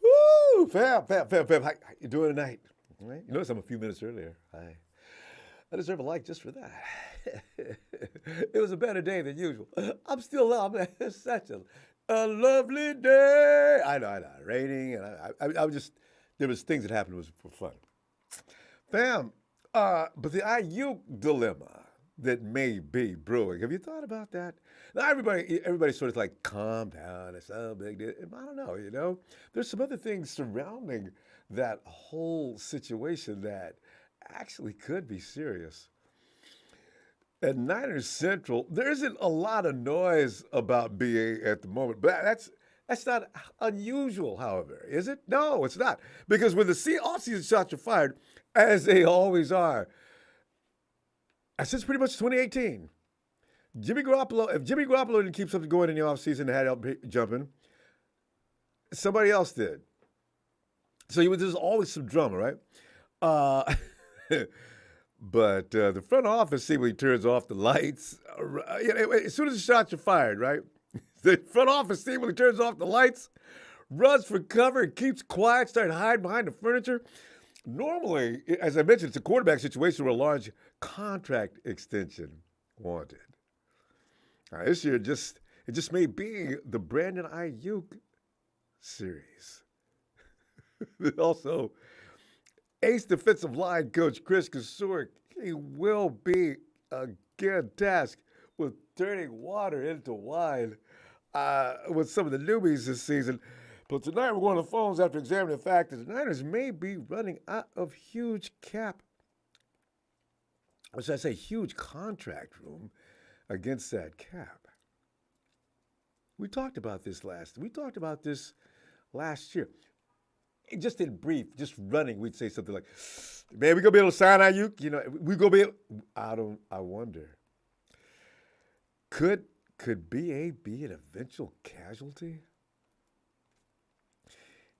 Woo! Fam. How you doing tonight? All right. You notice I'm a few minutes earlier. I deserve a like just for that. It was a better day than usual. I'm still up. It's such a lovely day. I know. Raining, and I was just, there was things that happened that was for fun. Fam, but the IU dilemma that may be brewing, have you thought about that? Now everybody's sort of like, calm down, it's no big deal. I don't know, There's some other things surrounding that whole situation that actually could be serious. At Niners Central, there isn't a lot of noise about BA at the moment, but that's not unusual, however, is it? No, it's not. Because when the offseason shots are fired, as they always are, since pretty much 2018, if Jimmy Garoppolo didn't keep something going in the offseason and had help jumping, somebody else did. So there's always some drama, right? But the front office seemingly turns off the lights. As soon as the shots are fired, right? The front office seemingly turns off the lights, runs for cover, and keeps quiet, starting to hide behind the furniture. Normally, as I mentioned, it's a quarterback situation where a large contract extension wanted. This year, it just may be the Brandon Aiyuk series. Also, ace defensive line coach Kris Kocurek, he will be again tasked with turning water into wine with some of the newbies this season. But tonight we're going to the phones after examining the fact that the Niners may be running out of huge cap, or should I say huge contract room against that cap. We talked about this last year. Just in brief, just running, we'd say something like, man, we going to be able to sign Aiyuk? We going to be able, I wonder. Could BA be an eventual casualty?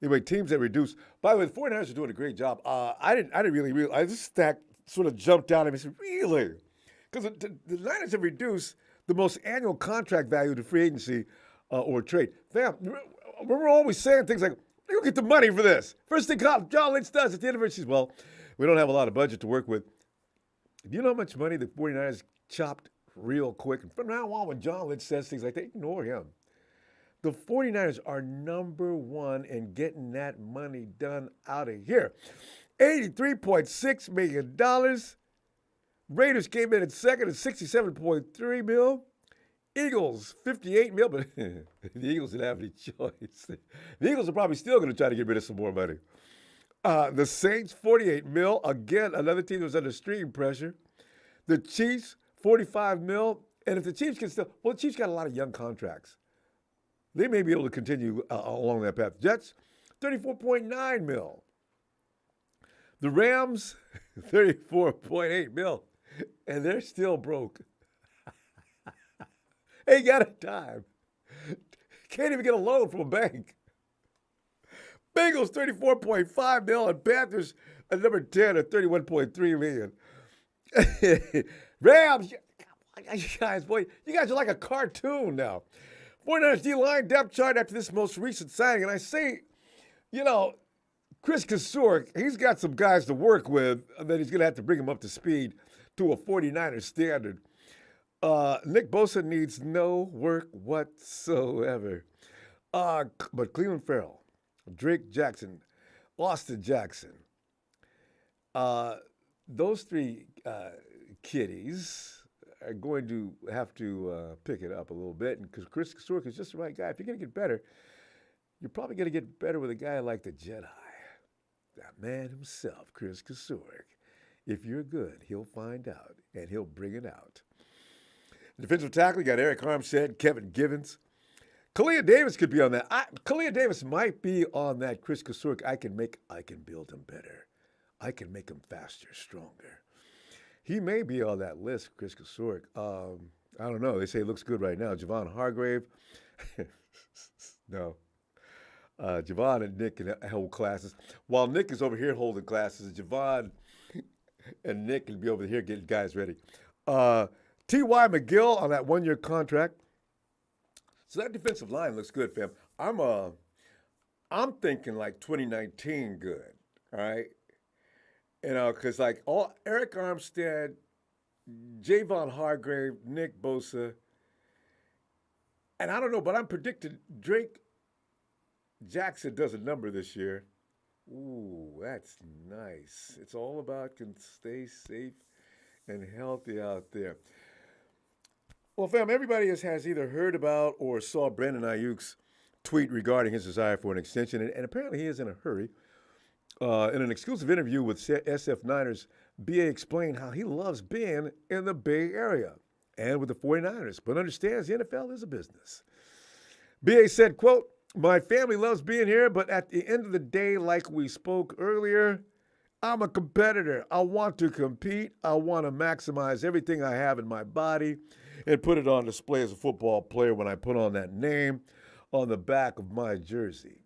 Anyway, teams that reduce. By the way, the 49ers are doing a great job. I didn't really realize. This stat sort of jumped out at me and said, really? Because the Niners have reduced the most annual contract value to free agency or trade. Fam, we're always saying things like, you get the money for this. First thing John Lynch does at the end of it, she says, well, we don't have a lot of budget to work with. Do you know how much money the 49ers chopped real quick? And from now on, when John Lynch says things like that, ignore him. The 49ers are number one in getting that money done out of here. $83.6 million. Raiders came in at second at $67.3 million. Eagles, $58 million. But the Eagles didn't have any choice. The Eagles are probably still going to try to get rid of some more money. The Saints, $48 million. Again, another team that was under extreme pressure. The Chiefs, $45 million. And if the Chiefs can still, well, the Chiefs got a lot of young contracts. They may be able to continue along that path. Jets, $34.9 million. The Rams, $34.8 million. And they're still broke. Ain't got a dime. Can't even get a loan from a bank. Bengals, $34.5 million. And Panthers, at number 10 at $31.3 million. Rams, you guys, boy, you guys are like a cartoon now. 49ers D-line depth chart after this most recent signing. And I say, Kris Kocurek, he's got some guys to work with that he's going to have to bring him up to speed to a 49ers standard. Nick Bosa needs no work whatsoever. But Cleveland Farrell, Drake Jackson, Austin Jackson, those three kiddies are going to have to pick it up a little bit. And because Kris Kocurek is just the right guy. If you're going to get better, you're probably going to get better with a guy like the Jedi. That man himself, Kris Kocurek. If you're good, he'll find out, and he'll bring it out. Defensive tackle, you got Eric Armstead, Kevin Givens. Kalia Davis could be on that. Kalia Davis might be on that Kris Kocurek. I can build him better. I can make him faster, stronger. He may be on that list, Kris Kocurek. I don't know. They say he looks good right now. Javon Hargrave. No. Javon and Nick can hold classes. While Nick is over here holding classes, Javon and Nick can be over here getting guys ready. T.Y. McGill on that one-year contract. So that defensive line looks good, fam. I'm thinking like 2019 good, all right? Because like all Eric Armstead, Javon Hargrave, Nick Bosa, and I don't know, but I'm predicting Drake Jackson does a number this year. Ooh, that's nice. It's all about can stay safe and healthy out there. Well, fam, everybody has either heard about or saw Brandon Aiyuk's tweet regarding his desire for an extension, and apparently he is in a hurry. In an exclusive interview with SF Niners, BA explained how he loves being in the Bay Area and with the 49ers, but understands the NFL is a business. BA said, quote, "My family loves being here, but at the end of the day, like we spoke earlier, I'm a competitor. I want to compete. I want to maximize everything I have in my body and put it on display as a football player when I put on that name on the back of my jersey.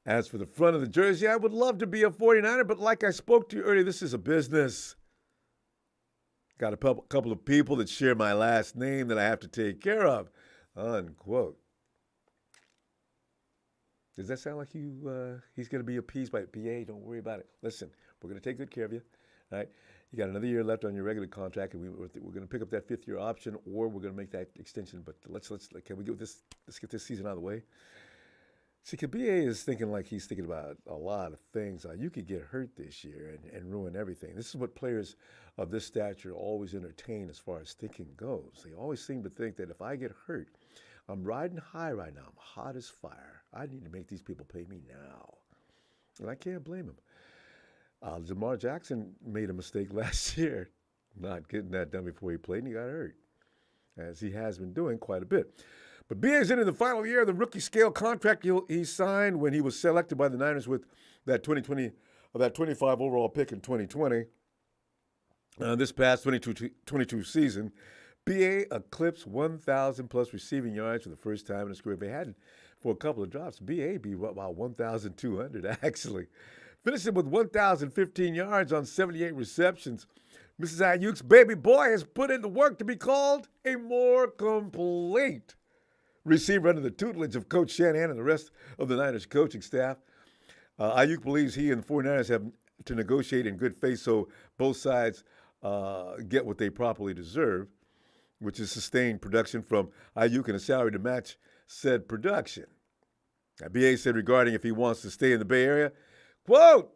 As for the front of the jersey, I would love to be a 49er, but like I spoke to you earlier, this is a business. Got a couple of people that share my last name that I have to take care of," unquote. Does that sound like he's going to be appeased by PA? Don't worry about it. Listen, we're going to take good care of you. All right? You got another year left on your regular contract, and we're going to pick up that fifth-year option, or we're going to make that extension. But can we get this? Let's get this season out of the way. See, BA is thinking like he's thinking about a lot of things. You could get hurt this year and ruin everything. This is what players of this stature always entertain as far as thinking goes. They always seem to think that if I get hurt, I'm riding high right now. I'm hot as fire. I need to make these people pay me now. And I can't blame him. Lamar Jackson made a mistake last year, not getting that done before he played, and he got hurt, as he has been doing quite a bit. But BA is in the final year of the rookie scale contract he signed when he was selected by the Niners with that 2020, or that 25 overall pick in 2020. This past 22 season, BA eclipsed 1,000-plus receiving yards for the first time in his career. If they hadn't for a couple of drops, BA be about 1,200, actually. Finishing with 1,015 yards on 78 receptions. Mrs. Aiyuk's baby boy has put in the work to be called a more complete receiver under the tutelage of Coach Shanahan and the rest of the Niners coaching staff. Aiyuk believes he and the 49ers have to negotiate in good faith so both sides get what they properly deserve, which is sustained production from Aiyuk and a salary to match said production. BA said regarding if he wants to stay in the Bay Area, quote,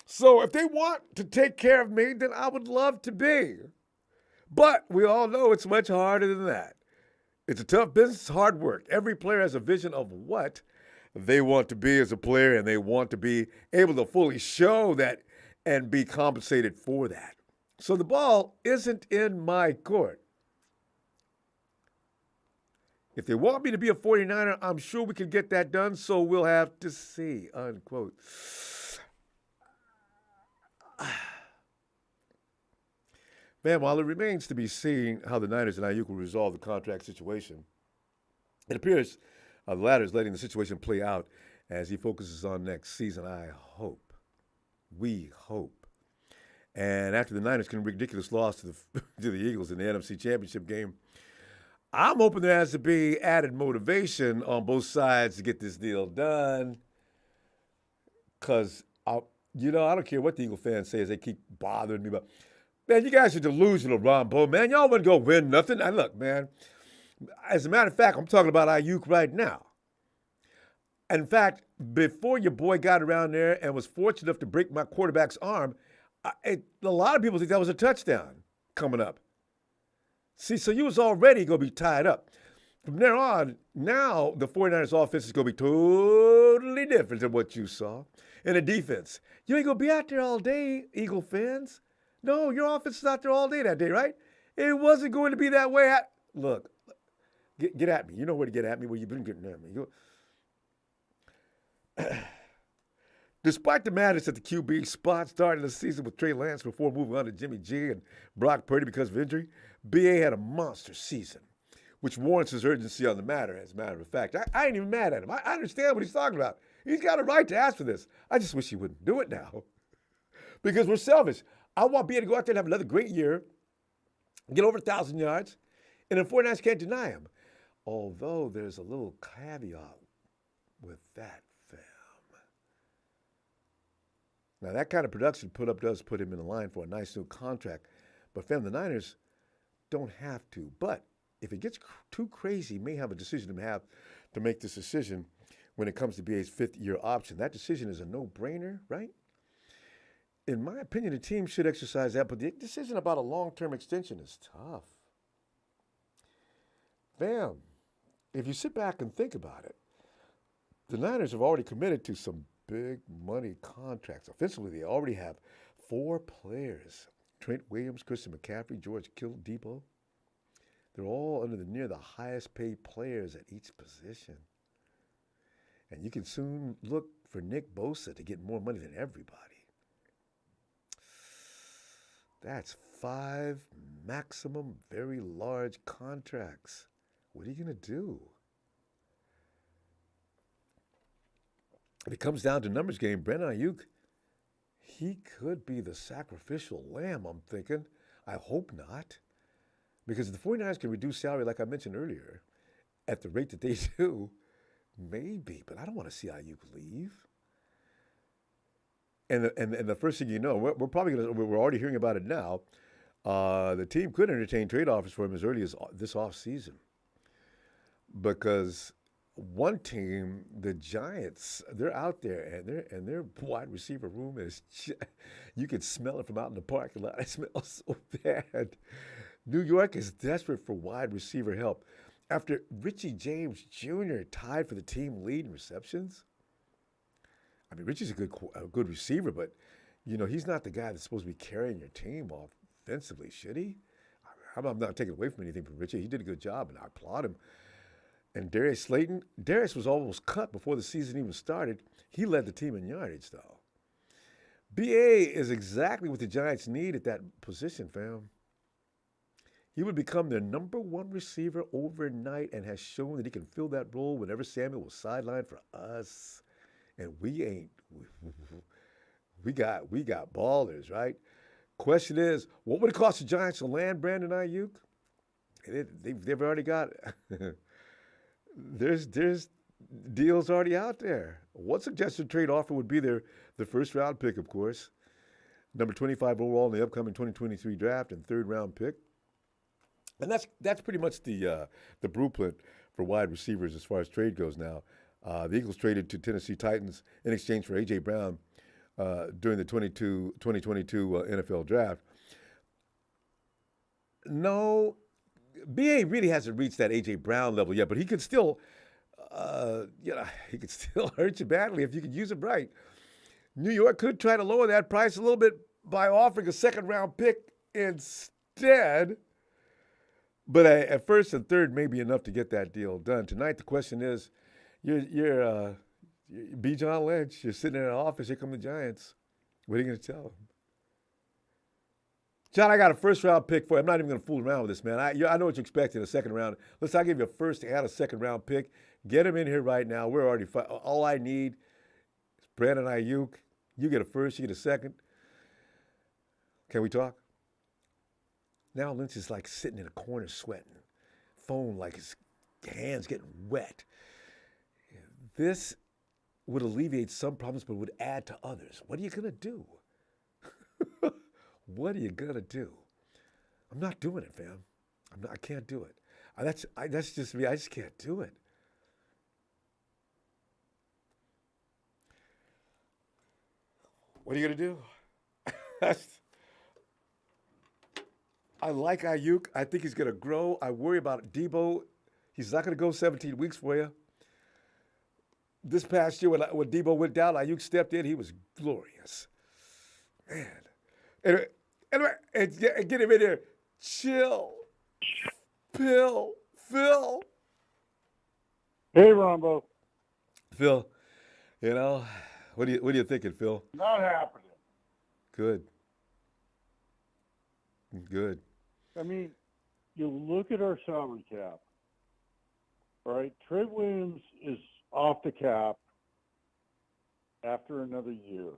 "So if they want to take care of me, then I would love to be. But we all know it's much harder than that. It's a tough business, hard work. Every player has a vision of what they want to be as a player, and they want to be able to fully show that and be compensated for that. So the ball isn't in my court. If they want me to be a 49er, I'm sure we can get that done, so we'll have to see," unquote. Man, while it remains to be seen how the Niners and Aiyuk will resolve the contract situation, it appears the latter is letting the situation play out as he focuses on next season. We hope. And after the Niners can ridiculous loss to the Eagles in the NFC Championship game, I'm hoping there has to be added motivation on both sides to get this deal done. Because, I don't care what the Eagle fans say as they keep bothering me about, man, you guys are delusional, Ronbo, man. Y'all wouldn't go win nothing. And look, man, as a matter of fact, I'm talking about Aiyuk right now. In fact, before your boy got around there and was fortunate enough to break my quarterback's arm, a lot of people think that was a touchdown coming up. See, so you was already going to be tied up. From there on, now the 49ers offense is going to be totally different than what you saw. And the defense, you ain't going to be out there all day, Eagle fans. No, your offense is out there all day that day, right? It wasn't going to be that way. Look, get at me. You know where to get at me, where you've been getting at me. Despite the madness at the QB spot starting the season with Trey Lance before moving on to Jimmy G and Brock Purdy because of injury, BA had a monster season, which warrants his urgency on the matter, as a matter of fact. I ain't even mad at him. I understand what he's talking about. He's got a right to ask for this. I just wish he wouldn't do it now because we're selfish. I want BA to go out there and have another great year, get over 1,000 yards, and the 49ers can't deny him. Although there's a little caveat that, fam. Now, that kind of production does put him in the line for a nice new contract. But, fam, the Niners don't have to. But if it gets too crazy, he may have a decision to make this decision when it comes to BA's fifth-year option. That decision is a no-brainer, right? In my opinion, the team should exercise that, but the decision about a long-term extension is tough. Fam, if you sit back and think about it, the Niners have already committed to some big money contracts. Offensively, they already have 4 players: Trent Williams, Christian McCaffrey, George Kittle, Debo. They're all near the highest paid players at each position. And you can soon look for Nick Bosa to get more money than everybody. That's 5 maximum very large contracts. What are you going to do? If it comes down to numbers game, Brandon Aiyuk, he could be the sacrificial lamb, I'm thinking. I hope not. Because if the 49ers can reduce salary, like I mentioned earlier, at the rate that they do, maybe. But I don't want to see Aiyuk leave. And the first thing you know, we're already hearing about it now. The team could entertain trade offers for him as early as this offseason. Because one team, the Giants, they're out there and their wide receiver room is, you can smell it from out in the parking lot. It smells so bad. New York is desperate for wide receiver help. After Richie James Jr. tied for the team lead in receptions, I mean, Richie's a good receiver, but, he's not the guy that's supposed to be carrying your team offensively, should he? I'm not taking away from anything from Richie. He did a good job, and I applaud him. And Darius was almost cut before the season even started. He led the team in yardage, though. B.A. is exactly what the Giants need at that position, fam. He would become their number 1 receiver overnight and has shown that he can fill that role whenever Samuel was sidelined for us. And we got ballers, right? Question is, what would it cost the Giants to land Brandon Aiyuk? They've already got it. There's deals already out there. One suggested trade offer would be their first round pick, of course, number 25 overall in the upcoming 2023 draft, and 3rd round pick. And that's pretty much the blueprint for wide receivers as far as trade goes now. The Eagles traded to Tennessee Titans in exchange for A.J. Brown during the 2022 NFL draft. No, B.A. really hasn't reached that A.J. Brown level yet, but he could still, he could still hurt you badly if you could use him right. New York could try to lower that price a little bit by offering a 2nd-round pick instead. But at 1st and 3rd may be enough to get that deal done. Tonight, the question is, you're B. John Lynch. You're sitting in an office. Here come the Giants. What are you going to tell them? John, I got a 1st-round pick for you. I'm not even going to fool around with this, man. I know what you expect in a 2nd round. I'll give you a 1st and a 2nd-round pick. Get him in here right now. We're already all I need is Brandon Aiyuk. You get a 1st, you get a 2nd. Can we talk? Now Lynch is like sitting in a corner sweating. Phone like his hands getting wet. This would alleviate some problems, but would add to others. What are you going to do? What are you going to do? I'm not doing it, fam. I can't do it. That's just me. I just can't do it. What are you going to do? I like Aiyuk. I think he's going to grow. I worry about Debo. He's not going to go 17 weeks for you. This past year when Debo went down, Aiyuk stepped in. He was glorious. Man. And get him in there. Chill. Phil. Hey, Ronbo. Phil, what are you thinking, Phil? Not happening. Good. I mean, you look at our salary cap, right? Trent Williams is off the cap after another year.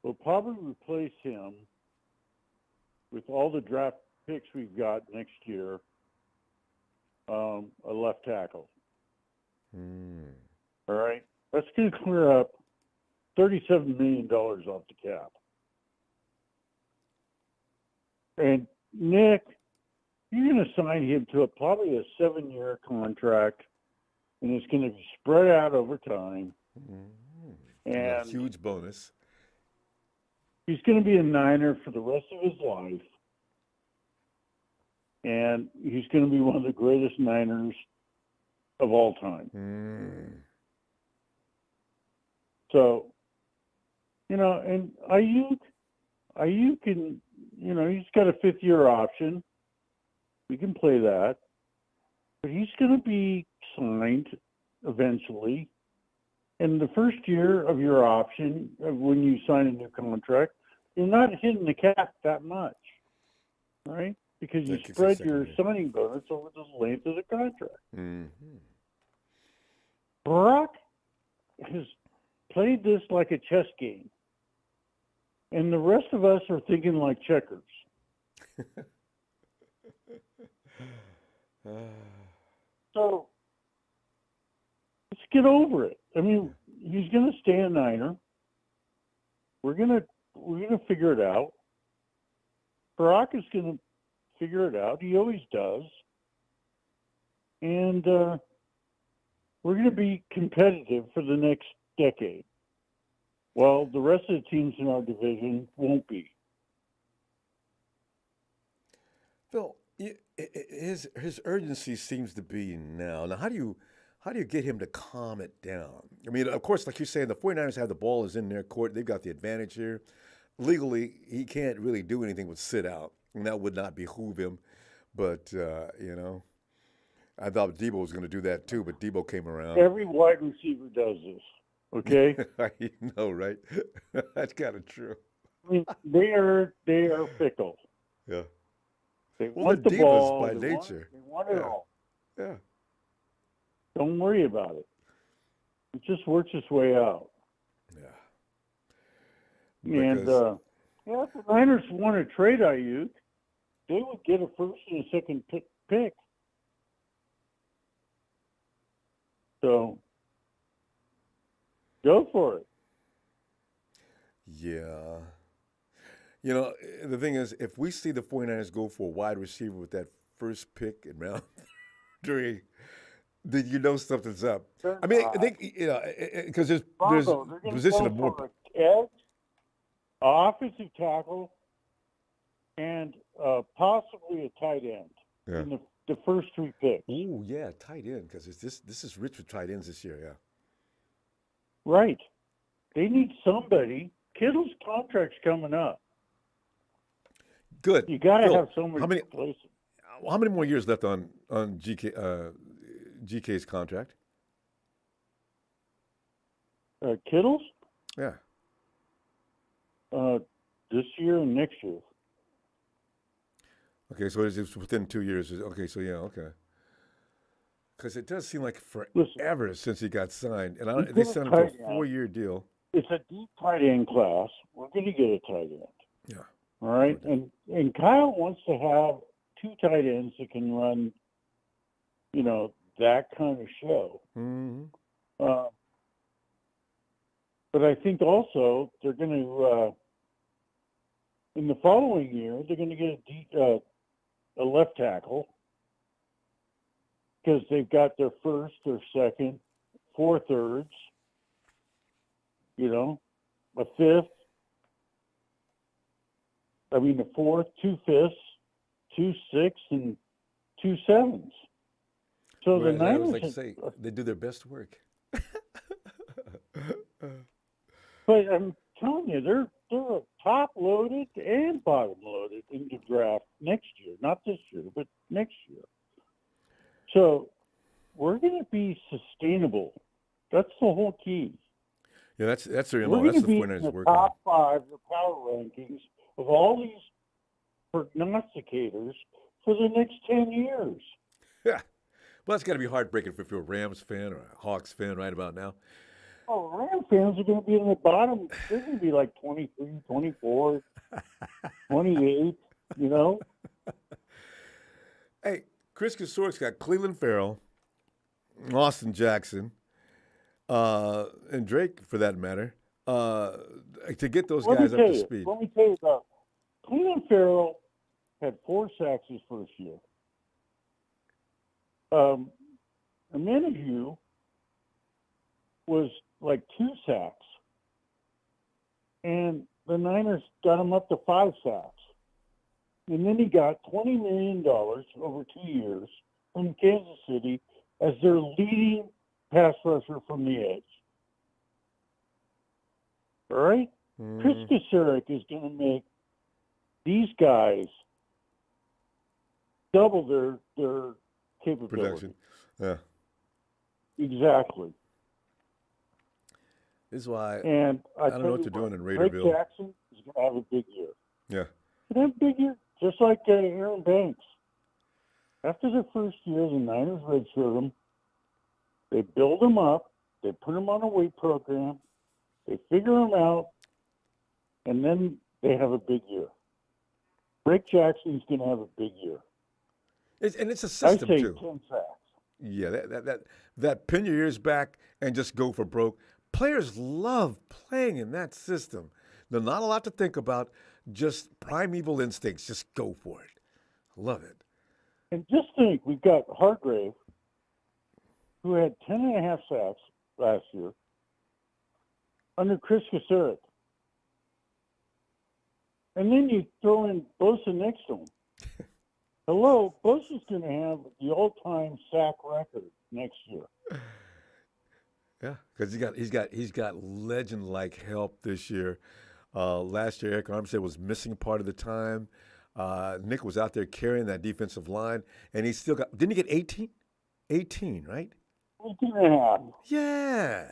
We'll probably replace him with all the draft picks we've got next year, a left tackle. All right. That's going to clear up $37 million off the cap. And Nick, you're going to sign him to probably a 7-year contract, and it's going to be spread out over time. A And huge bonus. he's going to be a Niner for the rest of his life. And he's going to be one of the greatest Niners of all time. So, you know, and Aiyuk can, you know, he's got a 5th-year option. We can play that. But he's going to be signed eventually. And the first year of your option, when you sign a new contract, you're not hitting the cap that much, right? Because you spread your signing bonus over the length of the contract. Brock has played this like a chess game. And the rest of us are thinking like checkers. So let's get over it. I mean, he's going to stay a Niner. We're gonna figure it out. Brock is going to figure it out. He always does. And we're going to be competitive for the next decade. Well, the rest of the teams in our division won't be. Phil, his urgency seems to be now. Now, how do you get him to calm it down? I mean, of course, like you're saying, the 49ers have the ball is in their court. They've got the advantage here. Legally, he can't really do anything but sit out, and that would not behoove him. But, you know, I thought Debo was going to do that too, but Debo came around. Every wide receiver does this, okay? I know, right? That's kind of true. I mean, they are fickle. Yeah. They Well, want they're the ball. divas by They nature. want it all. Yeah. Don't worry about it. It just works its way out. Yeah. And if the Niners want to trade Aiyuk, they would get a first and a second pick. So go for it. Yeah. You know, the thing is, if we see the 49ers go for a wide receiver with that first pick in round 3, then you know something's up. I mean, I think, you know, because there's position of more. Edge, offensive tackle, and possibly a tight end in the first 3 picks. Oh, yeah, tight end, because this is rich with tight ends this year, yeah. Right. They need somebody. Kittle's contract's coming up. Good. You got to have somebody to replace him. How many more years left on GK's contract? Kittle's? Yeah. This year and next year. Okay, so it's within 2 years. Okay, so yeah, okay. Because it does seem like forever since he got signed, and they signed him to a 4-year deal. It's a deep tight end class. We're going to get a tight end. Yeah. All right, and Kyle wants to have 2 tight ends that can run, you know, that kind of show. Mm-hmm. But I think also they're going to, in the following year, they're going to get a left tackle because they've got their first, their second, 4 thirds, you know, a fifth. I mean, the 4th, 2 5ths, 2 6ths, and 2 7ths. So right, the Niners, I was like to say, they do their best work. But I'm telling you, they're top loaded and bottom loaded in the draft next year. Not this year, but next year. So we're going to be sustainable. That's the whole key. Yeah, that's their MO. That's the 49ers work on. Top 5, the power rankings of all these prognosticators for the next 10 years. Yeah. Well, that's got to be heartbreaking if you're a Rams fan or a Hawks fan right about now. Oh, Rams fans are going to be in the bottom. They're going to be like 23, 24, 28, you know? Hey, Kris Kocurek's got Cleveland Farrell, Austin Jackson, and Drake for that matter, to get those Let me guys up tell to you. speed. Let me tell you about Cleveland Farrell had 4 sacks his first year. Amenvue was like 2 sacks, and the Niners got him up to 5 sacks. And then he got $20 million over 2 years from Kansas City as their leading pass rusher from the edge. All right? Kris Kocurek is going to make these guys double their capability. Production. Yeah. Exactly. This is why And I don't know what they're doing in Drake Raiderville. Jackson is going to have a big year. Yeah. He's going to have a big year, just like Aaron Banks. After their first year, the Niners redshirt him. They build him up. They put him on a weight program. They figure him out. And then they have a big year. Drake Jackson's going to have a big year. It's a system, I say too. 10 sacks. Yeah, that pin your ears back and just go for broke. Players love playing in that system. There's not a lot to think about, just primeval instincts. Just go for it. Love it. And just think, we've got Hargrave, who had 10.5 sacks last year, under Kris Kocurek. And then you throw in Bosa next to him. Hello, Bosa's going to have the all-time sack record next year. Yeah, because he's got legend-like help this year. Last year, Eric Armstead was missing part of the time. Nick was out there carrying that defensive line, and he still got. Didn't he get 18? 18, right? 18.5. Yeah.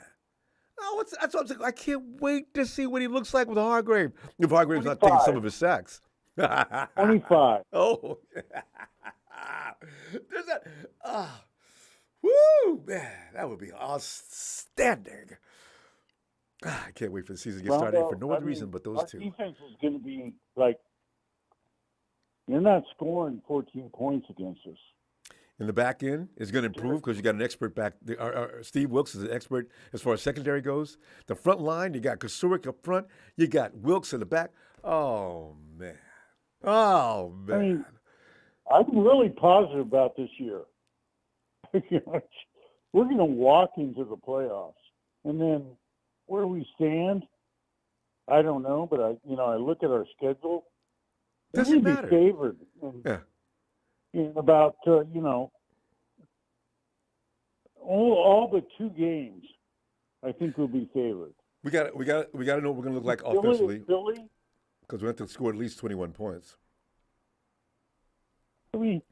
Oh, that's what I'm saying. I can't wait to see what he looks like with Hargrave. If Hargrave's not taking some of his sacks. 25. Oh. There's that. Woo, man, that would be outstanding. I can't wait for the season to get started for no other reason but those two. Our defense is going to be like, you're not scoring 14 points against us. In the back end is going to improve because you got an expert back. Steve Wilkes is an expert as far as secondary goes. The front line, you got Kocurek up front. You got Wilkes in the back. Oh, man. Oh, man. I mean, I'm really positive about this year. We're going to walk into the playoffs. And then where we stand, I don't know, but I look at our schedule. Doesn't we'll matter. Be favored. In about all but 2 games, I think we'll be favored. We got to know what we're going to look like offensively. Philly, because we have to score at least 21 points. I mean,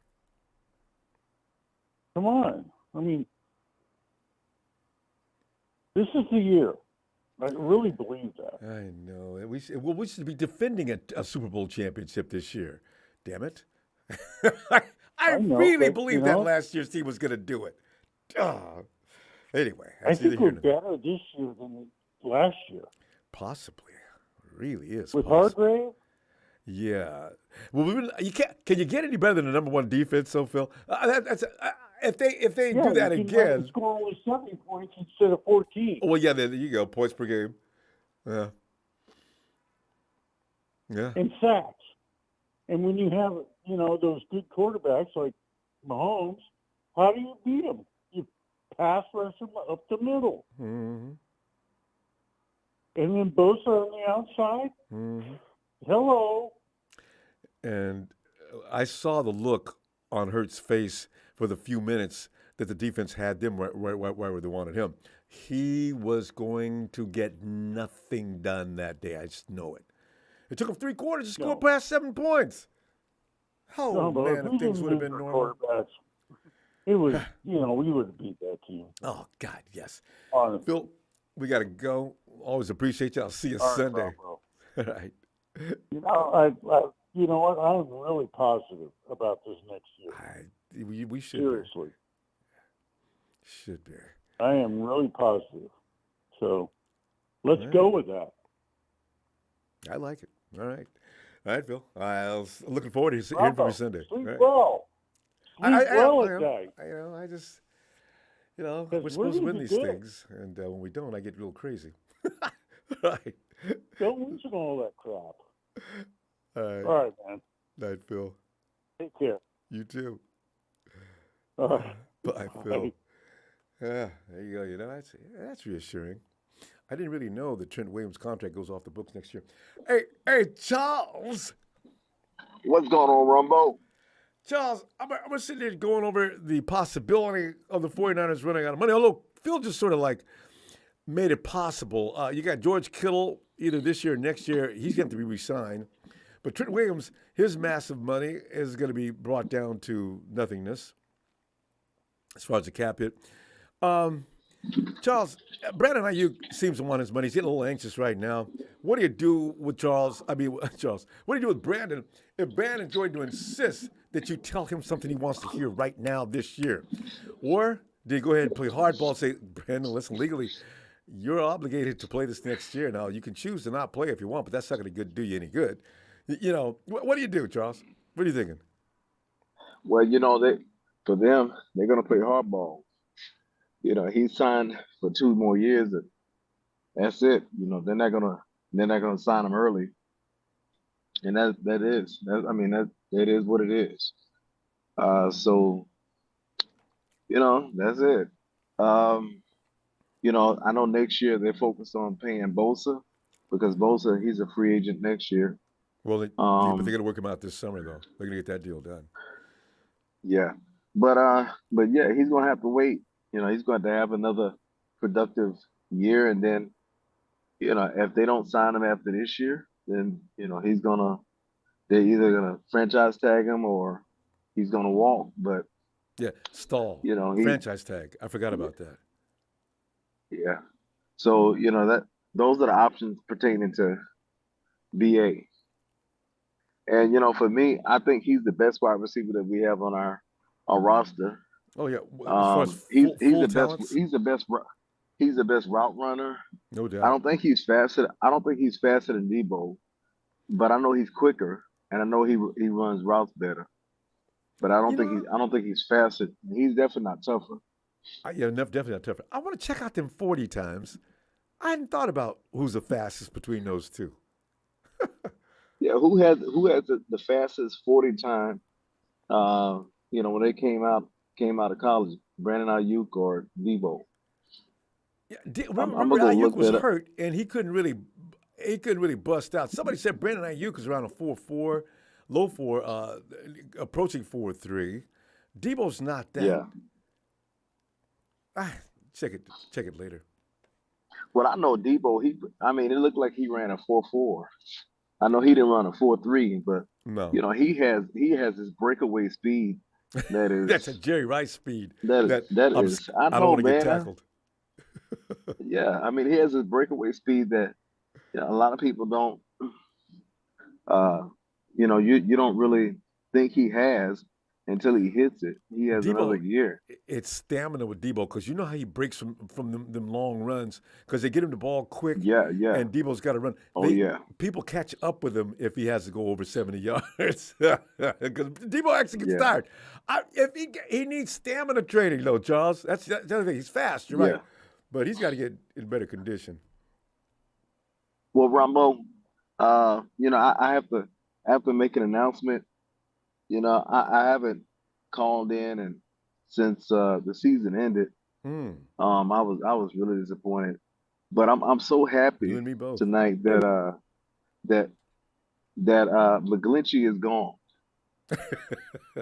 come on. I mean, this is the year. I really believe that. I know. We should be defending a Super Bowl championship this year. Damn it. I really believed that last year's team was going to do it. Anyway. I think we're better this year than last year. Possibly. It really is. With Hargrave? Yeah. Well, can you get any better than the number 1 defense, so Phil? If they do that again. You score only 70 points instead of 14. Well, yeah, there you go. Points per game. Yeah. Yeah. And sacks. And when you have, those good quarterbacks like Mahomes, how do you beat them? You pass rush them up the middle. Mm-hmm. And then Bosa on the outside? Mm-hmm. Hello. And I saw the look on Hurts' face for the few minutes that the defense had them where they wanted him. He was going to get nothing done that day. I just know it. It took him 3 quarters to score past 7 points. Oh, man, if things would have been normal. It was, we would have beat that team. Oh, God, yes. Honestly. Phil, we got to go. Always appreciate you. I'll see you Sunday. All right. You know what? I'm really positive about this next year. We should Seriously. Should be. I am really positive. So let's go with that. I like it. All right. All right, Phil. I'm looking forward to hearing from you Sunday. Sleep right. well. Sleep well at night. You know, Because we're we're supposed to going to win be these good. things, and when we don't, I get real crazy. Right. Don't listen to all that crap. All right. All right, man. Night, Phil. Take care. You too. All right. Bye, Bye. Phil. Yeah, there you go. You know, that's reassuring. I didn't really know that Trent Williams' contract goes off the books next year. Hey, Charles. What's going on, Ronbo? Charles, I'm sitting there going over the possibility of the 49ers running out of money. Although Phil just sort of like made it possible. You got George Kittle either this year or next year. He's going to be re-signed. But Trent Williams, his massive money is going to be brought down to nothingness as far as the cap hit. Charles, Brandon Aiyuk seems to want his money. He's getting a little anxious right now. What do you do with Charles? Charles, what do you do with Brandon if Brandon's going to insist that you tell him something he wants to hear right now this year? Or do you go ahead and play hardball and say, Brandon, listen, legally, you're obligated to play this next year. Now, you can choose to not play if you want, but that's not going to do you any good. You know, what do you do, Charles? What are you thinking? Well, for them, they're gonna play hardball. He signed for 2 more years. And that's it. They're not gonna sign him early, and that is what it is. So that's it. Um, I know next year they're focused on paying Bosa because Bosa he's a free agent next year. Well, but they're going to work him out this summer, though. They're going to get that deal done. Yeah, but yeah, he's gonna have to wait. He's going to have another productive year, and then if they don't sign him after this year, then they're either gonna franchise tag him or he's gonna walk. But Yeah, stall. he Franchise tag. I forgot about that. yeah. So that those are the options pertaining to BA. And for me, I think he's the best wide receiver that we have on our roster. Oh, yeah. As far as He's full the best. talents? He's the best route runner. No I doubt. don't think he's faster. I don't think he's faster than Debo, but I know he's quicker, and I know he runs routes better. But I don't You think know, he's faster. He's definitely not tougher. definitely not tough. I want to check out them 40 times. I hadn't thought about who's the fastest between those two. Yeah, who has the fastest 40 time? When they came out of college, Brandon Aiyuk or Debo. Yeah, I'm remember gonna go Ayuk look was that up. hurt and he couldn't really bust out. Somebody said Brandon Ayuk is around a 4.4, low 4, approaching 4.3. Debo's not that. Yeah. Check it later. Well, I know Debo. It looked like he ran a 4.4. I know he didn't run a 4.3, but No. he has this breakaway speed that That's a is Jerry Rice speed. that is. I I don't know, want to get man. tackled. Yeah, he has this breakaway speed that a lot of people don't. You don't really think he has until he hits it. He has another Debo, year. it's stamina with Debo because you know how he breaks from them long runs because they get him the ball quick Yeah, yeah. and Debo's got to run. Oh yeah. People catch up with him if he has to go over 70 yards because Debo actually gets Yeah. tired. If he needs stamina training though, Charles. That's the other thing. He's fast. You're right, Yeah. but he's got to get in better condition. Well, Rambo, I have to make an announcement. I haven't called in and since the season ended. Hmm. I was really disappointed, but I'm so You happy and me both. tonight that McGlinchey is gone.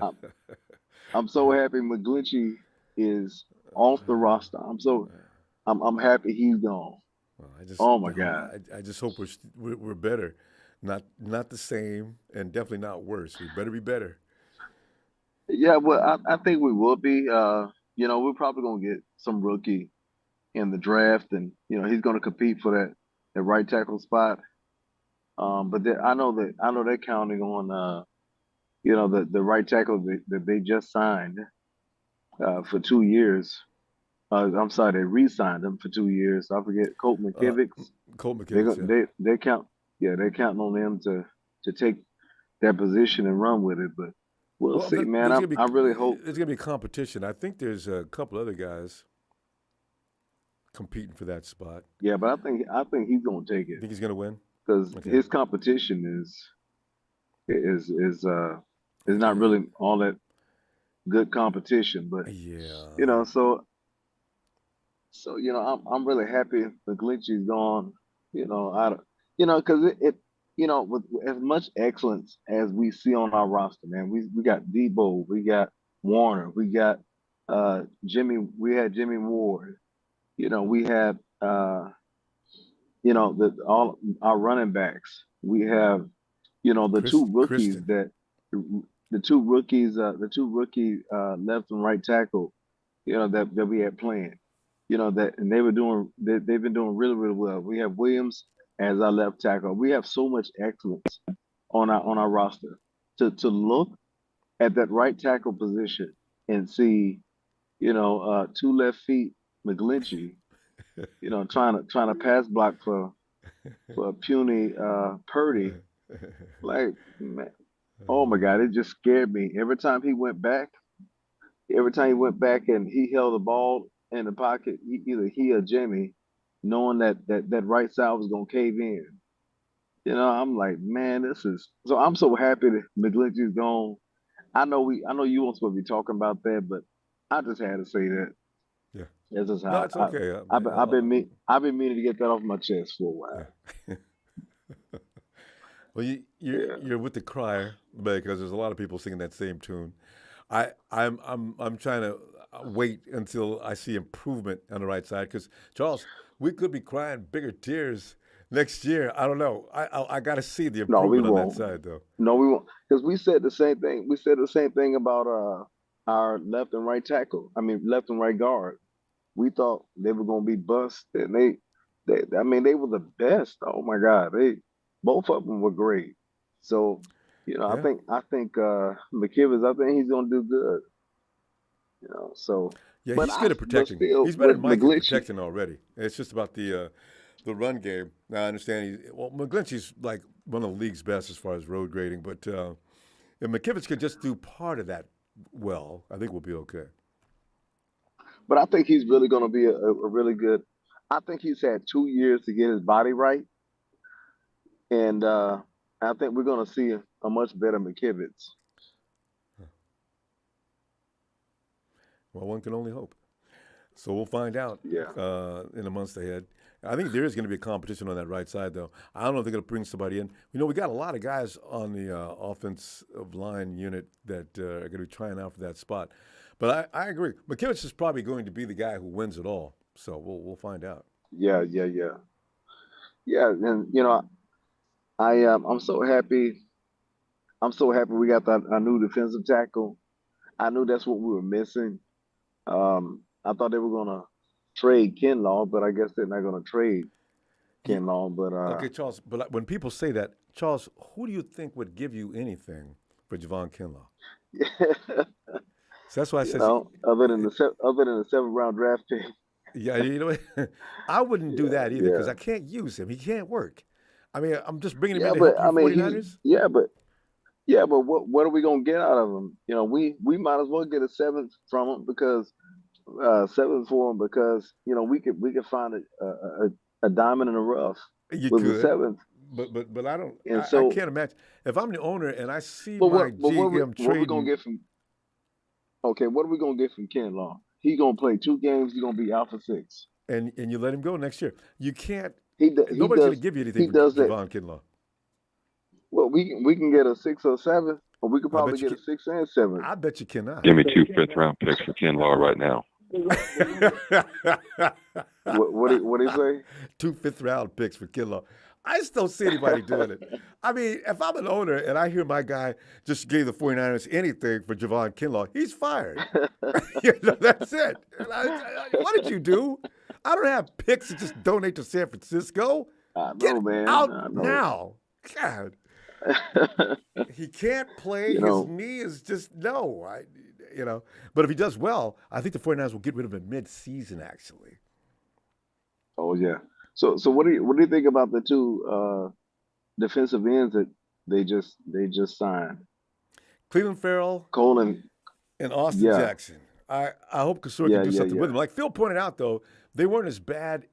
I'm, I'm so happy McGlinchey is off the roster. I'm happy he's gone. Well, Oh my God. I just hope we're better, not the same, and definitely not worse. We better be better. Yeah, well, I think we will be. We're probably gonna get some rookie in the draft, and he's gonna compete for that right tackle spot. I know they're counting on the right tackle that they just signed for 2 years. I'm sorry, they re-signed him for 2 years. I forget Colt Uh, McKivitz. Colt They McKivitz, yeah. they count. Yeah, they're counting on them to take that position and run with it. But we'll Well, see, man. I really hope. there's gonna be competition. I think there's a couple other guys. competing for that spot. Yeah, but I think he's gonna take You it think he's going to win? because Okay. his competition is not Okay. really all that good competition. But you Yeah. know, so I'm really happy McGlinchey's gone. I don't, because with as much excellence as we see on our roster, man, we got Debo, we got Warner, we got Jimmy, we had Jimmy Ward, we had all our running backs, we have the two rookies Kristen. the two rookie left and right tackle, that we had playing, and they've been doing really, really well. We have Williams as our left tackle. We have so much excellence on our roster. To look at that right tackle position and see, two left feet McGlinchey, trying to pass block for puny Purdy. Like, man, oh my God, it just scared me. Every time he went back and he held the ball in the pocket, either he or Jimmy, knowing that right side was gonna cave in. I'm like, man, this is so. I'm so happy that McGlinchey's gone. I know you weren't supposed to be talking about that, but I just had to say that. Yeah. That's just No, how it's okay. I've been meaning to get that off my chest for a while. Yeah. Well, Yeah. you're with the crier because there's a lot of people singing that same tune. I'm trying to wait until I see improvement on the right side because Charles, we could be crying bigger tears next year. I don't know. I got to see the No, we improvement on that won't. side though. No, we won't. Because we said the same thing. We said the same thing about our left and right tackle. I mean, left and right guard. We thought they were going to be bust, and I mean, they were the best. Oh my God, both of them were great. So, Yeah. I think McKivitz. I think he's going to do good. So, Yeah, but he's good at but protecting. still He's better with than Mike at McGlinchey. protecting already. It's just about the run game. Now I understand McGlinchey's like one of the league's best as far as road grading, but if McKivitz could just do part of that well, I think we'll be okay. But I think he's really going to be a really good. I think he's had 2 years to get his body right, and I think we're going to see a much better McKivitz. Well, one can only hope. So we'll find out Yeah. in the months ahead. I think there is going to be a competition on that right side, though. I don't know if they're going to bring somebody in. We got a lot of guys on the offensive line unit that are going to be trying out for that spot. But I agree. McKivitz is probably going to be the guy who wins it all. So we'll find out. Yeah, yeah, yeah, yeah. And I'm so happy. I'm so happy we got a new defensive tackle. I knew that's what we were missing. I thought they were gonna trade Kinlaw, but I guess they're not gonna trade Ye- Kinlaw. But Okay, Charles. But when people say that, Charles, who do you think would give you anything for Javon Kinlaw? So that's why I said, other than the 7th round draft pick. yeah, you know, what? I wouldn't do Yeah, that either because yeah, I can't use him. He can't work. I mean, I'm just bringing him in yeah. to But help you I mean, he's 49ers. yeah, but what are we gonna get out of him? We might as well get a 7th from him because 7th for him because we could find a diamond in the rough You with the could, 7th. but I don't. And I so, can't imagine if I'm the owner and I see but my what we GM what we gonna trading, get from? Okay, what are we gonna get from Ken Long? He gonna play 2 games. He gonna be out for 6. and you let him go next year. You can't. He Nobody's going to does give you anything he for does that. Javon Kinlaw. Well, we can get a 6 or 7, or we could I probably bet you get a can. 6 and 7. I bet you cannot. Give me 2 5th-round picks for Kinlaw right now. What do you say? 2 5th-round picks for Kinlaw. I just don't see anybody doing it. I mean, if I'm an owner and I hear my guy just gave the 49ers anything for Javon Kinlaw, he's fired. That's it. What did you do? I don't have picks to just donate to San Francisco. I Get know, man. out I know. now. God. He can't play. you His know. knee is just no. But if he does well, I think the 49ers will get rid of him mid-season, actually. Oh yeah. So what do you think about the two defensive ends that they just signed? Cleveland Farrell Cole and and Austin yeah, Jackson. I hope Kocurek Yeah, can do yeah, something yeah. with them. Like Phil pointed out, though, they weren't as bad.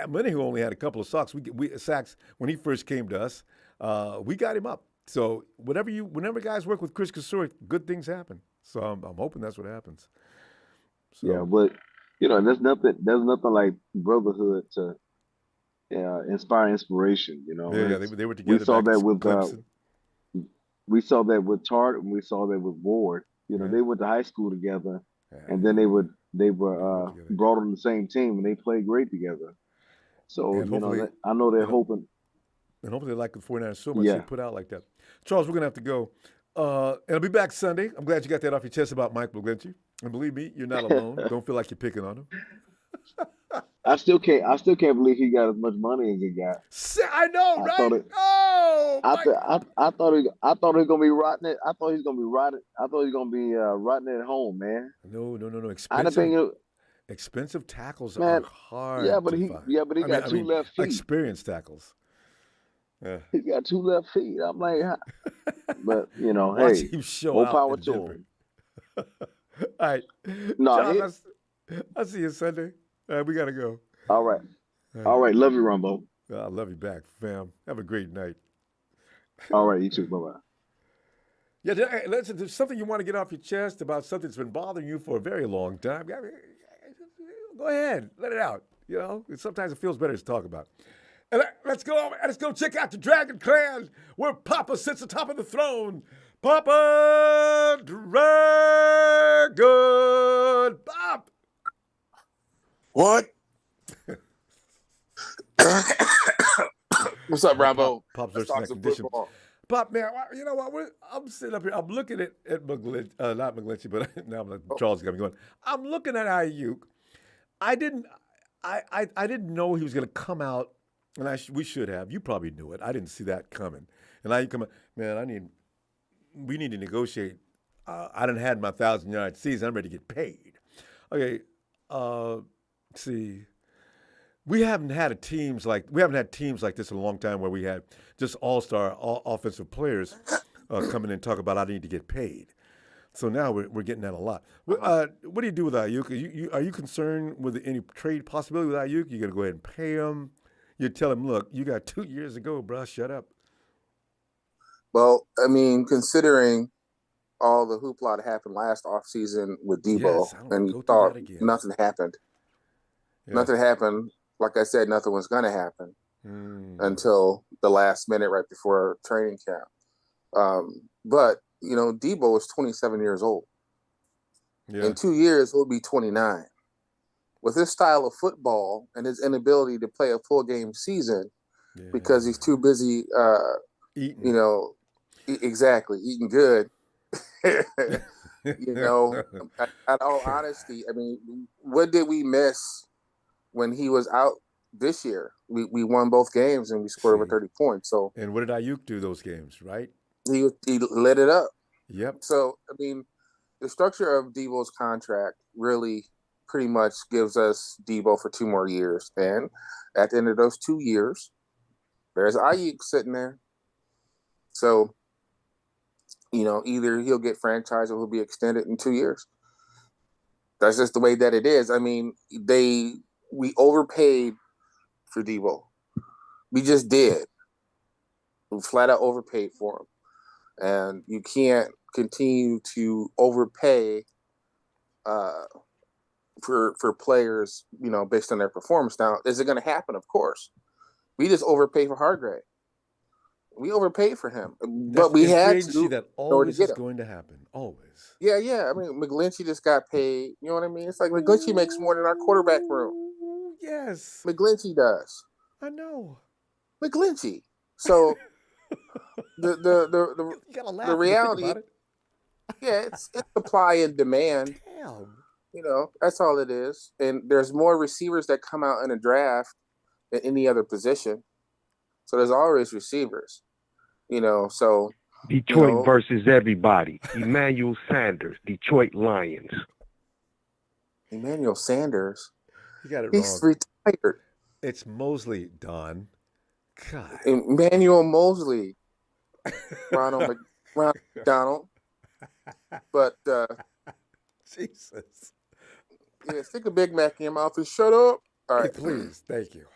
Who only had a couple of sacks when he first came to us. We got him up. So whenever guys work with Kris Kocurek, good things happen. So I'm hoping that's what happens. Yeah, So but there's nothing like brotherhood to inspire inspiration. yeah, It's they were we together saw back at that with Clemson. we saw that with Tart and we saw that with Ward. Yeah, They went to high school together, yeah, and then they they were worked together. brought on the same team and they played great together. So And hopefully, that I know they're and, hoping. and hopefully they like the 49ers so much they Yeah. put out like that. Charles, we're gonna have to go. And I'll be back Sunday. I'm glad you got that off your chest about Mike McGlinchey. And believe me, you're not alone. Don't feel like you're picking on him. I still can't believe he got as much money as he got. I know, I right? thought it. Oh, I Mike. th- I thought he was gonna be rotting it. I thought he was gonna be rotting. I thought he was gonna be rotting it at home, man. No. I didn't think it, Expensive tackles are man. hard to find. But he got I two mean, left feet. experienced tackles. Yeah. He got two left feet. I'm like, but Watch hey, him show more out power in to Denver. him. All right, No, Charles, I'll see you Sunday. All right, we gotta go. all right, All all right. right. Love you, Ronbo. I love you back, fam. Have a great night. All right, you too. Bye bye. Yeah, listen, there's something you want to get off your chest about something that's been bothering you for a very long time. Go ahead, let it out. Sometimes it feels better to talk about. And let's go check out the Dragon Clan, where Papa sits atop of the throne. Papa Dragon, Pop. What? What's up, Ronbo? Pop's Let's nursing talk that some condition. football. Pop, man, you know what? I'm sitting up here. I'm looking at McGlinchey, not McGlinchey, but now Charles got me going. I'm looking at Aiyuk. I didn't know he was going to come out, and we should have. You probably knew it. I didn't see that coming. And Aiyuk come out, man. We need to negotiate. I done had my 1,000-yard season. I'm ready to get paid. Okay, let's see. We haven't had teams like this in a long time where we had just all-star offensive players come in and talk about I need to get paid. So now we're getting that a lot. What do you do with Aiyuk? Are you concerned with any trade possibility with Aiyuk? You gonna go ahead and pay him? You tell him, look, you got 2 years to go, bro. Shut up. Well, I mean, considering all the hoopla that happened last offseason with Debo, Yes, I don't and go you through thought that again. nothing happened. Yeah. Nothing happened. Like I said, nothing was going to happen until the last minute right before training camp. But, Debo is 27 years old. Yeah. In 2 years, he'll be 29. With his style of football and his inability to play a full game season because he's too busy, eating. Exactly, eating good. In all honesty, I mean, what did we miss when he was out this year? We won both games and we scored over 30 points. So, and what did Aiyuk do those games, right? He lit it up. Yep. So, I mean, the structure of Debo's contract really pretty much gives us Debo for 2 more years. And at the end of those 2 years, there's Aiyuk sitting there. So, either he'll get franchised or he'll be extended in 2 years. That's just the way that it is. I mean, we overpaid for Debo. We just did. We flat out overpaid for him. And you can't continue to overpay for players, based on their performance. Now, is it going to happen? Of course. We just overpay for Hargrave. We overpaid for him, but we had to. That always is going to happen. Always. Yeah. I mean, McGlinchey just got paid. You know what I mean? It's like McGlinchey makes more than our quarterback room. Yes. McGlinchey does. I know. McGlinchey. So the reality, it's supply and demand. Damn. That's all it is. And there's more receivers that come out in a draft than any other position. So there's always receivers. So Detroit versus everybody. Emmanuel Sanders, Detroit Lions. Emmanuel Sanders. You got it He's wrong. retired. It's Mosley, Don. God. Emmanuel Mosley. Ronald McDonald. But Jesus. Yeah, stick a Big Mac in your mouth and shut up. All Hey, right. please, thank you.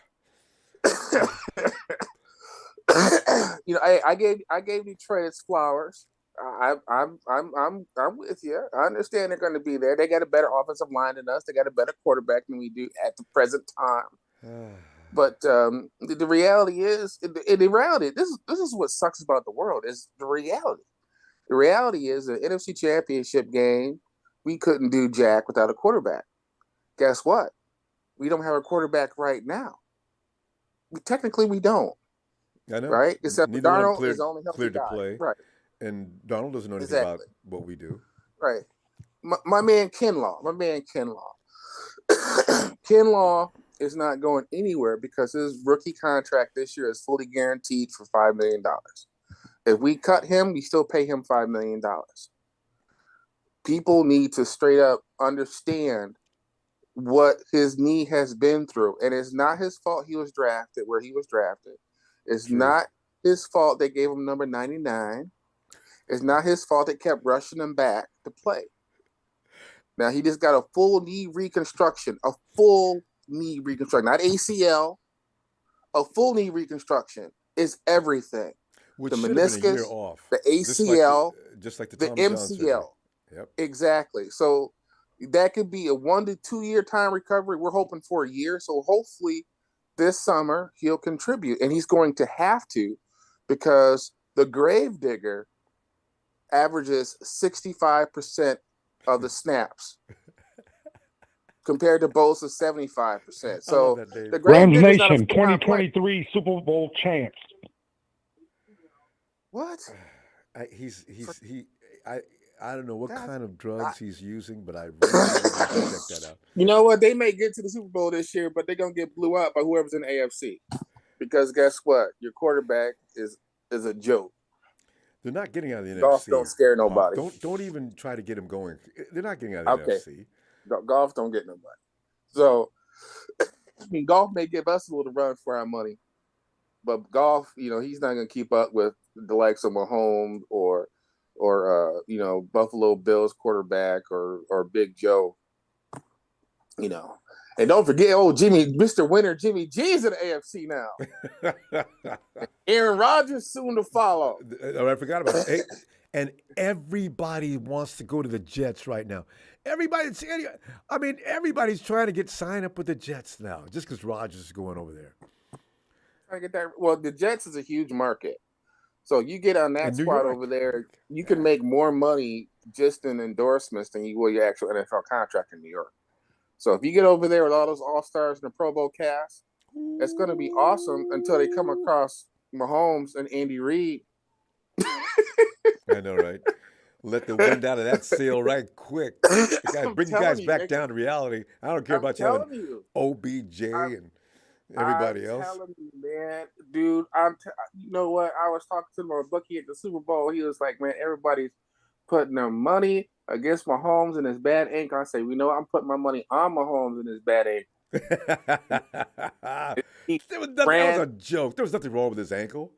I gave Detroit its flowers. I'm with you. I understand they're going to be there. They got a better offensive line than us. They got a better quarterback than we do at the present time. But the reality is, this is what sucks about the world is the reality. The reality is the NFC Championship game, we couldn't do jack without a quarterback. Guess what? We don't have a quarterback right now. Technically, we don't. I know. Right? Except Neither one Darnold is the only healthy cleared to guy. play. Right. And Donald doesn't know anything about Exactly. what we do. Right. My man Kinlaw. Kinlaw is not going anywhere because his rookie contract this year is fully guaranteed for $5 million. If we cut him, we still pay him $5 million. People need to straight up understand what his knee has been through. And it's not his fault he was drafted where he was drafted. It's True. not his fault they gave him number 99. It's not his fault they kept rushing him back to play. Now, he just got a full knee reconstruction, not ACL, a full knee reconstruction is everything. Which the should have been a year meniscus, off. the ACL, just like the the Tommy John surgery. MCL. Yep. Exactly. So that could be a 1 to 2 year time recovery. We're hoping for a year. So hopefully this summer he'll contribute. And he's going to have to because the Gravedigger averages 65% of the snaps compared to Bosa's 75%. So the Rams Gravedigger's not a Nation full-time player. 2023 Super Bowl champs. What? I don't know what God, kind of drugs he's using, but I really need to check that out. You know what? They may get to the Super Bowl this year, but they're gonna get blew up by whoever's in the AFC. Because guess what? Your quarterback is a joke. They're not getting out of the Golf NFC. don't scare nobody. Don't even try to get him going. They're not getting out of the NFC. Golf don't get nobody. So, I mean, golf may give us a little run for our money, but golf, he's not going to keep up with the likes of Mahomes or Buffalo Bills quarterback or Big Joe. And don't forget, Mr. Winner, Jimmy G's in the AFC now. Aaron Rodgers soon to follow. I forgot about it. Hey, and everybody wants to go to the Jets right now. Everybody's trying to sign up with the Jets now, just because Rodgers is going over there. I get that. Well, the Jets is a huge market, so you get on that squad over there, you can make more money just in endorsements than you will your actual NFL contract in New York. So if you get over there with all those All-Stars and the Pro Bowl cast, it's going to be awesome until they come across Mahomes and Andy Reid. I know, right? Let the wind out of that sail right quick. Bring you guys back down to reality. I don't care about you having OBJ and everybody else. I'm telling you, man. Dude, you know what? I was talking to my bookie at the Super Bowl. He was like, man, everybody's putting their money against Mahomes and his bad ankle. I say, I'm putting my money on Mahomes and his bad ankle. That was a joke. There was nothing wrong with his ankle.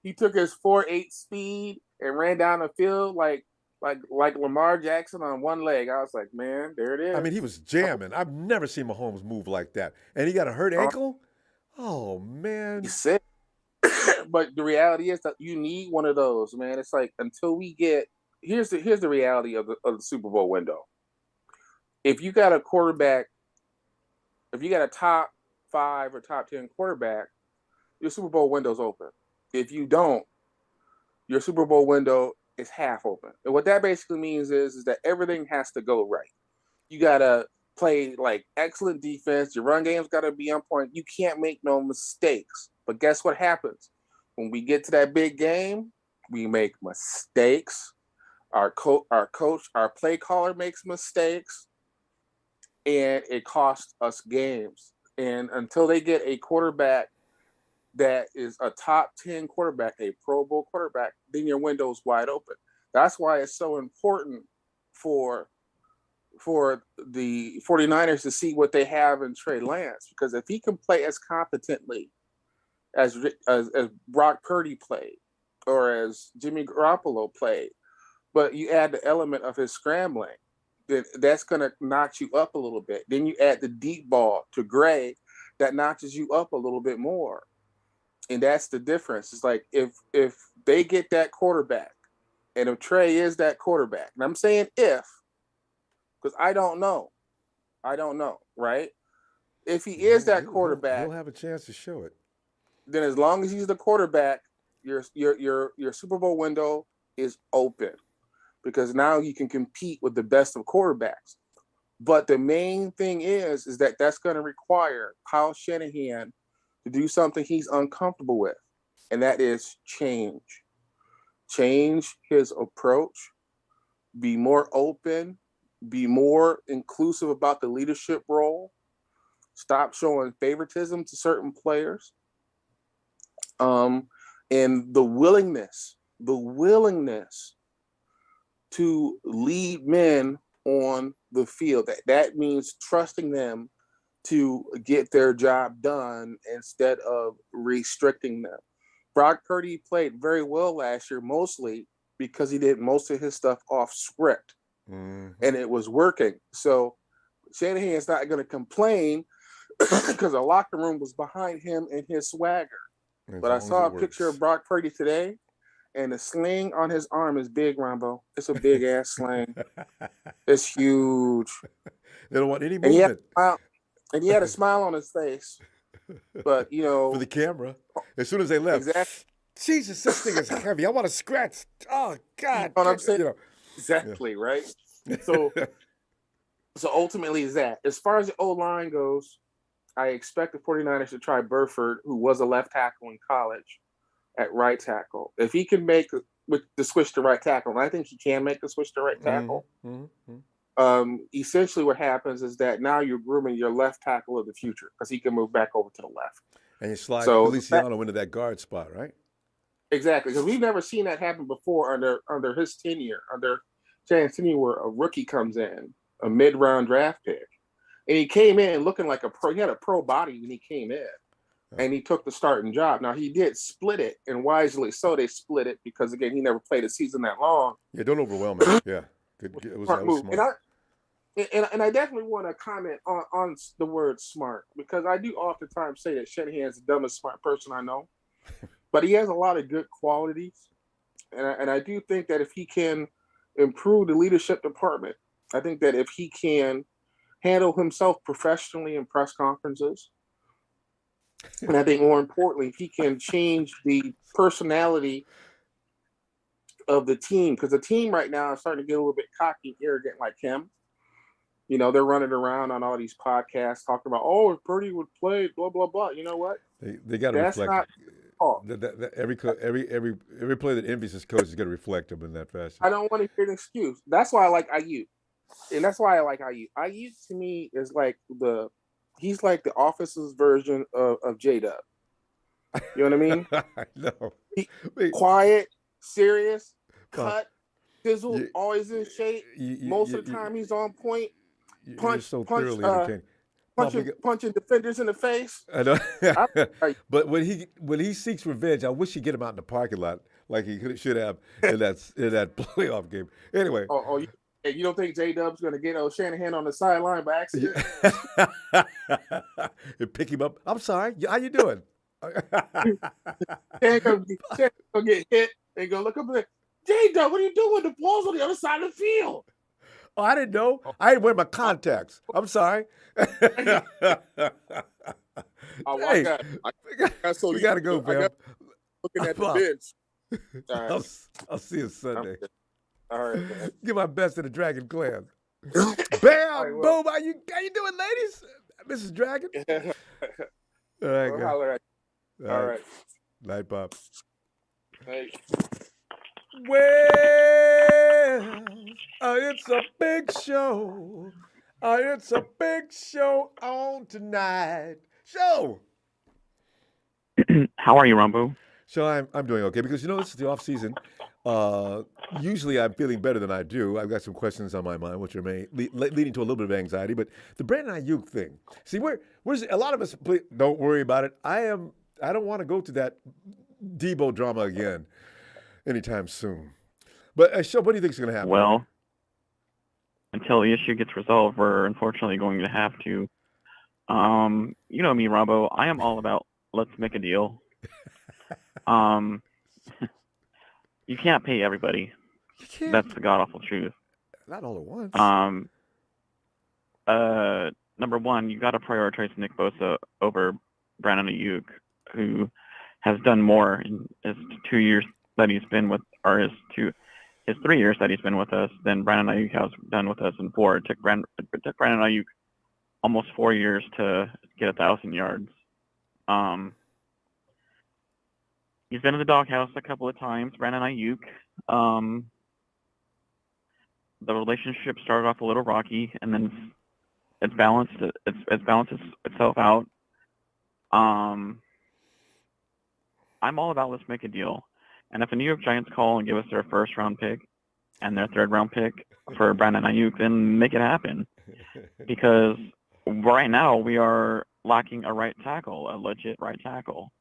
He took his 4.8 speed and ran down the field like Lamar Jackson on one leg. I was like, man, there it is. I mean, he was jamming. I've never seen Mahomes move like that. And he got a hurt ankle? Oh, man. He's sick. But the reality is that you need one of those, man. It's like until we get here's the reality of the Super Bowl window. If you got a quarterback, if you got a top 5 or top 10 quarterback, your Super Bowl window's open. If you don't, your Super Bowl window is half open. And what that basically means is that everything has to go right. You got to play like excellent defense. Your run game's got to be on point. You can't make no mistakes. But guess what happens? When we get to that big game, we make mistakes. Our coach, our play caller makes mistakes, and it costs us games. And until they get a quarterback that is a top 10 quarterback, a Pro Bowl quarterback, then your window's wide open. That's why it's so important for the 49ers to see what they have in Trey Lance, because if he can play as competently as Brock Purdy played or as Jimmy Garoppolo played, but you add the element of his scrambling, that's going to notch you up a little bit. Then you add the deep ball to Gray, that notches you up a little bit more. And that's the difference. It's like if they get that quarterback, and if Trey is that quarterback, and I'm saying if, because I don't know, right? If he is that quarterback, he'll have a chance to show it. then as long as he's the quarterback, your Super Bowl window is open, because now you can compete with the best of quarterbacks. But the main thing is that that's going to require Kyle Shanahan to do something he's uncomfortable with, and that is change his approach, be more open, be more inclusive about the leadership role, stop showing favoritism to certain players, and the willingness to lead men on the field. That means trusting them to get their job done instead of restricting them. Brock Purdy played very well last year, mostly because he did most of his stuff off script, and it was working. So Shanahan's not going to complain because the locker room was behind him and his swagger. But I saw a picture of Brock Purdy today, and the sling on his arm is big, Ronbo. It's a big ass sling. It's huge. They don't want any movement. And he had a smile on his face. But, for the camera, as soon as they left, exactly. Jesus, this thing is heavy. I want to scratch. Oh, God. You know what I'm saying? Exactly, right? So ultimately is that. As far as the O-line goes, I expect the 49ers to try Burford, who was a left tackle in college, at right tackle. If he can make the switch to right tackle, and I think he can make the switch to right tackle, essentially what happens is that now you're grooming your left tackle of the future, because he can move back over to the left. And you slide Feliciano into that guard spot, right? Exactly, because we've never seen that happen before under his tenure, under Shanahan's tenure, where a rookie comes in, a mid-round draft pick, and he came in looking like a pro. He had a pro body when he came in, and he took the starting job. Now, he did split it, and wisely so they split it, because, again, he never played a season that long. Yeah, don't overwhelm him. Yeah, good. It was smart. And I definitely want to comment on the word smart, because I do oftentimes say that Shanahan's the dumbest smart person I know, but he has a lot of good qualities, and I do think that if he can improve the leadership department, I think that if he can handle himself professionally in press conferences, and I think more importantly, if he can change the personality of the team, because the team right now is starting to get a little bit cocky and arrogant like him. They're running around on all these podcasts talking about, if Purdy would play, blah, blah, blah. You know what? They got to reflect. Every player that envies his coach is going to reflect him in that fashion. I don't want to hear an excuse. That's why I like Aiyuk. And that's why I like Aiyuk. Aiyuk, to me, is like he's like the Office's version of J-Dub. You know what I mean? I know. Quiet, serious, cut, sizzle, always in shape. Most of the time he's on point. Punching defenders in the face. I know. But when he seeks revenge, I wish he'd get him out in the parking lot like he should have in that playoff game. Anyway. You don't think J-Dub's going to get Shanahan on the sideline by accident? And pick him up. I'm sorry. How you doing? Shanahan go get hit and go look up there. J-Dub, what are you doing? The ball's on the other side of the field. Oh, I didn't know. I didn't wear my contacts. I'm sorry. We got to go, man. Looking at the bench. Right. I'll see you Sunday. All right, man. Give my best to the Dragon Clan. Bam! Boom! How you doing, ladies? Mrs. Dragon? All right, guys. All right. Night, Bob. Hey. Well, it's a big show. It's a big show on tonight. Show. How are you, Ronbo? So I'm doing okay, because this is the off season. Usually I'm feeling better than I do. I've got some questions on my mind, which are leading to a little bit of anxiety. But the Brandon Aiyuk thing. See, where's a lot of us? Don't worry about it. I don't want to go to that Debo drama again anytime soon. But what do you think is going to happen? Well, until the issue gets resolved, we're unfortunately going to have to. You know me, Ronbo. I am all about let's make a deal. Um, you can't pay everybody. You can't. That's the god awful truth. Not all at once. Number one, you got to prioritize Nick Bosa over Brandon Aiyuk, who has done more in his 2 years that he's been with, or his 3 years that he's been with us than Brandon Aiyuk has done with us in 4. It took Brandon Aiyuk almost 4 years to get 1,000 yards. He's been in the doghouse a couple of times. Brandon Aiyuk. The relationship started off a little rocky, and then it's balanced itself out. I'm all about let's make a deal. And if the New York Giants call and give us their first round pick and their third round pick for Brandon Aiyuk, then make it happen. Because right now we are lacking a right tackle, a legit right tackle.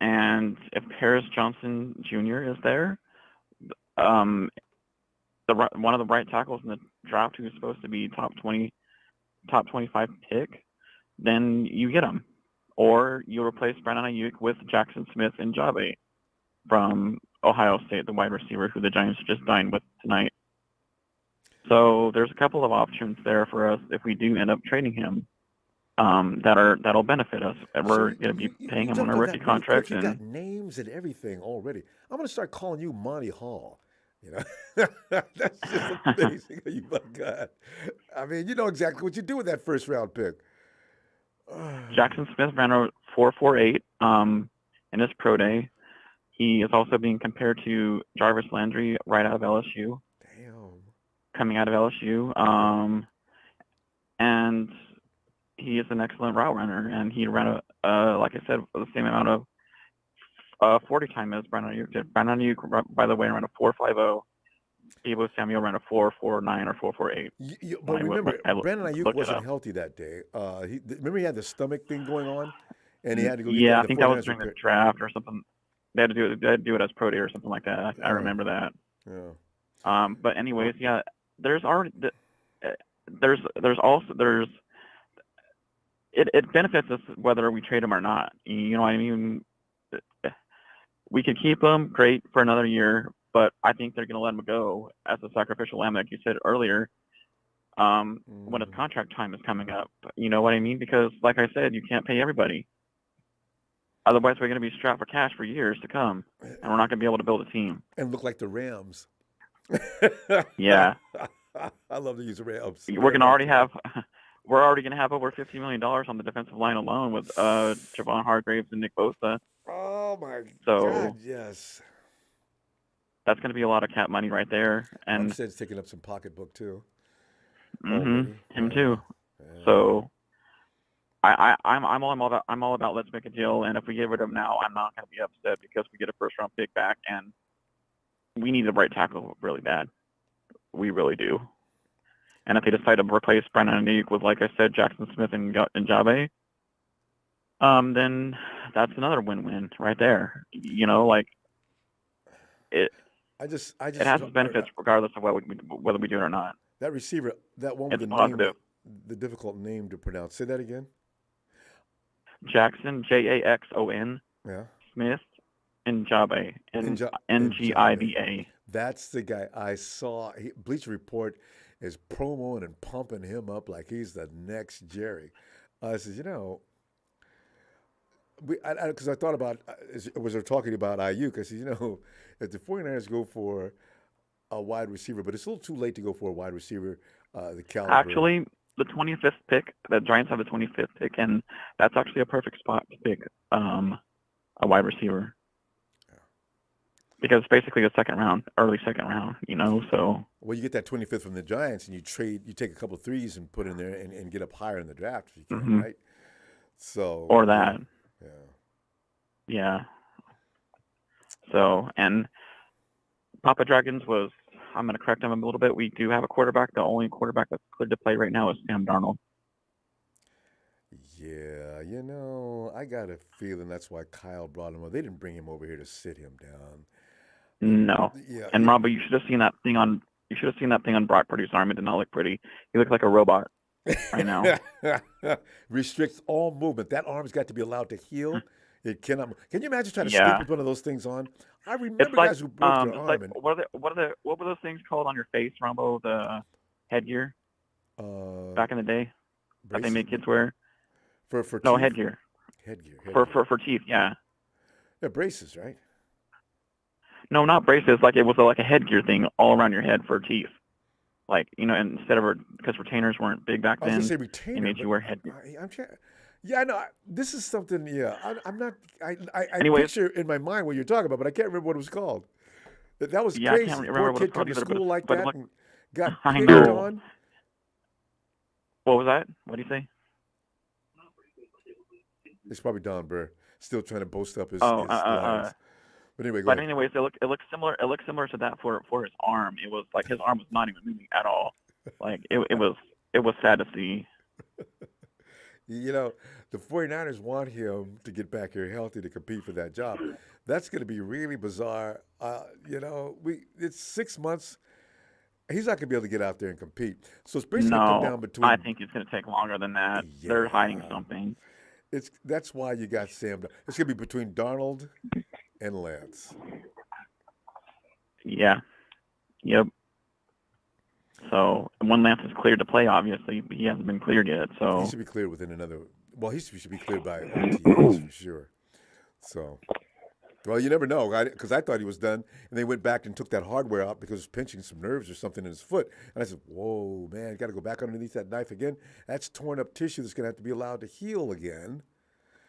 And if Paris Johnson Jr. is there, one of the right tackles in the draft who's supposed to be top 25 pick, then you get him. Or you replace Brandon Aiyuk with Jackson Smith and Jabe from Ohio State, the wide receiver who the Giants just dined with tonight. So there's a couple of options there for us if we do end up trading him that'll benefit us. We're going to be paying him on a rookie contract. You got names and everything already. I'm going to start calling you Monty Hall. You know, that's just amazing. You, my God. I mean, you know exactly what you do with that first round pick. Jackson Smith ran a 4.48 in his pro day. He is also being compared to Jarvis Landry right out of LSU. Damn. Coming out of LSU. And he is an excellent route runner, and he ran like I said, the same amount of 40 time as Brandon Aiyuk did. Brandon Aiyuk, by the way, ran a 4.50. Deebo Samuel ran a 4.49 or 4.48. But remember, Brandon Aiyuk wasn't healthy that day. Remember he had the stomach thing going on, and he had to go. Yeah, I think that was during the draft or something. They had to do it as pro day or something like that. I remember that. Yeah. But anyways, yeah, there's it benefits us whether we trade him or not. You know what I mean? We could keep him, great, for another year, but I think they're going to let him go as a sacrificial lamb, like you said earlier, when his contract time is coming up. You know what I mean? Because, like I said, you can't pay everybody. Otherwise, we're going to be strapped for cash for years to come, and we're not going to be able to build a team. And look like the Rams. Yeah. I love to use the Rams. We're already going to have over $50 million on the defensive line alone with Javon Hargraves and Nick Bosa. Oh, my God, yes. That's going to be a lot of cap money right there. And Armstead's taking up some pocketbook, too. Him, too. Yeah. So I'm all about let's make a deal, and if we get rid of him now, I'm not going to be upset because we get a first-round pick back, and we need the right tackle really bad. We really do. And if they decide to replace Brandon Aiyuk with, like I said, Jackson Smith and Jabe, then that's another win-win right there. You know, like it has its benefits regardless of whether we do it or not. That receiver, that one with the difficult name to pronounce. Say that again. Jackson, Jackson, yeah. Smith, and Jabe, Ngiba. That's the guy I saw. Bleacher Report is promoing and pumping him up like he's the next Jerry. I said, you know, because I thought about, as they're talking about Aiyuk, I said, you know, if the 49ers go for a wide receiver, but it's a little too late to go for a wide receiver, the caliber. Actually, the 25th pick, the Giants have the 25th pick, and that's actually a perfect spot to pick a wide receiver. Because it's basically a early second round, you know, so. Well, you get that 25th from the Giants, and you take a couple of threes and put in there and get up higher in the draft if you can, right? So. Or that. Yeah. Yeah. So, and Papa Dragons I'm going to correct him a little bit. We do have a quarterback. The only quarterback that's cleared to play right now is Sam Darnold. Yeah, you know, I got a feeling that's why Kyle brought him over. They didn't bring him over here to sit him down. No. Yeah. And Ronbo, you should have seen that thing on You should have seen that thing on Brock Purdy's arm. It did not look pretty. He looks like a robot right now. Restricts all movement. That arm's got to be allowed to heal. It cannot. Can you imagine trying to Yeah. sleep with one of those things on? I It's remember like guys who broke their it's arm like and what were those things called on your face, Ronbo? The headgear back in the day that they braces made kids wear. for No, teeth. headgear Headgear. for teeth. Yeah. Yeah, braces, right? No, not braces. Like it was like a headgear thing all around your head for teeth. Like instead of because retainers weren't big back I was then, gonna say they retainer. made you but wear headgear. I'm trying. Yeah, no. This is something. Yeah, I'm not. I Anyways. picture in my mind what you're talking about, but I can't remember what it was called. That was Yeah, I crazy. can't remember Poor what kid it's called come to either, but school like but that look, and got I picked know. on. What was that? What do you say? It's probably Don Burr still trying to boast up his Oh, lines. But anyway, go But ahead. anyways, it looks similar. It looks similar to that for his arm. It was like his arm was not even moving at all. Like it was sad to see. The 49ers want him to get back here healthy to compete for that job. That's going to be really bizarre. It's 6 months. He's not going to be able to get out there and compete. So it's basically come No, down between. I think it's going to take longer than that. They're hiding something. That's why you got Sam. It's going to be between Darnold and Lance. Yeah. Yep. So when Lance is cleared to play, obviously, but he hasn't been cleared yet. So He should be cleared within another. Well, he should be cleared by OTAs for sure. So, well, you never know, because I thought he was done, and they went back and took that hardware out because it was pinching some nerves or something in his foot. And I said, "Whoa, man, you got to go back underneath that knife again. That's torn up tissue that's going to have to be allowed to heal again."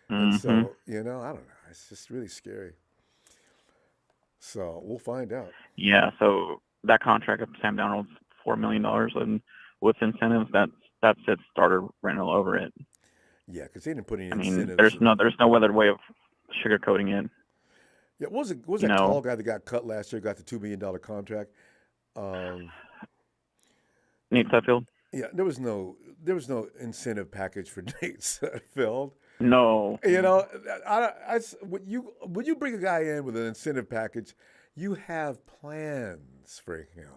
And so, I don't know. It's just really scary. So we'll find out. yeah. So that contract of Sam Darnold's $4 million, and with incentives, that's it. Starter rental over it. Yeah, because they didn't put any I mean, incentives. there's no other way of sugarcoating it. Yeah, what was that tall guy that got cut last year? Got the $2 million contract. Nate Sudfeld? Yeah, there was no incentive package for Nate Sudfeld. No. When you bring a guy in with an incentive package, you have plans for him.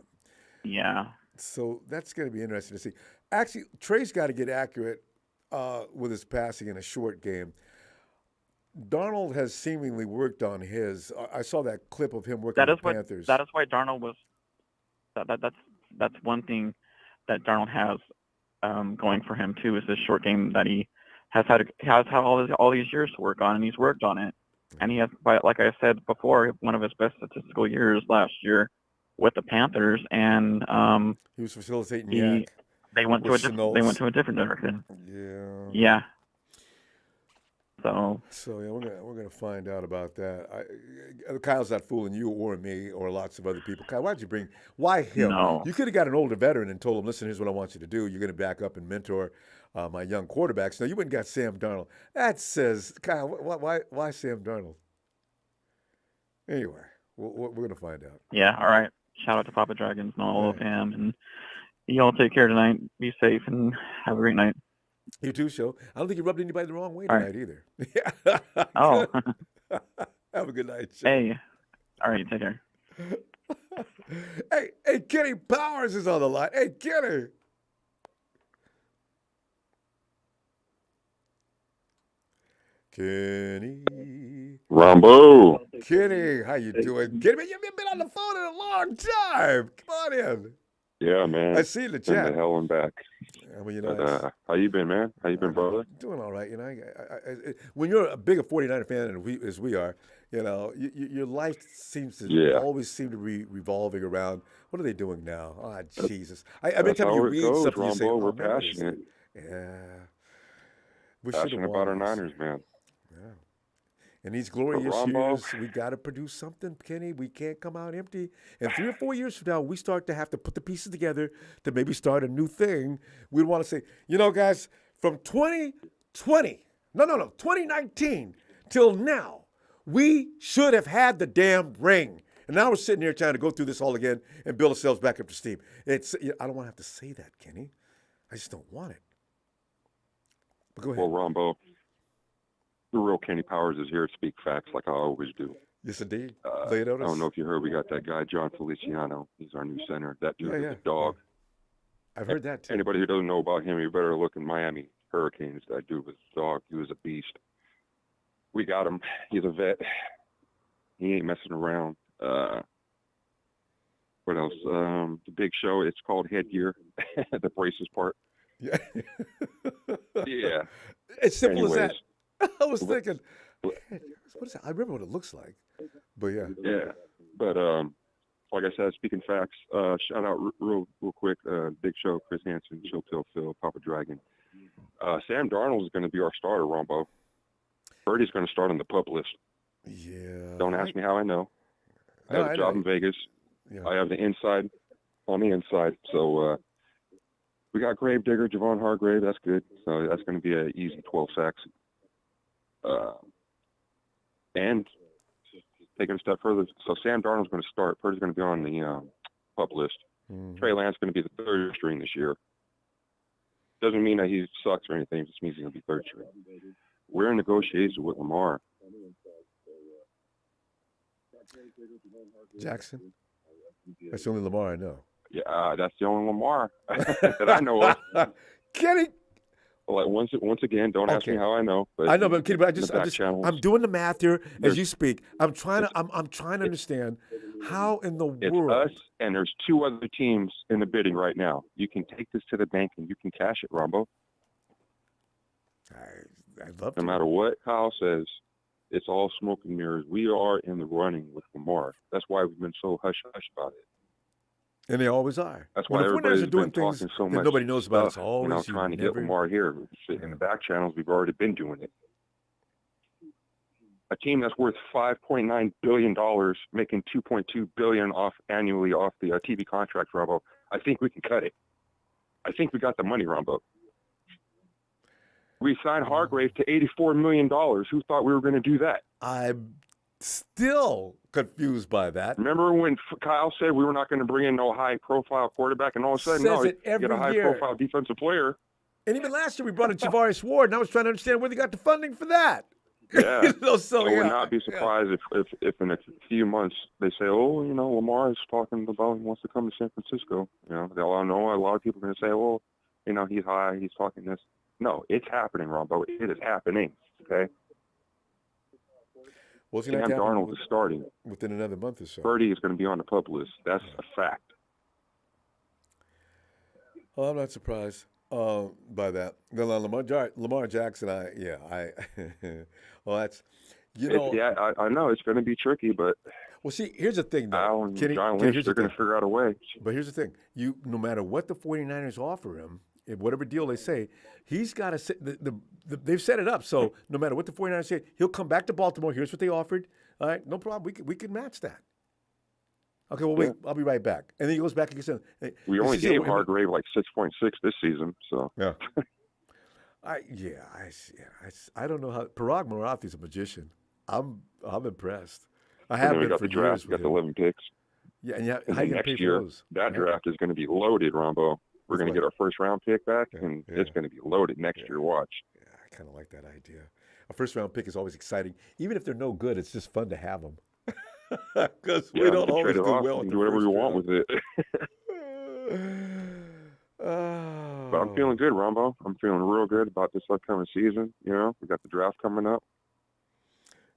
Yeah. So that's going to be interesting to see. Actually, Trey's got to get accurate with his passing in a short game. Darnold has seemingly worked on his. I saw that clip of him working with the Panthers. That is why Darnold was. That's one thing that Darnold has going for him too, is this short game that he has had all these years to work on, and he's worked on it. And he has, like I said before, one of his best statistical years last year with the Panthers, and he was facilitating Yak. They went to a different direction. Yeah. Yeah. So yeah, we're gonna find out about that. Kyle's not fooling you or me or lots of other people. Kyle, why him? No. You could have got an older veteran and told him, listen, here's what I want you to do. You're gonna back up and mentor my young quarterbacks. No, you wouldn't got Sam Darnold. That says, Kyle, why Sam Darnold? Anyway, we're gonna find out. Yeah. All right. Shout out to Papa Dragons and all of him, and y'all take care tonight. Be safe and have a great night. You too, Show. I don't think you rubbed anybody the wrong way tonight either. Oh. Have a good night, Show. Hey. All right, take care. Hey, Kenny Powers is on the line. Hey, Kenny. Kenny. Ronbo. Kenny, how you doing? Kenny, man, you've been on the phone in a long time. Come on in. Yeah, man. I see in the In chat. the hell and back. But, how you been, man? How you been, brother? Doing all right. When you're a big 49er fan as we are, your life seems to always seem to be revolving around, what are they doing now? Oh, Jesus. Every time you read something, you say, Ronbo, oh, we're man, passionate. Yeah. Passionate about our Niners, man. Yeah. In these glorious Ronbo, years, we got to produce something, Kenny. We can't come out empty. And 3 or 4 years from now, we start to have to put the pieces together to maybe start a new thing. We'd want to say, guys, from 2019 till now, we should have had the damn ring. And now we're sitting here trying to go through this all again and build ourselves back up to steam. I don't want to have to say that, Kenny. I just don't want it. But go ahead. Well, Ronbo, the real Kenny Powers is here to speak facts like I always do. Yes, indeed. I Leonidas. don't know if you heard, we got that guy, John Feliciano. He's our new center. That dude is Yeah, a dog. I've heard that too. Anybody who doesn't know about him, you better look in Miami Hurricanes. That dude was a dog. He was a beast. We got him. He's a vet. He ain't messing around. What else? The big show, it's called Headgear, the braces part. Yeah. Yeah. It's simple as Anyways. that. I was thinking, what is that? I remember what it looks like. But yeah. Yeah. But like I said, speaking facts, shout out real quick, Big Show, Chris Hansen, Chill Pill Phil, Papa Dragon. Sam Darnold is going to be our starter, Ronbo. Birdie's going to start on the pup list. Yeah. Don't ask me how I know. I No, have I a job know. in Vegas. Yeah. I have the inside on the inside. So we got Gravedigger, Javon Hargrave. That's good. So that's going to be an easy 12 sacks. And taking a step further, so Sam Darnold's going to start. Purdy's going to be on the pup list. Mhm. Trey Lance going to be the third string this year. Doesn't mean that he sucks or anything. It just means he's going to be third string. We're in negotiations with Lamar. Jackson. That's the only Lamar I know. Yeah, that's the only Lamar that I know of. Kenny. Like once again, don't ask me Okay. how I know. But I know, but Kenny, but the back channels, I'm doing the math here as There's- you speak. I'm trying to understand how in the it's world. us, and there's two other teams in the bidding right now. You can take this to the bank and you can cash it, Ronbo. I'd love No to. matter what Kyle says, it's all smoke and mirrors. We are in the running with Lamar. That's why we've been so hush-hush about it. And they always are. That's When why the 49ers everybody's are doing been things talking so that much nobody knows about, it's stuff, always trying to never. get Lamar here. In the back channels, we've already been doing it. A team that's worth $5.9 billion, making $2.2 billion annually off the TV contract, Ronbo. I think we can cut it. I think we got the money, Ronbo. We signed Hargrave to $84 million. Who thought we were going to do that? I'm still confused by that. Remember when Kyle said we were not going to bring in no high-profile quarterback, and all of a sudden, Says no, it you get a every year. high-profile defensive player. And even last year we brought in Javaris Ward, and I was trying to understand where they got the funding for that. Yeah. You know, So I yeah, would not be surprised if in a few months they say, oh, Lamar is talking about he wants to come to San Francisco. They'll all know. A lot of people are going to say, well, he's high, he's talking this. No, it's happening, Ronbo. It is happening. Okay. Well, it's Sam gonna have to happen Darnold is starting. within another month or so. Birdie is going to be on the pup list. That's a fact. Oh, I'm not surprised by that. Lamar Jackson, well, that's, I know it's going to be tricky, but well, see, here's the thing, though. Al and Kenny, John Kenny, Lynch, here's they're the going thing. to figure out a way. But here's the thing. No matter what the 49ers offer him, whatever deal they say, he's got to sit. They've set it up. So no matter what the 49ers say, he'll come back to Baltimore. Here's what they offered. All right, no problem. We can match that. Okay, well, wait. I'll be right back. And then he goes back and gets in. We only gave Hargrave like 6.6 this season, so. Yeah. I don't know how Parag Marathi's a magician. I'm impressed. I have And then we been got for the draft. years We got with the him. 11 picks. Yeah, and how And you then gonna pay next for year, those? that draft is going to be loaded, Ronbo. We're going to get our first round pick back, and Yeah. it's going to be loaded next year. Watch. Yeah, I kind of like that idea. A first round pick is always exciting, even if they're no good. It's just fun to have them because we don't always trade it do off well. and in do the whatever we first want round. with it. But I'm feeling good, Ronbo. I'm feeling real good about this upcoming season. We got the draft coming up.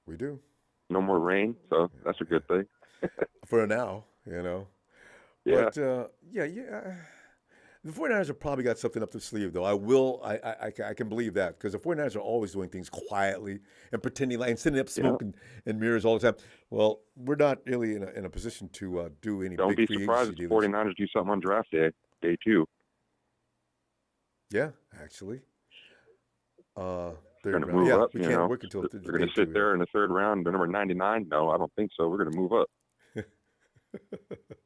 We do No more rain, so that's a good thing. for now, Yeah. But the 49ers have probably got something up their sleeve, though. I can believe that because the 49ers are always doing things quietly and pretending and sending up smoke and mirrors all the time. Well, we're not really in a position to do any Don't big be free surprised if agency the deals. 49ers do something on draft day 2. Yeah, actually. They're Third going to round. move Yeah, up. we can't work until They're going to sit there in the third round, the number 99. No, I don't think so. We're going to move up.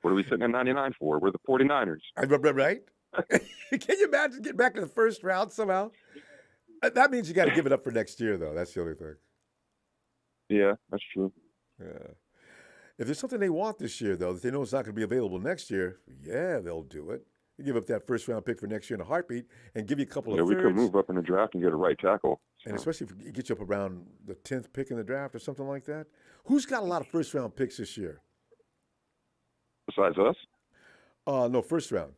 What are we sitting at 99 for? We're the 49ers. Right? Can you imagine getting back to the first round somehow? That means you got to give it up for next year, though. That's the only thing. Yeah, that's true. Yeah. If there's something they want this year, though, that they know it's not going to be available next year, yeah, they'll do it. You give up that first round pick for next year in a heartbeat and give you a couple Yeah, of we could thirds. move up in the draft and get a right tackle. And So, especially if it gets you up around the 10th pick in the draft or something like that. Who's got a lot of first round picks this year? besides us? No, first round.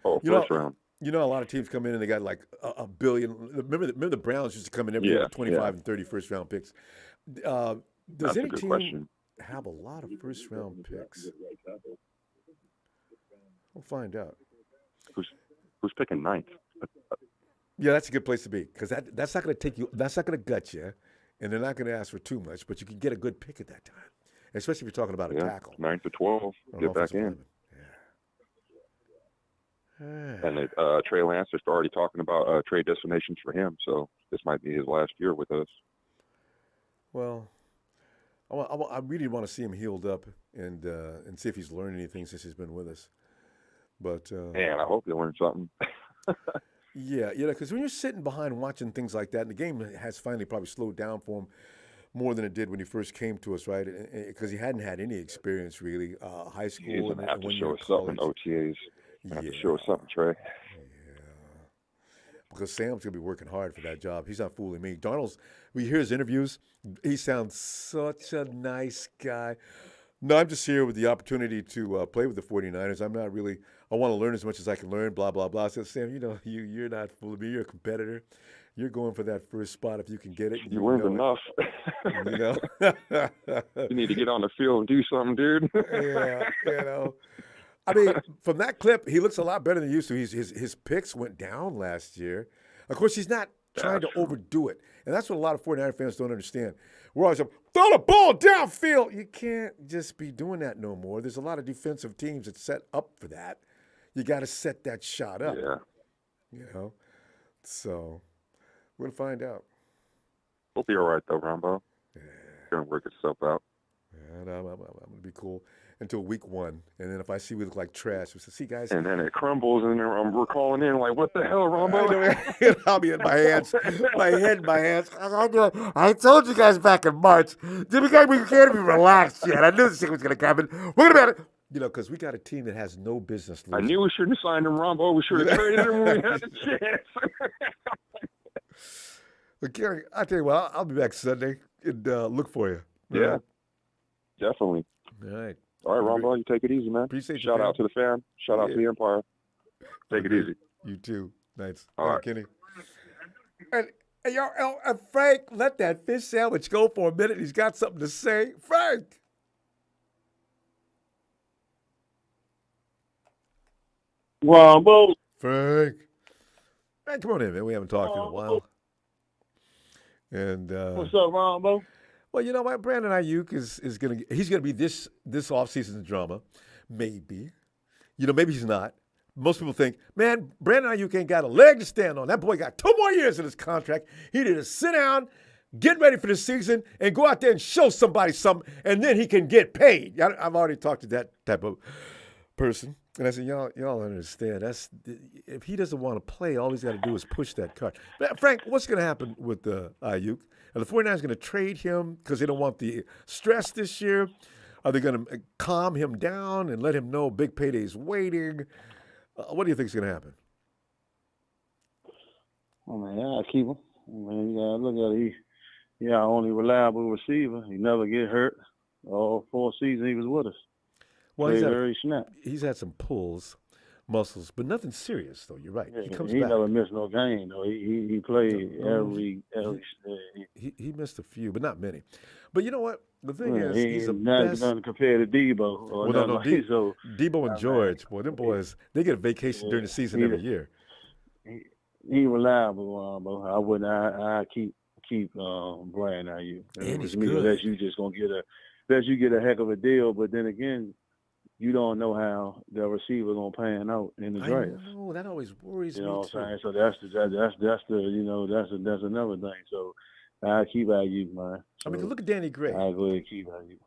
Oh, You know, first round. a lot of teams come in and they got like a billion. Remember the Browns used to come in every year Yeah, with 25 and 30 first round picks. Does That's a any good team question. have a lot of first round picks? We'll find out. Who's picking ninth? Yeah, that's a good place to be because that's not going to take you. That's not going to gut you, and they're not going to ask for too much. But you can get a good pick at that time, especially if you're talking about a Yeah, tackle. 9 to 12. or an Get back offensive in. lineman. Yeah. And Trey Lance is already talking about trade destinations for him. So this might be his last year with us. Well, I really want to see him healed up and see if he's learned anything since he's been with us. But Man, I hope he learned something. yeah, because when you're sitting behind watching things like that, and the game has finally probably slowed down for him more than it did when he first came to us, right? Because he hadn't had any experience really, high He's school going to have and to when show you're us in something in college. OTAs. Have Yeah, to show us something, Trey. because Sam's gonna be working hard for that job. He's not fooling me. Darnold's. We hear his interviews. He sounds such a nice guy. No, I'm just here with the opportunity to play with the 49ers. I'm not really. I want to learn as much as I can learn. Blah blah blah. I said, Sam, you're not fooling me. You're a competitor. You're going for that first spot if you can get it. You learned enough. You need to get on the field and do something, dude. Yeah. I mean, from that clip, he looks a lot better than he used to. His picks went down last year. Of course, he's not trying to overdo it. And that's what a lot of 49er fans don't understand. We're always like, throw the ball downfield. You can't just be doing that no more. There's a lot of defensive teams that set up for that. You got to set that shot up. Yeah. So we'll find out. We'll be all right, though, Ronbo. Yeah. Going to work itself out. And I'm going to be cool until week 1. And then if I see we look like trash, we say, see, guys. And then it crumbles, and then we're calling in like, what the hell, Ronbo? I'll be in my hands. My head in my hands. I told you guys back in March. We can't even relax yet. I knew this thing was going to happen. We're going to be because we got a team that has no business losing. I knew we shouldn't have signed him, Ronbo. We should have traded him when we had the chance. But Gary, I'll tell you what, I'll be back Sunday and look for you. Yeah, definitely. All right. All right, Ronbo, you take it easy, man. Appreciate you. Shout out to the fam. Shout out to the Empire. Take it easy. You too. Nice. All right, Kenny. And Frank, let that fish sandwich go for a minute. He's got something to say. Frank. Ronbo. Frank. Hey, come on in, man. We haven't talked in a while. And What's up, Ronbo? well, you know what? Brandon Aiyuk is gonna be this offseason's drama. Maybe. Maybe he's not. Most people think, man, Brandon Aiyuk ain't got a leg to stand on. That boy got 2 more years in his contract. He need to sit down, get ready for the season, and go out there and show somebody something, and then he can get paid. I've already talked to that type of person. And I said, y'all don't understand. If he doesn't want to play, all he's got to do is push that card. But Frank, what's going to happen with Aiyuk? Are the 49ers going to trade him because they don't want the stress this year? Are they going to calm him down and let him know big payday's waiting? What do you think is going to happen? Oh man, I keep him. You gotta look at it. He our only reliable receiver. He never get hurt. All 4 seasons he was with us. Well, He's had some pulls, muscles, but nothing serious, though. You're right. Yeah, he comes he back. never missed no game, though. He played every. He missed a few, but not many. But you know what? The thing is, he's a not best. going to compare to Debo. So Debo and George, boy, them boys, they get a vacation during the season every year. He reliable, but I wouldn't. I keep Brandon Aiyuk. And he's me, good. unless you just gonna get a heck of a deal. But then again, you don't know how the receiver gonna pan out in the draft. I know that always worries me. You know what too. I'm saying? So that's another thing. So I keep Aiyuk, man. So look at Danny Gray. I go ahead and keep Aiyuk.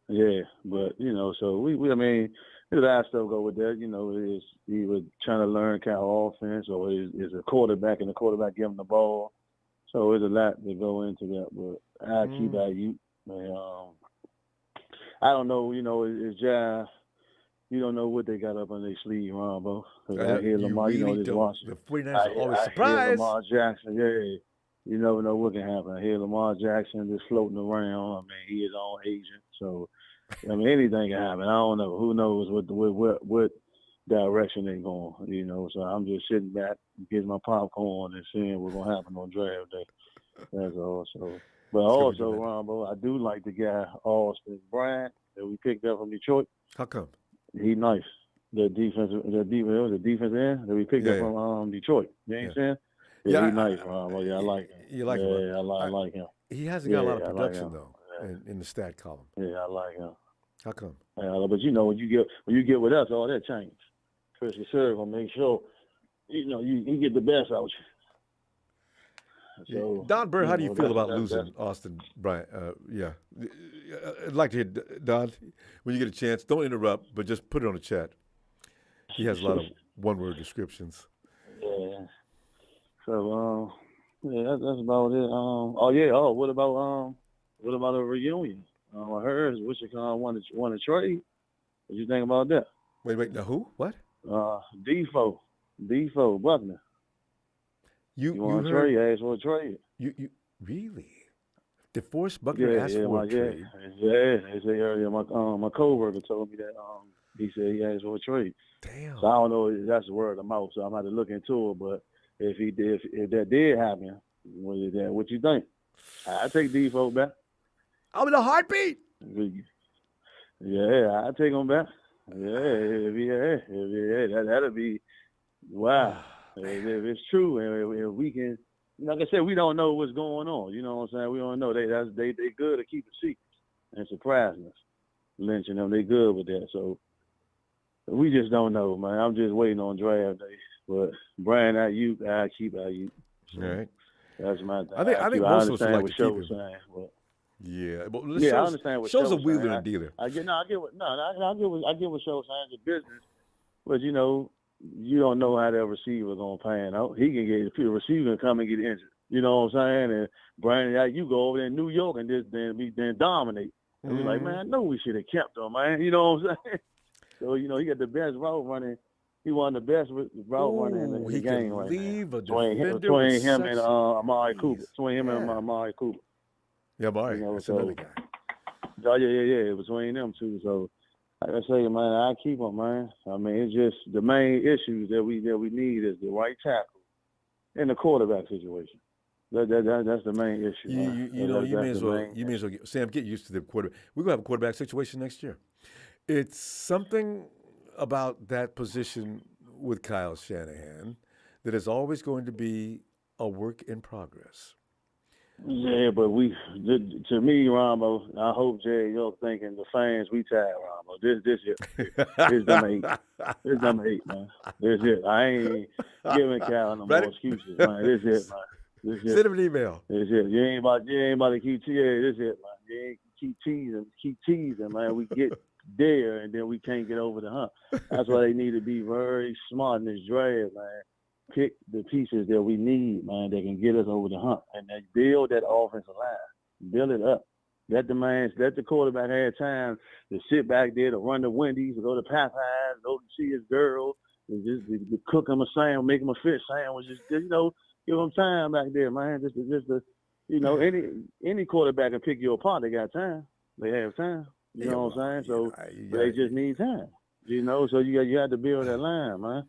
Yeah, but so we I mean, there's a lot of stuff go with that. Is he was trying to learn kind of offense, or is a quarterback and the quarterback give him the ball. So there's a lot that go into that. But I keep Aiyuk. I don't know. Is Jai you don't know what they got up on their sleeve, Ronbo. 'Cause I hear You Lamar, really this don't. Washington. The 49ers I are hear, always I hear surprised. Lamar Jackson. Yeah, you never know what can happen. I hear Lamar Jackson just floating around. I mean, he is on agent, so I mean anything can happen. I don't know. Who knows what direction they going? You know, so I'm just sitting back, getting my popcorn, and seeing what's gonna happen on draft day. That's all. So, but It's gonna also, be Ronbo, I do like the guy Austin Bryant that we picked up from Detroit. How come? He nice. The defense end that we picked up from Detroit. You know what I'm saying? Yeah, he nice, Ronbo. Yeah, I like him. You like him? Yeah, I like him. He hasn't got a lot of I like production him. though in the stat column. Yeah, I like him. How come? But you know, when you get with us, all that change. Kris Kocurek gonna make sure you get the best out you. So, Don Burr, how do you feel about losing that's Austin Bryant? Yeah, I'd like to hear Don when you get a chance. Don't interrupt, but just put it on the chat. He has a lot of one-word descriptions. Yeah. So that's about it. What about a reunion? I heard Wichita want to trade. What you think about that? Wait. Now who? What? Defoe Buckner. You want to trade? Ask for a trade. You really? DeForest Buckner asked for a trade. Yeah. They say earlier my coworker told me that he said he asked for a trade. Damn. So I don't know if that's the word of mouth. So I'm gonna have to look into it. But if that did happen, what you think? I take Defoe back. I'm in a heartbeat. Yeah, I take him back. Yeah, that'll be wow. If it's true, and if we can, like I said, we don't know what's going on. You know what I'm saying? We don't know. They good at keeping secrets and surprising us, lynching them. They good with that. So we just don't know, man. I'm just waiting on draft day. But Brandon Aiyuk, I keep Aiyuk. So all right. that's my thing. I think most of us would like to keep him. Saying, but yeah, but I understand what Show's a Show's wheeler saying. and a dealer. I get what Show's saying. It's business, but you know, you don't know how that receiver gonna pan out. He can get the receiver can come and get injured. You know what I'm saying? And Brandon, you go over there in New York and then dominate. And we're like, man, I know we should have kept him, man. You know what I'm saying? So he got the best route running. He won the best route running in the game right now. Between him and Amari Cooper. Between him and Amari Cooper. Yeah, Amari. That's another guy. Oh yeah. Between them two. So like I say, man, I keep him, man. I mean, it's just the main issues that we need is the right tackle and the quarterback situation. That's the main issue. You may as well Sam, get used to the quarterback. We're gonna have a quarterback situation next year. It's something about that position with Kyle Shanahan that is always going to be a work in progress. Yeah, but to me, Ronbo, I hope Jerry, you're thinking the fans, we tired, Ronbo. This is number 8. This is number 8, man. This is it. I ain't giving Kyle no more excuses, man. This is it, man. This is Send him an email. This is it. You ain't about to keep teasing. This is it, man. You ain't keep teasing, man. We get there and then we can't get over the hump. That's why they need to be very smart in this draft, man. Pick the pieces that we need, man, that can get us over the hump. And then build that offensive line. Build it up. Let the quarterback have time to sit back there, to run the Wendy's, to go to Popeyes, go to see his girl, and just to cook him a sandwich, make him a fish sandwich. Just give him time back there, man. Any quarterback can pick you apart. They got time. They have time. You know what I'm saying? So they just need time. So you got to build that line, man.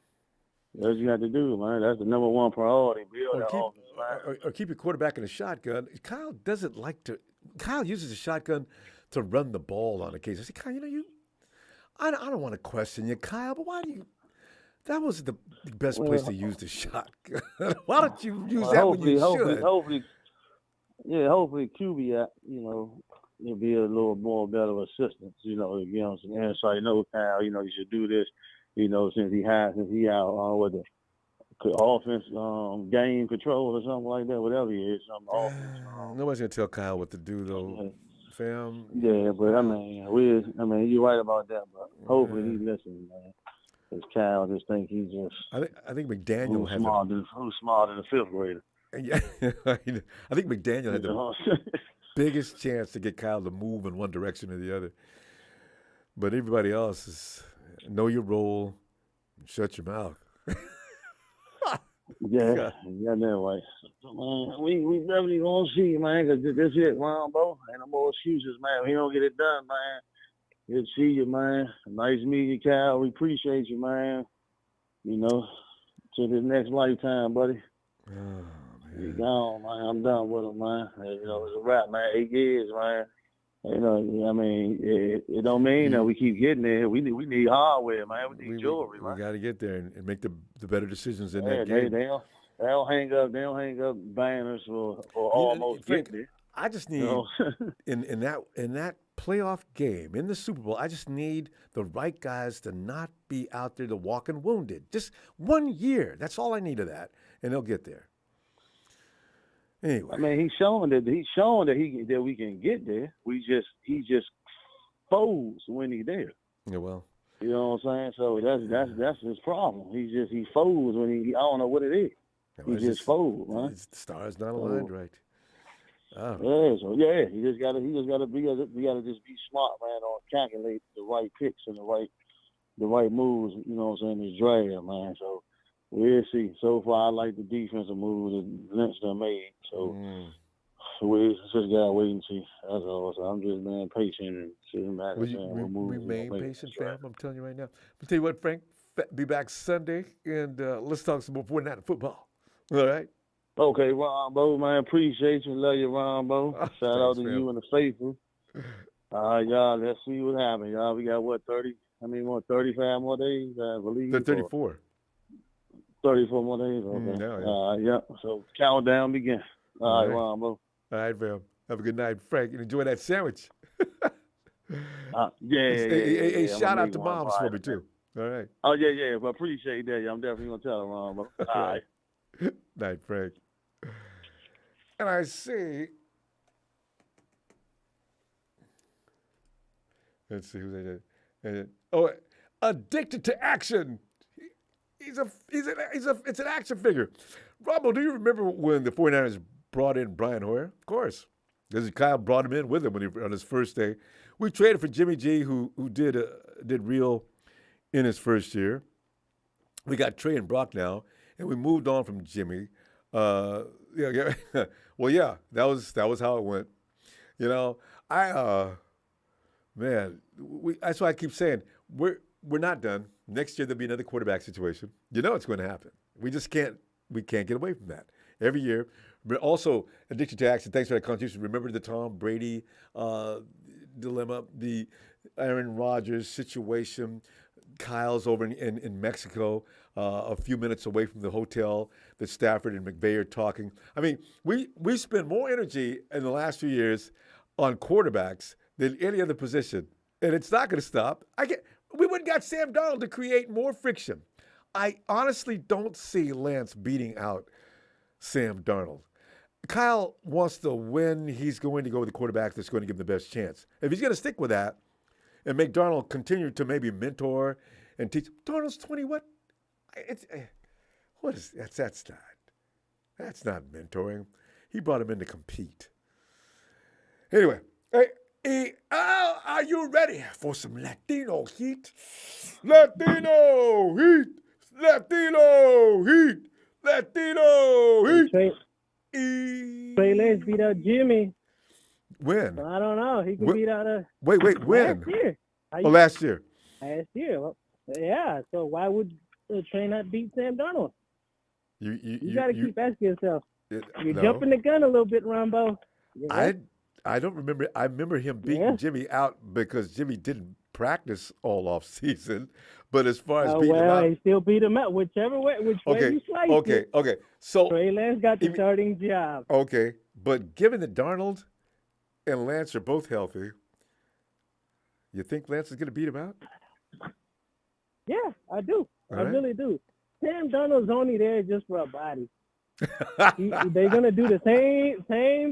That's what you got to do, man. That's the number one priority. Build that offensive line. Or keep your quarterback in a shotgun. Kyle doesn't like to. Kyle uses a shotgun to run the ball on occasion. I say, Kyle, I don't want to question you, Kyle, but why do you? That was the best place to use the shotgun. Why don't you use that when you should? Hopefully QB, it'll be a little more better assistance, to give him some insight. Kyle, you should do this, since he out with the offense game control or something like that, whatever he is, something offense. Nobody's gonna tell Kyle what to do though, fam. Yeah, but you're right about that, but hopefully he listens, man. Because Kyle just think he's just. I think McDaniel has who's smarter than a fifth grader. Yeah, I think McDaniel had the biggest chance to get Kyle to move in one direction or the other. But everybody else know your role. Shut your mouth. Yeah, God. yeah, that right. So, man, we definitely gonna see, man, because this it, Ronbo. Ain't no more excuses, man. If he don't get it done, man. Good to see you, man. Nice meeting you, Cal. We appreciate you, man. You know, to the next lifetime, buddy. Oh, You man. gone, man. I'm done with him, man. You know, it's a wrap, man. 8 years, man. You know, I mean, it don't mean that we keep getting there. We need hardware, man. We need jewelry, We man. got to get there and make the better decisions in Yeah, that game. they don't hang up banners for almost Frank, getting there. I just need You know? in that playoff game in the Super Bowl, I just need the right guys to not be out there to walking wounded. Just 1 year. That's all I need of that, and they'll get there. Anyway, I mean, he's showing that we can get there. He just folds when he's there. yeah, well, You know what I'm saying? So that's his problem. He folds when he I don't know what it is. He it's just folds, man. The stars not aligned right. Oh. Yeah, so yeah, he just gotta we gotta just be smart, man, on calculate the right picks and the right moves, you know what I'm saying, this draft, man. So we'll see. So far I like the defensive moves that Lynch done made. So we just gotta wait and see. That's all. So I'm just being patient and sitting back and saying what moves remain we patient, fam. I'm telling you right now. I'll tell you what, Frank, be back Sunday, and let's talk some more before night football. All right? Okay, Ronbo, man, appreciate you. Love you, Ronbo. Shout out to fam. you and the faithful. Y'all, let's see what happens. Y'all, we got 35 more days, I believe. The 34. 34 more days? Okay. Yeah. So countdown begin. All right, Ronbo. All right, fam. Have a good night, Frank, and enjoy that sandwich. Yeah. Shout out to moms for me, too. All right. Oh, yeah. But appreciate that. I'm definitely going to tell her, Ronbo. All right. Night, Frank. And I see. Let's see who's that. Oh, addicted to action. It's an action figure. Ronbo, do you remember when the 49ers brought in Brian Hoyer? Of course. Because Kyle brought him in with him on his first day. We traded for Jimmy G, who did real in his first year. We got Trey and Brock now, and we moved on from Jimmy. Well, yeah, that was how it went. You know, that's why I keep saying we're not done. Next year there'll be another quarterback situation. You know it's going to happen. We can't get away from that. Every year. But also addicted to action. Thanks for that contribution. Remember the Tom Brady dilemma, the Aaron Rodgers situation. Kyle's over in Mexico, a few minutes away from the hotel that Stafford and McVay are talking. I mean, we spend more energy in the last few years on quarterbacks than any other position, and it's not going to stop. We wouldn't got Sam Darnold to create more friction. I honestly don't see Lance beating out Sam Darnold. Kyle wants to win. He's going to go with the quarterback that's going to give him the best chance. If he's going to stick with that and make Darnold continue to maybe mentor and teach. Darnold's 20, what? What is that? That's not mentoring. He brought him in to compete. Anyway, are you ready for some Latino heat? Latino heat! Latino heat! Latino heat! Trey Lance beat out Jimmy. When? I don't know. He could beat out Wait, when? last year. Last year. Last year. Well, yeah. So why would Trey not beat Sam Darnold? You got to keep asking yourself. You're jumping the gun a little bit, Ronbo. I don't remember. I remember him beating Jimmy out because Jimmy didn't practice all off season. But as far as beating him out, he still beat him out. Which way you slice it. Okay. So Trey Lance got the starting job. Okay, but given that Darnold and Lance are both healthy, you think Lance is going to beat him out? Yeah, I do. All I right. really do. Sam Darnold's only there just for a body. They're gonna do the same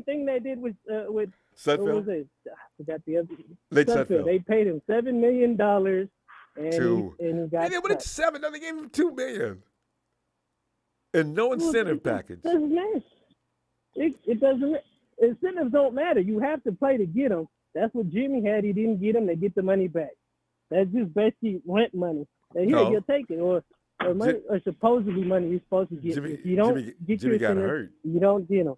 thing they did with Sudfeld? what was it? I forgot the other. Late Sudfeld. They paid him $7 million, and he got. But it's $7 million. They gave him $2 million, and no incentive package. It doesn't matter. It doesn't. Incentives don't matter. You have to play to get them. That's what Jimmy had. He didn't get them. They get the money back. That's just basically rent money. And here, No. you'll take it, or money, or supposedly money you're supposed to get. If you don't get Jimmy your got incentive, hurt. you don't get them.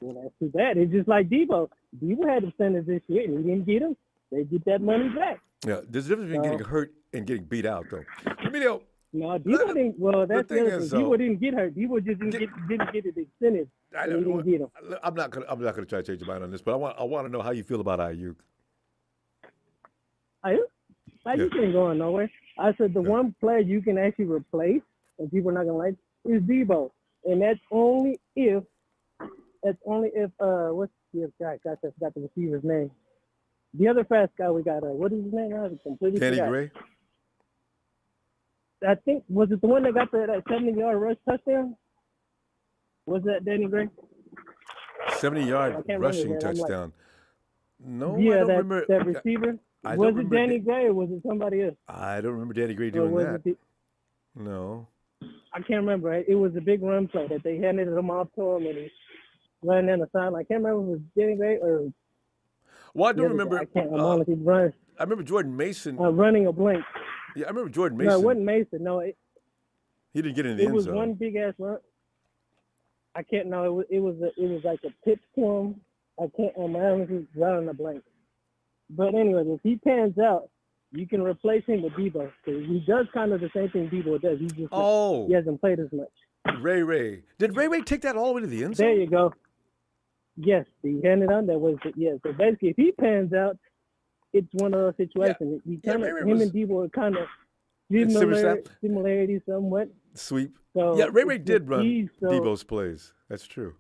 Well, that's too bad. It's just like Debo. Debo had incentives this year, and he didn't get them. They get that money back. Yeah, there's a difference between getting hurt and getting beat out, though. Emilio, No, Debo didn't. Well, that's the thing other is, thing. though, Debo didn't get hurt. Debo just didn't get the incentive. I So he didn't get them. I'm not gonna try to change your mind on this, but I want to know how you feel about Aiyuk. Aiyuk ain't going nowhere. I said the one player you can actually replace, and people are not gonna like, is Debo, and that's only if what's the other guy? Gosh, I forgot the receiver's name. The other fast guy we got, what is his name? I completely Danny forgot. Gray. I think, was it the one that got that 70-yard rush touchdown? Was that Danny Gray? 70-yard rushing remember, man. touchdown. No, I Yeah, don't that remember. receiver. I Was don't it remember Danny Gray or was it somebody else? I don't remember Danny Gray Or doing was that. it No. I can't remember. It was a big run play that they handed him off to him and he ran down the sideline. I can't remember if it was Danny Gray or. Well, I don't remember. I can't. I'm honestly running. I remember Jordan Mason. Running a blank. Yeah, I remember Jordan Mason. No, it wasn't Mason. No, he didn't get in the it end was zone. one big ass run. I can't. No, it was like a pitch to him. I can't. I'm honestly drawing a blank. But anyway, if he pans out, you can replace him with Debo because he does kind of the same thing Debo does. He just he hasn't played as much. Ray. Did Ray take that all the way to the end zone? There you go. Yes, he handed on. That was it. Yeah. So basically, if he pans out, it's one of those situations. Him and Debo are kind of similarities somewhat. Sweep. So yeah, Ray did run Debo's plays. That's true.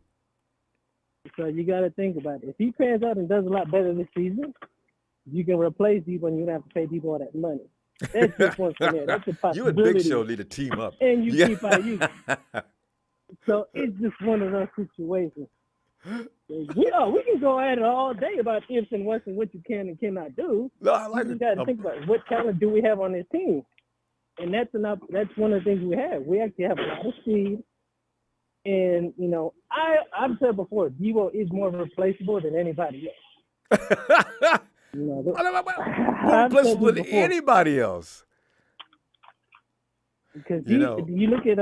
So you got to think about it. If he pans out and does a lot better this season, you can replace Debo and you don't have to pay Debo all that money. That's just one from there. That's a possibility. You and Big Show need to team up. And you keep Aiyuk. So it's just one of those situations. We can go at it all day about ifs and whats and what you can and cannot do. No, I like you it. got to think about what talent do we have on this team, and that's one of the things we have. We actually have a lot of speed, and I've said before, Debo is more replaceable than anybody else. More replaceable than anybody else. Because you look at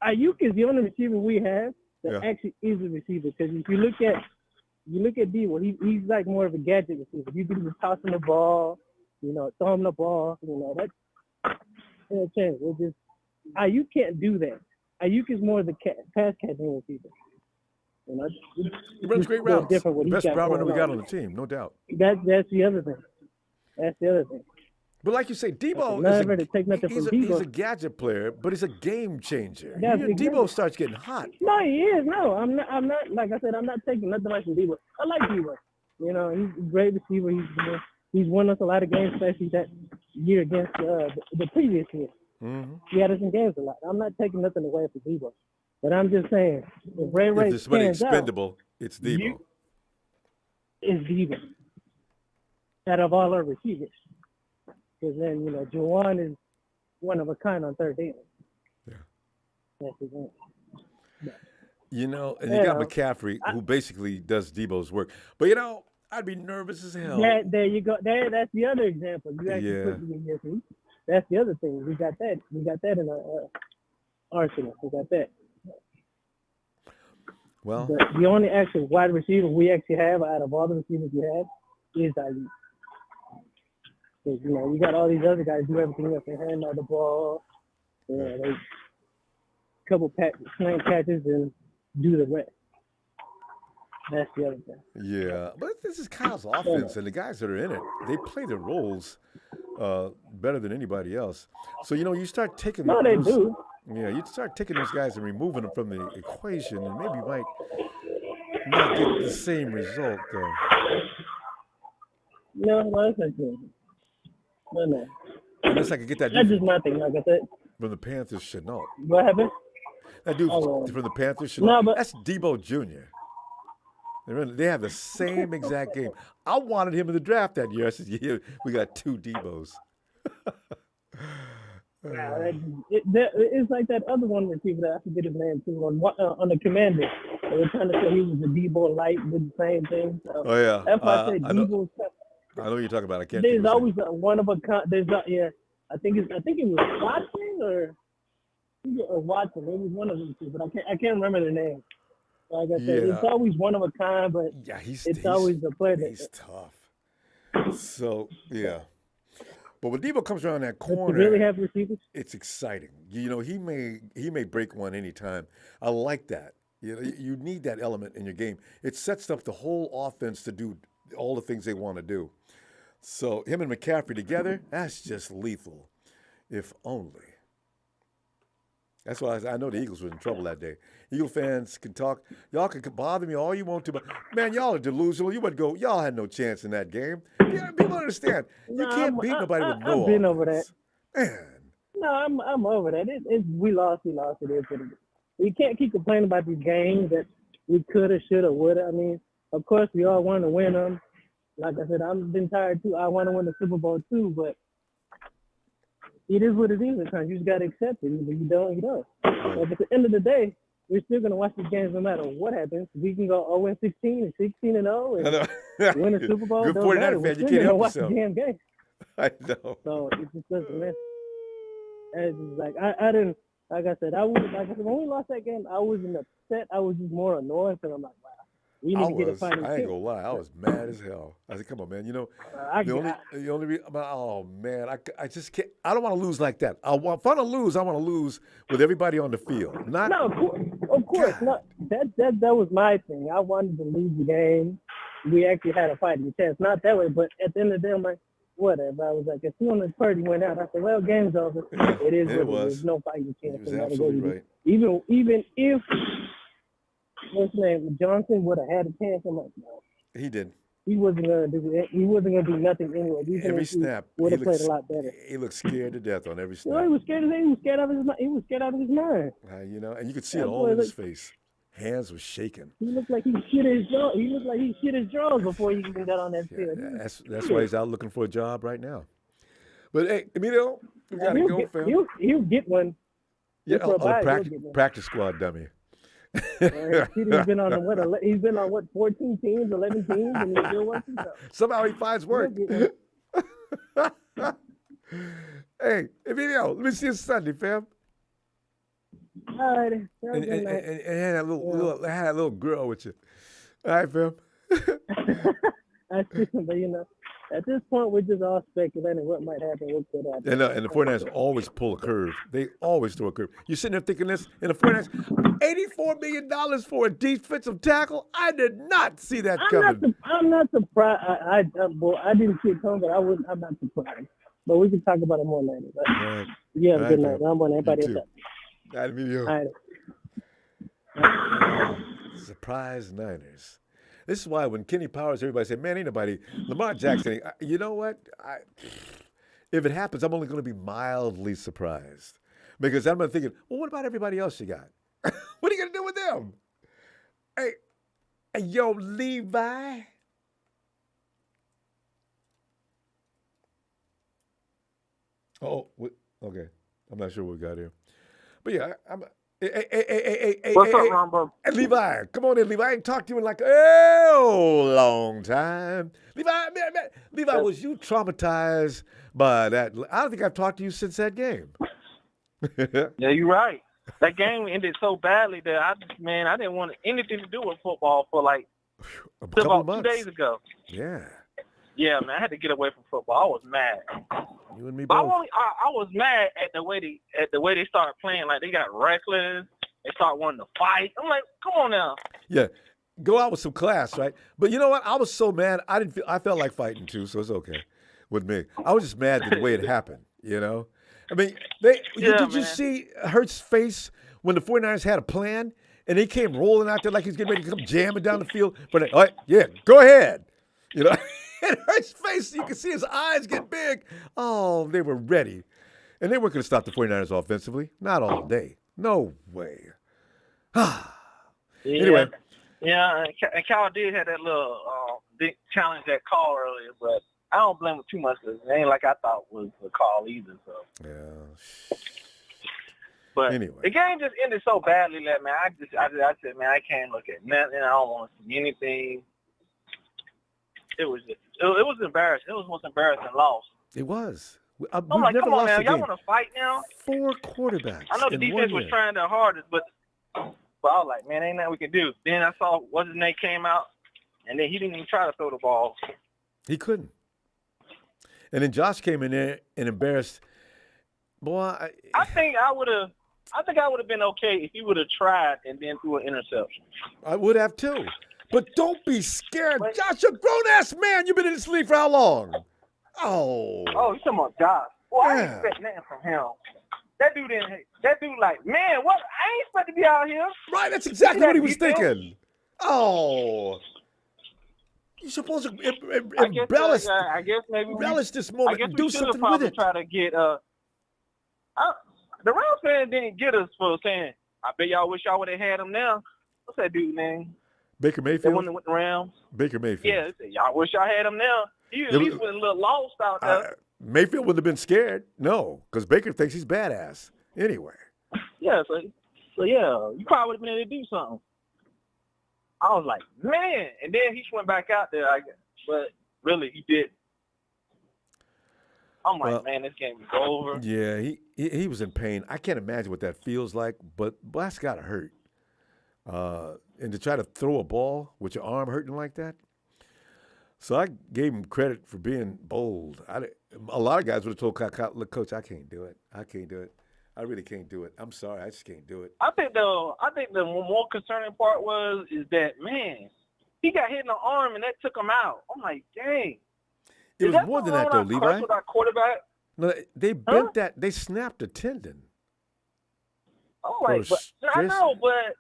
Aiyuk is the only receiver we have that actually is a receiver. Because if you look at Debo, he's like more of a gadget receiver. You can just toss him the ball, throw him the ball. That's a chance. Aiyuk can't do that. Aiyuk is more of the pass catching receiver. He runs great routes. Best route runner we got on the team, no doubt. That's the other thing. But like you say, Debo he's a gadget player, but he's a game changer. Debo starts getting hot. No, he is. No, I'm not. Like I said, I'm not taking nothing away from Debo. I like Debo. He's a great receiver. He's won us a lot of games, especially that year against the previous year. Mm-hmm. He had us in games a lot. I'm not taking nothing away from Debo. But I'm just saying, if Ray if there's money expendable, it's Debo. It's Debo. Out of all our receivers. Because then, Juwan is one of a kind on third down. Yeah. That's his name. And you got McCaffrey, who basically does Debo's work. But, I'd be nervous as hell. There you go. That's the other example. You actually put me in here. That's the other thing. We got that. We got that in our arsenal. We got that. Well, but the only actual wide receiver we actually have out of all the receivers we have is Aiyuk. Because, you got all these other guys do everything else. They hand out the ball, they couple slam catches and do the rest. That's the other thing. Yeah, but this is Kyle's offense, and the guys that are in it, they play their roles better than anybody else. So, you start taking they do. Yeah, you start taking those guys and removing them from the equation, and maybe you might not get the same result, though. No, that's not good. No. Unless I could get that. That's just my thing, like I said. From the Panthers, Chenault. What happened? That dude from the Panthers, Chenault. No, that's Debo Jr. They have the same exact game. I wanted him in the draft that year. I said, yeah, we got two Debos. It's like that other one receiver that I forget his name too on the Commanders. They were trying to say he was a Debo light, did the same thing. So oh yeah, that's why I said Debo. I know what you're talking about. I can't. There's think of always one of a kind. I think it was Watson or Watson. It was one of them two, but I can't remember the name. Like I said, it's always one of a kind, but it's always the player. He's tough. So yeah. But when Debo comes around that corner, really have receivers. It's exciting. You know, he may break one anytime. I like that. You know, you need that element in your game. It sets up the whole offense to do all the things they want to do. So him and McCaffrey together, that's just lethal. If only. That's why I know the Eagles were in trouble that day. Eagle fans can talk. Y'all can bother me all you want to, but man, y'all are delusional. You would go. Y'all had no chance in that game. Yeah, people understand. You can't beat nobody with no I've been offense. over that. Man. No, I'm over that. We lost. It is what it is. We can't keep complaining about these games that we coulda, shoulda, woulda. I mean, of course, we all want to win them. Like I said, I've been tired too. I want to win the Super Bowl too, but it is what it is. Sometimes you just got to accept it. Either you don't, you don't. But at the end of the day, we're still going to watch these games no matter what happens. We can go 0-16 and 16-0 and win a Super Bowl. Good Don't 49er matter. fan, We're you still can't gonna help watch yourself. the damn game. I know. So it just doesn't matter. And it's just like I didn't. Like I said, when we lost that game, I wasn't upset. I was just more annoyed because I'm like, wow, we need to get a final. I ain't gonna lie, I was mad as hell. I said, come on, man, you know, the only reason, oh man, I just can't. I don't want to lose like that. If I want to lose, I want to lose with everybody on the field. Not no, of course, not. That was my thing. I wanted to lose the game. We actually had a fighting chance, not that way, but at the end of the day, I'm like, whatever. I was like, as soon as Purdy went out, I said, well, game's over. Yeah, it is it what it was. is. No fighting chance. He was absolutely right. Even if what's his name, Johnson would have had a chance, I'm like, no. He did. He wasn't gonna do it. He wasn't gonna do nothing anyway. Every snap, would have played a lot better. He looked scared to death on every snap. No, he was scared. He was scared out of his mind. He was scared out of his mind. You know, and you could see it all in his face. Hands were shaking. He looked like he shit his jaw. He looked like he shit his jaws before he even got on that field. That's why he's out looking for a job right now. But hey, Emilio, we gotta go, fam. He'll get one. Yeah, practice squad dummy. He's been on what 14 teams, 11 teams, and he's still working. Somehow he finds work. Hey, Emilio, let me see you Sunday, fam. All right. And had a little girl with you. All right, fam. I see, but you know, at this point, we're just all speculating what might happen, what could happen. And the 49ers always pull a curve. They always throw a curve. You're sitting there thinking this, and the 49ers, $84 million for a defensive tackle? I did not see that coming. I'm not surprised. I didn't see it coming, but I'm not surprised. But we can talk about it more later. But right. You have a good night. I'm on everybody else. All right, Emilio. All right. Surprise Niners. This is why when Kenny Powers, everybody said, man, ain't nobody. Lamar Jackson, you know what? If it happens, I'm only going to be mildly surprised. Because I'm thinking, well, what about everybody else you got? What are you going to do with them? Hey, yo, Levi. Oh, okay. I'm not sure what we got here. But yeah, Hey, what's up, Ronbo? Hey, Levi, come on in, Levi. I ain't talked to you in like a long time. Levi, was you traumatized by that? I don't think I've talked to you since that game. Yeah, you're right. That game ended so badly that I didn't want anything to do with football for like about 2 days ago. Yeah. Yeah, man, I had to get away from football. I was mad. You and me both. I was mad at the way they started playing. Like they got reckless. They start wanting to fight. I'm like, come on now. Yeah, go out with some class, right? But you know what? I was so mad. I felt like fighting too, so it's okay with me. I was just mad at the way it happened. You know, I mean, did you see Hurts' face when the 49ers had a plan and he came rolling out there like he's getting ready to come jamming down the field? But all right, yeah, go ahead. You know. In Hurts' face, you can see his eyes get big. Oh, they were ready. And they weren't going to stop the 49ers offensively. Not all day. No way. Anyway. Yeah, and Cal did have that little big challenge that call earlier, but I don't blame him too much because it ain't like I thought was a call either. So. Yeah. But anyway. The game just ended so badly that, man, I said, man, I can't look at nothing. I don't want to see anything. It was was embarrassing. It was the most embarrassing loss. It was. I'm We've like, never come on lost now, a y'all game. want to fight now? 4 quarterbacks. I know the in defense 1 was year. trying their hardest, but I was like, man, ain't nothing we can do. Then I saw what's his name came out, and then he didn't even try to throw the ball. He couldn't. And then Josh came in there and embarrassed. Boy, I think I would have been okay if he would have tried and then threw an interception. I would have too. But don't be scared. Josh, you're a grown-ass man. You've been in this league for how long? Oh. Oh, you talking about Josh? Well, I Yeah. didn't expect nothing from him. That dude like, man, what? I ain't expect to be out here. Right, that's exactly what he was defense. thinking. Oh. You're supposed to I guess maybe relish this I moment guess and we do should have something with probably it. tried to get the Rams fan didn't get us for saying, I bet y'all wish y'all would have had him now. What's that dude's name? Baker The Mayfield? one that went the Rams. Baker Mayfield. Yeah, they said, y'all wish y'all had him now. He at Yeah, least went a little lost out there. Mayfield wouldn't have been scared. No, because Baker thinks he's badass. Anyway. Yeah, so yeah, you probably would have been able to do something. I was like, man, and then he went back out there, I guess, but really he did. I'm like, man, this game is over. Yeah, he was in pain. I can't imagine what that feels like, but that's got to hurt. And to try to throw a ball with your arm hurting like that. So I gave him credit for being bold. A lot of guys would have told look, Coach, I can't do it. I can't do it. I really can't do it. I'm sorry, I just can't do it. I think the more concerning part is that, man, he got hit in the arm and that took him out. I'm like, dang. It was more than that, though, Levi. With our quarterback? No, they bent that. They snapped a tendon. I'm like, I know, but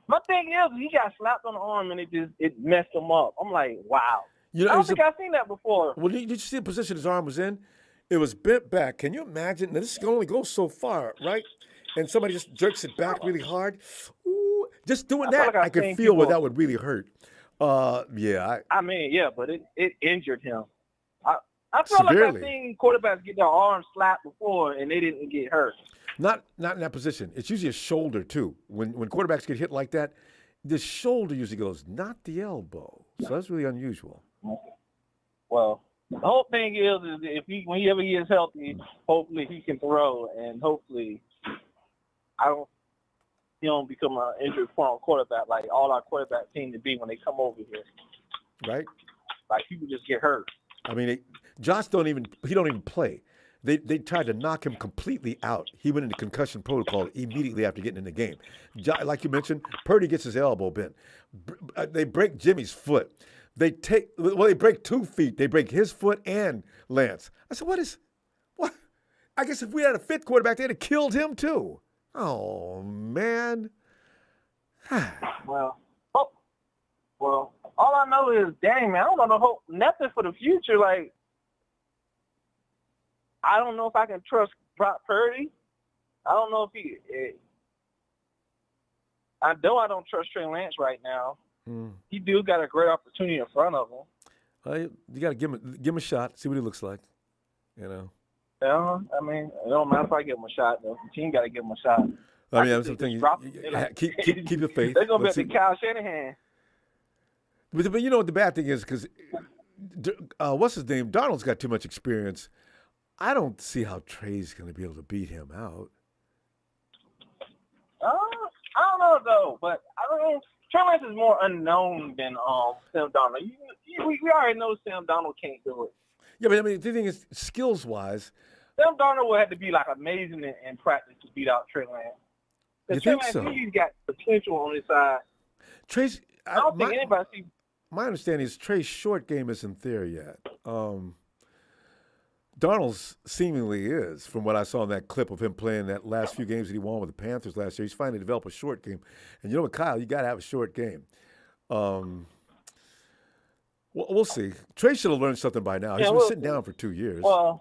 my thing is, he got slapped on the arm and it messed him up. I'm like, wow. You know, I don't think I've seen that before. Well, did you see the position his arm was in? It was bent back. Can you imagine? Now, this can only go so far, right? And somebody just jerks it back really hard. Ooh, just doing that, I could feel where that would really hurt. Yeah. I mean, yeah, but it injured him. I feel like I've seen quarterbacks get their arms slapped before and they didn't get hurt. Not in that position. It's usually a shoulder too. When quarterbacks get hit like that, the shoulder usually goes, not the elbow. So that's really unusual. Well, the whole thing is if whenever he is healthy, hopefully he can throw, and hopefully he don't become an injury-prone quarterback like all our quarterbacks seem to be when they come over here. Right. Like people just get hurt. I mean, Josh don't even play. They tried to knock him completely out. He went into concussion protocol immediately after getting in the game. Like you mentioned, Purdy gets his elbow bent. They break Jimmy's foot. They break 2 feet. They break his foot and Lance. I said, what? I guess if we had a 5th quarterback, they'd have killed him too. Oh, man. Well, all I know is, dang, man, I don't know nothing for the future. Like, I don't know if I can trust Brock Purdy. I don't know if I don't trust Trey Lance right now. He do got a great opportunity in front of him. You got to give him a shot, see what he looks like. You know. Yeah, I mean, it don't matter if I give him a shot, though. The team got to give him a shot. I mean, that's the thing. Keep the faith. They're going to be at the Kyle Shanahan. But you know what the bad thing is? Because what's his name? Darnold's got too much experience. I don't see how Trey's going to be able to beat him out. I don't know, though. But I don't know. Trey Lance is more unknown than Sam Darnold. We already know Sam Darnold can't do it. Yeah, but I mean, the thing is, skills-wise, Sam Darnold would have to be like amazing in practice to beat out Trey Lance. You Trey think Lance, so? He's got potential on his side. I don't think anybody sees. My understanding is Trey's short game isn't there yet. Darnold's seemingly is, from what I saw in that clip of him playing that last few games that he won with the Panthers last year. He's finally developed a short game. And you know what, Kyle, you got to have a short game. We'll see. Trey should have learned something by now. He's been sitting down for 2 years. Well,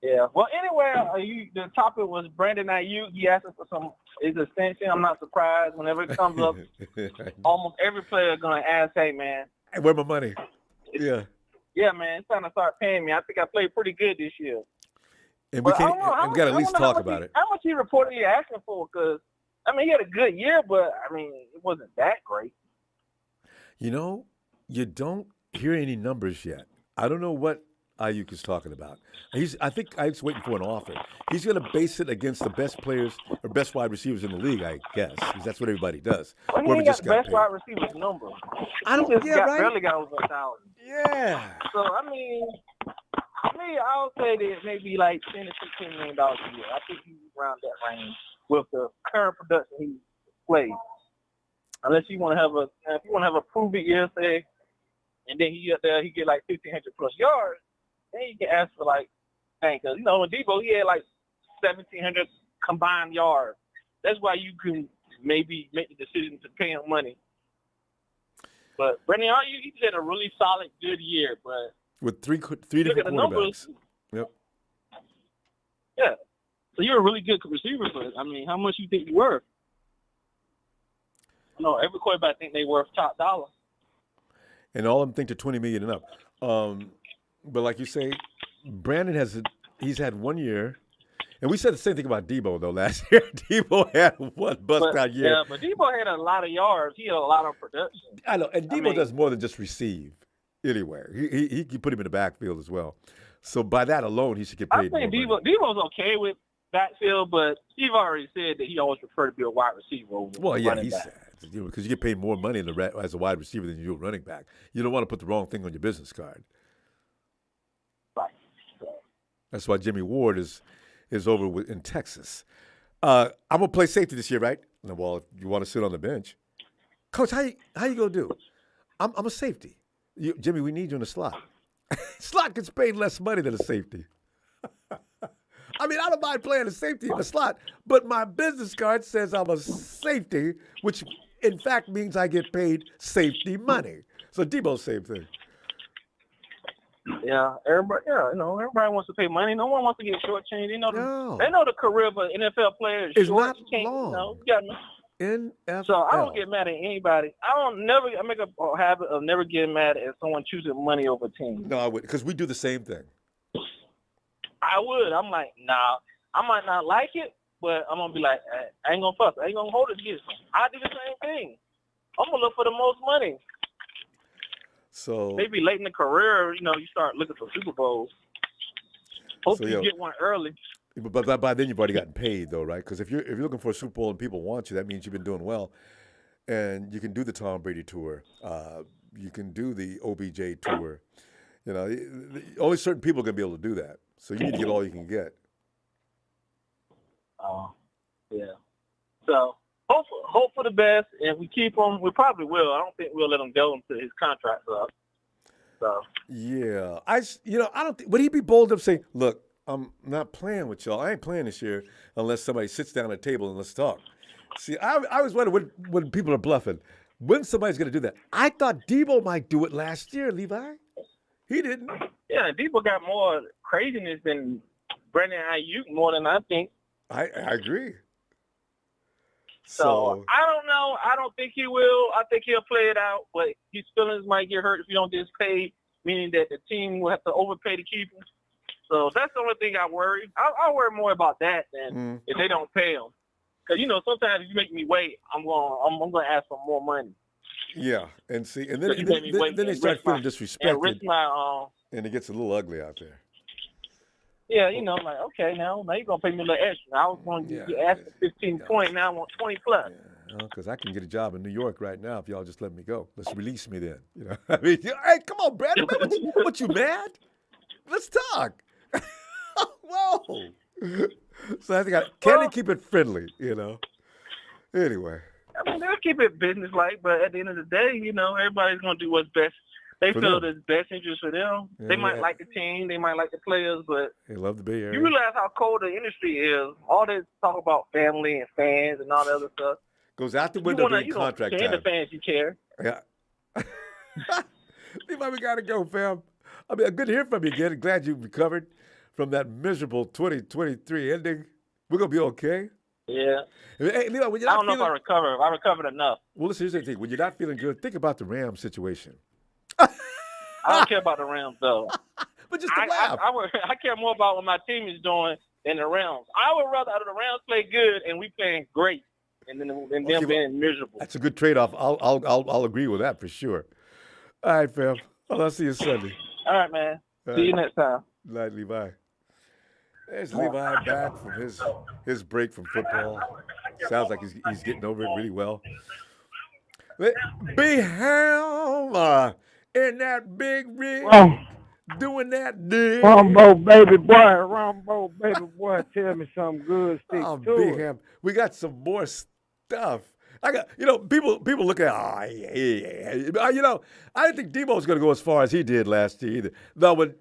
yeah. Well, anyway, the topic was Brandon Aiyuk. He asked us for his extension. I'm not surprised. Whenever it comes up, almost every player is going to ask, hey, man. Hey, where my money? Yeah. Yeah, man, it's time to start paying me. I think I played pretty good this year. And we got to at least talk about it. How much he reportedly asking for? Because, I mean, he had a good year, but, I mean, it wasn't that great. You know, you don't hear any numbers yet. I don't know what Ayuk is talking about. I think Ayuk's waiting for an offer. He's going to base it against the best players or best wide receivers in the league, I guess, because that's what everybody does. Well, he Whoever ain't got just the got best paid. wide receivers number. I don't. He just Yeah, right. barely got over 1,000. Yeah. So I mean, for me, I'll say that maybe like $10 to $15 million a year. I think he's around that range with the current production he plays. Unless you want to have if you want to have a prove it year, say, and then he get like 1,500 plus yards, then you can ask for like, dang, because with Debo he had like 1,700 combined yards. That's why you can maybe make the decision to pay him money. But Brandon Aiyuk, he's had a really solid, good year, but With three look different at the numbers. quarterbacks. Yep. Yeah. So you're a really good receiver, but I mean, how much you think you're worth? No, every quarterback think they worth top dollar. And all of them think they're $20 million and up. But like you say, Brandon he's had 1 year. And we said the same thing about Debo, though, last year. Debo had one bust-out year. Yeah, but Debo had a lot of yards. He had a lot of production. I know. And Debo does more than just receive anywhere. He can put him in the backfield as well. So by that alone, he should get paid I think more money. Debo's okay with backfield, but Steve already said that he always preferred to be a wide receiver over running back. Said. Because you get paid more money as a wide receiver than you do a running back. You don't want to put the wrong thing on your business card. Right. That's why Jimmy Ward is over in Texas. I'm gonna play safety this year, right? Well, if you want to sit on the bench, Coach, how you gonna do? I'm a safety. Jimmy, we need you in the slot. Slot gets paid less money than a safety. I mean, I don't mind playing a safety in the slot, but my business card says I'm a safety, which in fact means I get paid safety money. So Debo's same thing. Yeah, everybody wants to pay money. No one wants to get shortchanged. They know the career of an NFL player is short. Not long. NFL. So I don't get mad at anybody. I make a habit of never getting mad at someone choosing money over team. No, I would, because we do the same thing. I would. I'm like, nah. I might not like it, but I'm gonna be like, I ain't gonna fuss. I ain't gonna hold it against them. I do the same thing. I'm gonna look for the most money. So maybe late in the career, you start looking for Super Bowls. Hopefully you get one early. But by then you've already gotten paid, though, right? Because if you're looking for a Super Bowl and people want you, that means you've been doing well, and you can do the Tom Brady tour. You can do the OBJ tour. Only certain people are gonna be able to do that. So you need to get all you can get. Yeah. So hope for the best, and if we keep him, we probably will. I don't think we'll let him go until his contract's up. So yeah, I don't think, would he be bold enough to say, "Look, I'm not playing with y'all. I ain't playing this year unless somebody sits down at a table and let's talk." See, I was wondering when people are bluffing, when somebody's going to do that. I thought Debo might do it last year, Levi. He didn't. Yeah, Debo got more craziness than Brandon Aiyuk, more than I think. I agree. So I don't know. I don't think he will. I think he'll play it out, but his feelings might get hurt if you don't get paid, meaning that the team will have to overpay to keep him. So that's the only thing I worry. I worry more about that than if they don't pay him. Because sometimes if you make me wait, I'm going to ask for more money. Yeah, and see, and then they start feeling disrespected, and it gets a little ugly out there. Yeah, like, okay, now you're going to pay me a little extra. I was going to ask for 15 points, now I want 20 plus. Because I can get a job in New York right now if y'all just let me go. Let's release me then. I mean, hey, come on, Brandon, what you mad? Let's talk. Whoa. So I think can they keep it friendly, Anyway. I mean, they'll keep it business-like, but at the end of the day, everybody's going to do what's best. They feel the best interest for them. Yeah, they might like the team. They might like the players, but they love the Bay Area. You realize how cold the industry is. All this talk about family and fans and all that other stuff. Goes out the window during contract time. You don't care the fans, you care. Yeah. Levi, we got to go, fam. I mean, good to hear from you again. Glad you recovered from that miserable 2023 ending. We're going to be okay. Yeah. Hey, Levi, when you're I don't know if I recovered. I recovered enough. Well, listen, here's the thing. When you're not feeling good, think about the Rams situation. I don't care about the Rams, though. But just to laugh. I care more about what my team is doing than the Rams. I would rather the Rams play good and we playing great than them being miserable. That's a good trade-off. I'll agree with that for sure. All right, fam. I'll see you Sunday. All right, man. All See you right. next time. Night, Levi. There's Levi back from his break from football. Sounds like he's getting over it really well. Be Ham in that big rig doing that dig. Ronbo, baby boy. Ronbo, baby boy. Tell me something good. Stick Oh, to Big it. Ham. We got some more stuff. I got, people look at, I didn't think Debo was going to go as far as he did last year either. Though when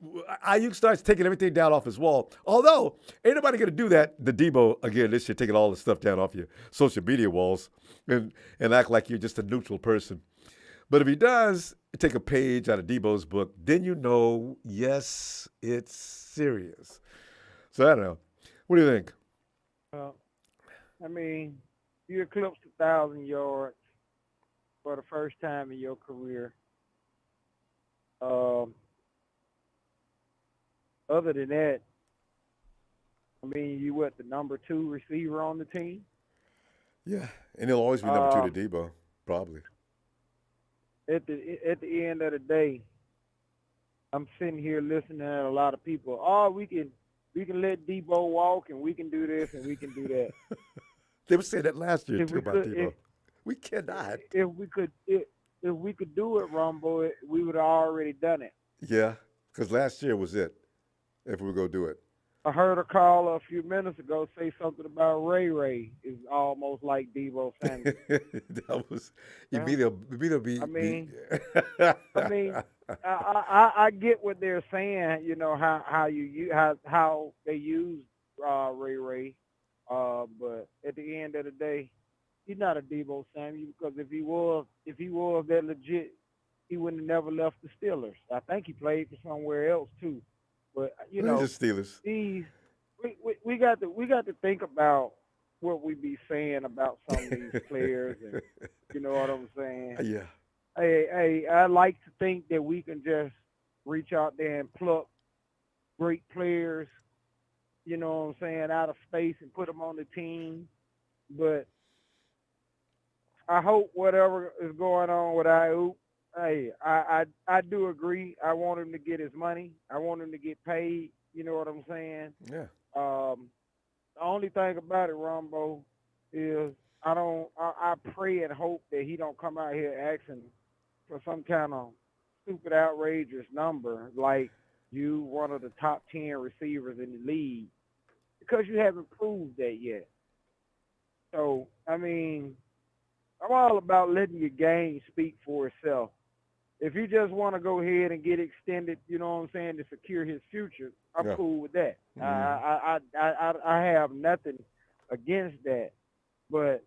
Ayuk starts taking everything down off his wall, although ain't nobody going to do that, the Debo, again, this year, taking all the stuff down off your social media walls and act like you're just a neutral person. But if he does take a page out of Debo's book, then yes, it's serious. So I don't know. What do you think? I mean, you eclipsed 1,000 yards for the first time in your career. Other than that, I mean, you the number 2 receiver on the team? Yeah, and he'll always be number 2 to Debo, probably. At the end of the day, I'm sitting here listening to a lot of people. Oh, we can let Debo walk, and we can do this, and we can do that. They were saying that last year too about Debo. If We cannot. If we could do it, Ronbo, we would have already done it. Yeah, because last year was it. If we were gonna do it. I heard a caller a few minutes ago say something about Ray is almost like Debo Samuel. That was immediately. I mean, I get what they're saying. You know how they use Ray. But at the end of the day, he's not a Debo Samuel, because if he was that legit, he wouldn't have never left the Steelers. I think he played for somewhere else too. But He's just Steelers. We got to think about what we be saying about some of these players, and you know what I'm saying? Yeah. Hey, I like to think that we can just reach out there and pluck great players, you know what I'm saying, out of space and put them on the team. But I hope whatever is going on with Aiyuk, hey, I do agree. I want him to get his money. I want him to get paid. You know what I'm saying? Yeah. The only thing about it, Ronbo, is I pray and hope that he don't come out here asking for some kind of stupid, outrageous number like you one of the top 10 receivers in the league, because you haven't proved that yet. So, I mean, I'm all about letting your game speak for itself. If you just want to go ahead and get extended, you know what I'm saying, to secure his future, I'm cool with that. I have nothing against that. But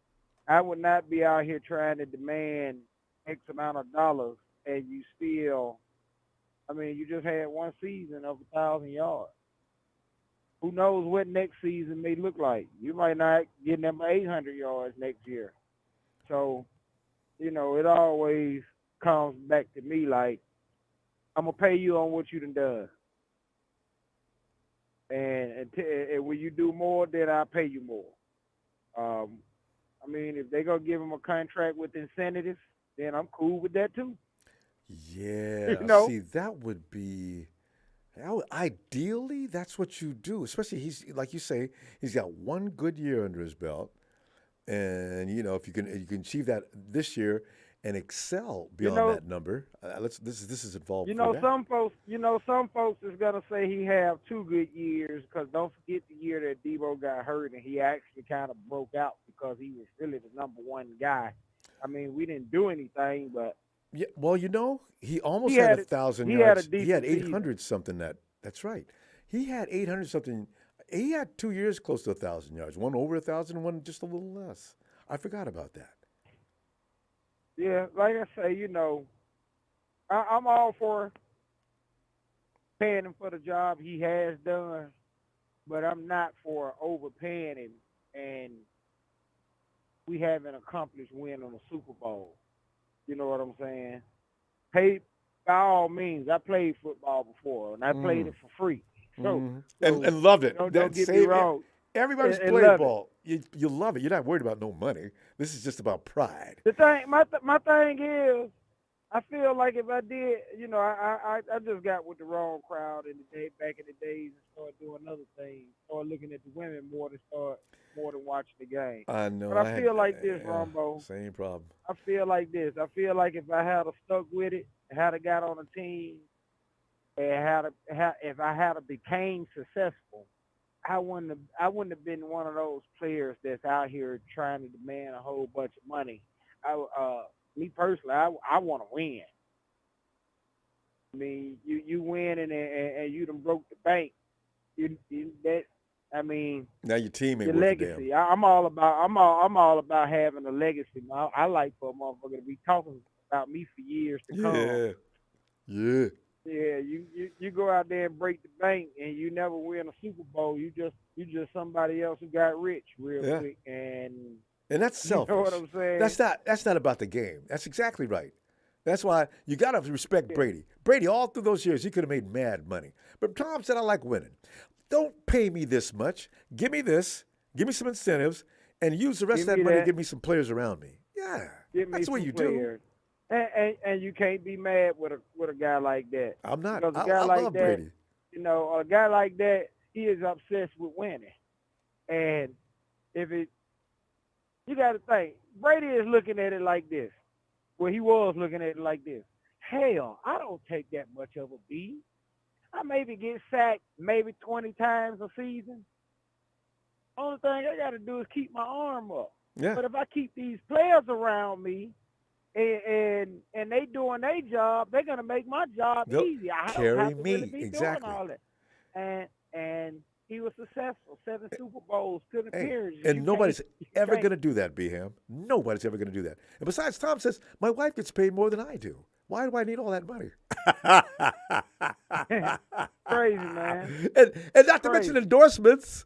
I would not be out here trying to demand X amount of dollars, and you still, I mean, you just had one season of 1,000 yards. Who knows what next season may look like? You might not get them 800 yards next year. So, you know, it always comes back to me like, I'm going to pay you on what you done. And when you do more, then I'll pay you more. I mean, if they're going to give him a contract with incentives, then I'm cool with that too. Yeah. You know? See, that would be... Ideally, that's what you do. Especially, he's like you say, he's got one good year under his belt, and you know, if you can achieve that this year and excel beyond that number, this is involved. Some folks is gonna say he have 2 good years, because don't forget the year that Debo got hurt and he actually kind of broke out because he was really the number 1 guy. I mean, we didn't do anything, but. Yeah, well, he almost had 1,000 yards. He had 800 something. That's right. He had 800 something. He had 2 years close to 1,000 yards. One over 1,000, one just a little less. I forgot about that. Yeah, like I say, you know, I'm all for paying him for the job he has done, but I'm not for overpaying him and we haven't accomplished winning a Super Bowl. You know what I'm saying? Pay, by all means. I played football before, and I played it for free. So, and loved it. Don't get me wrong. Everybody's played ball. You love it. You're not worried about no money. This is just about pride. The thing, my thing is, I feel like if I did, I just got with the wrong crowd back in the days and started doing other things, started looking at the women more than watching the game. I know. But I feel like this, Ronbo. Same problem. I feel like this. I feel like if I had stuck with it, had a got on a team, and if I had became successful, I wouldn't have been one of those players that's out here trying to demand a whole bunch of money. Me personally, I want to win. I mean, you win and you done broke the bank. Now your team ain't the worth a legacy. damn. I'm all about having a legacy. I like for a motherfucker to be talking about me for years to come. Yeah. Yeah, you go out there and break the bank and you never win a Super Bowl. You just somebody else who got rich real quick and that's selfish. You know what I'm saying? That's not about the game. That's exactly right. That's why you got to respect Brady. Brady, all through those years, he could have made mad money. But Tom said, I like winning. Don't pay me this much. Give me this. Give me some incentives and use the rest of that money to give me some players around me. Yeah. That's what you do. And you can't be mad with a guy like that. I'm not. Because I love Brady. A guy like that, he is obsessed with winning. And you got to think, Brady is looking at it like this. Well, he was looking at it like this. Hell, I don't take that much of a beat. I maybe get sacked maybe 20 times a season. Only thing I got to do is keep my arm up. Yeah. But if I keep these players around me, and they doing their job, they're gonna make my job easy. I don't have to really be doing all that. And he was successful. 7 Super Bowls, good appearances. And nobody's ever going to do that, B-Ham. Nobody's ever going to do that. And besides, Tom says, my wife gets paid more than I do. Why do I need all that money? Crazy, man. And not to mention endorsements,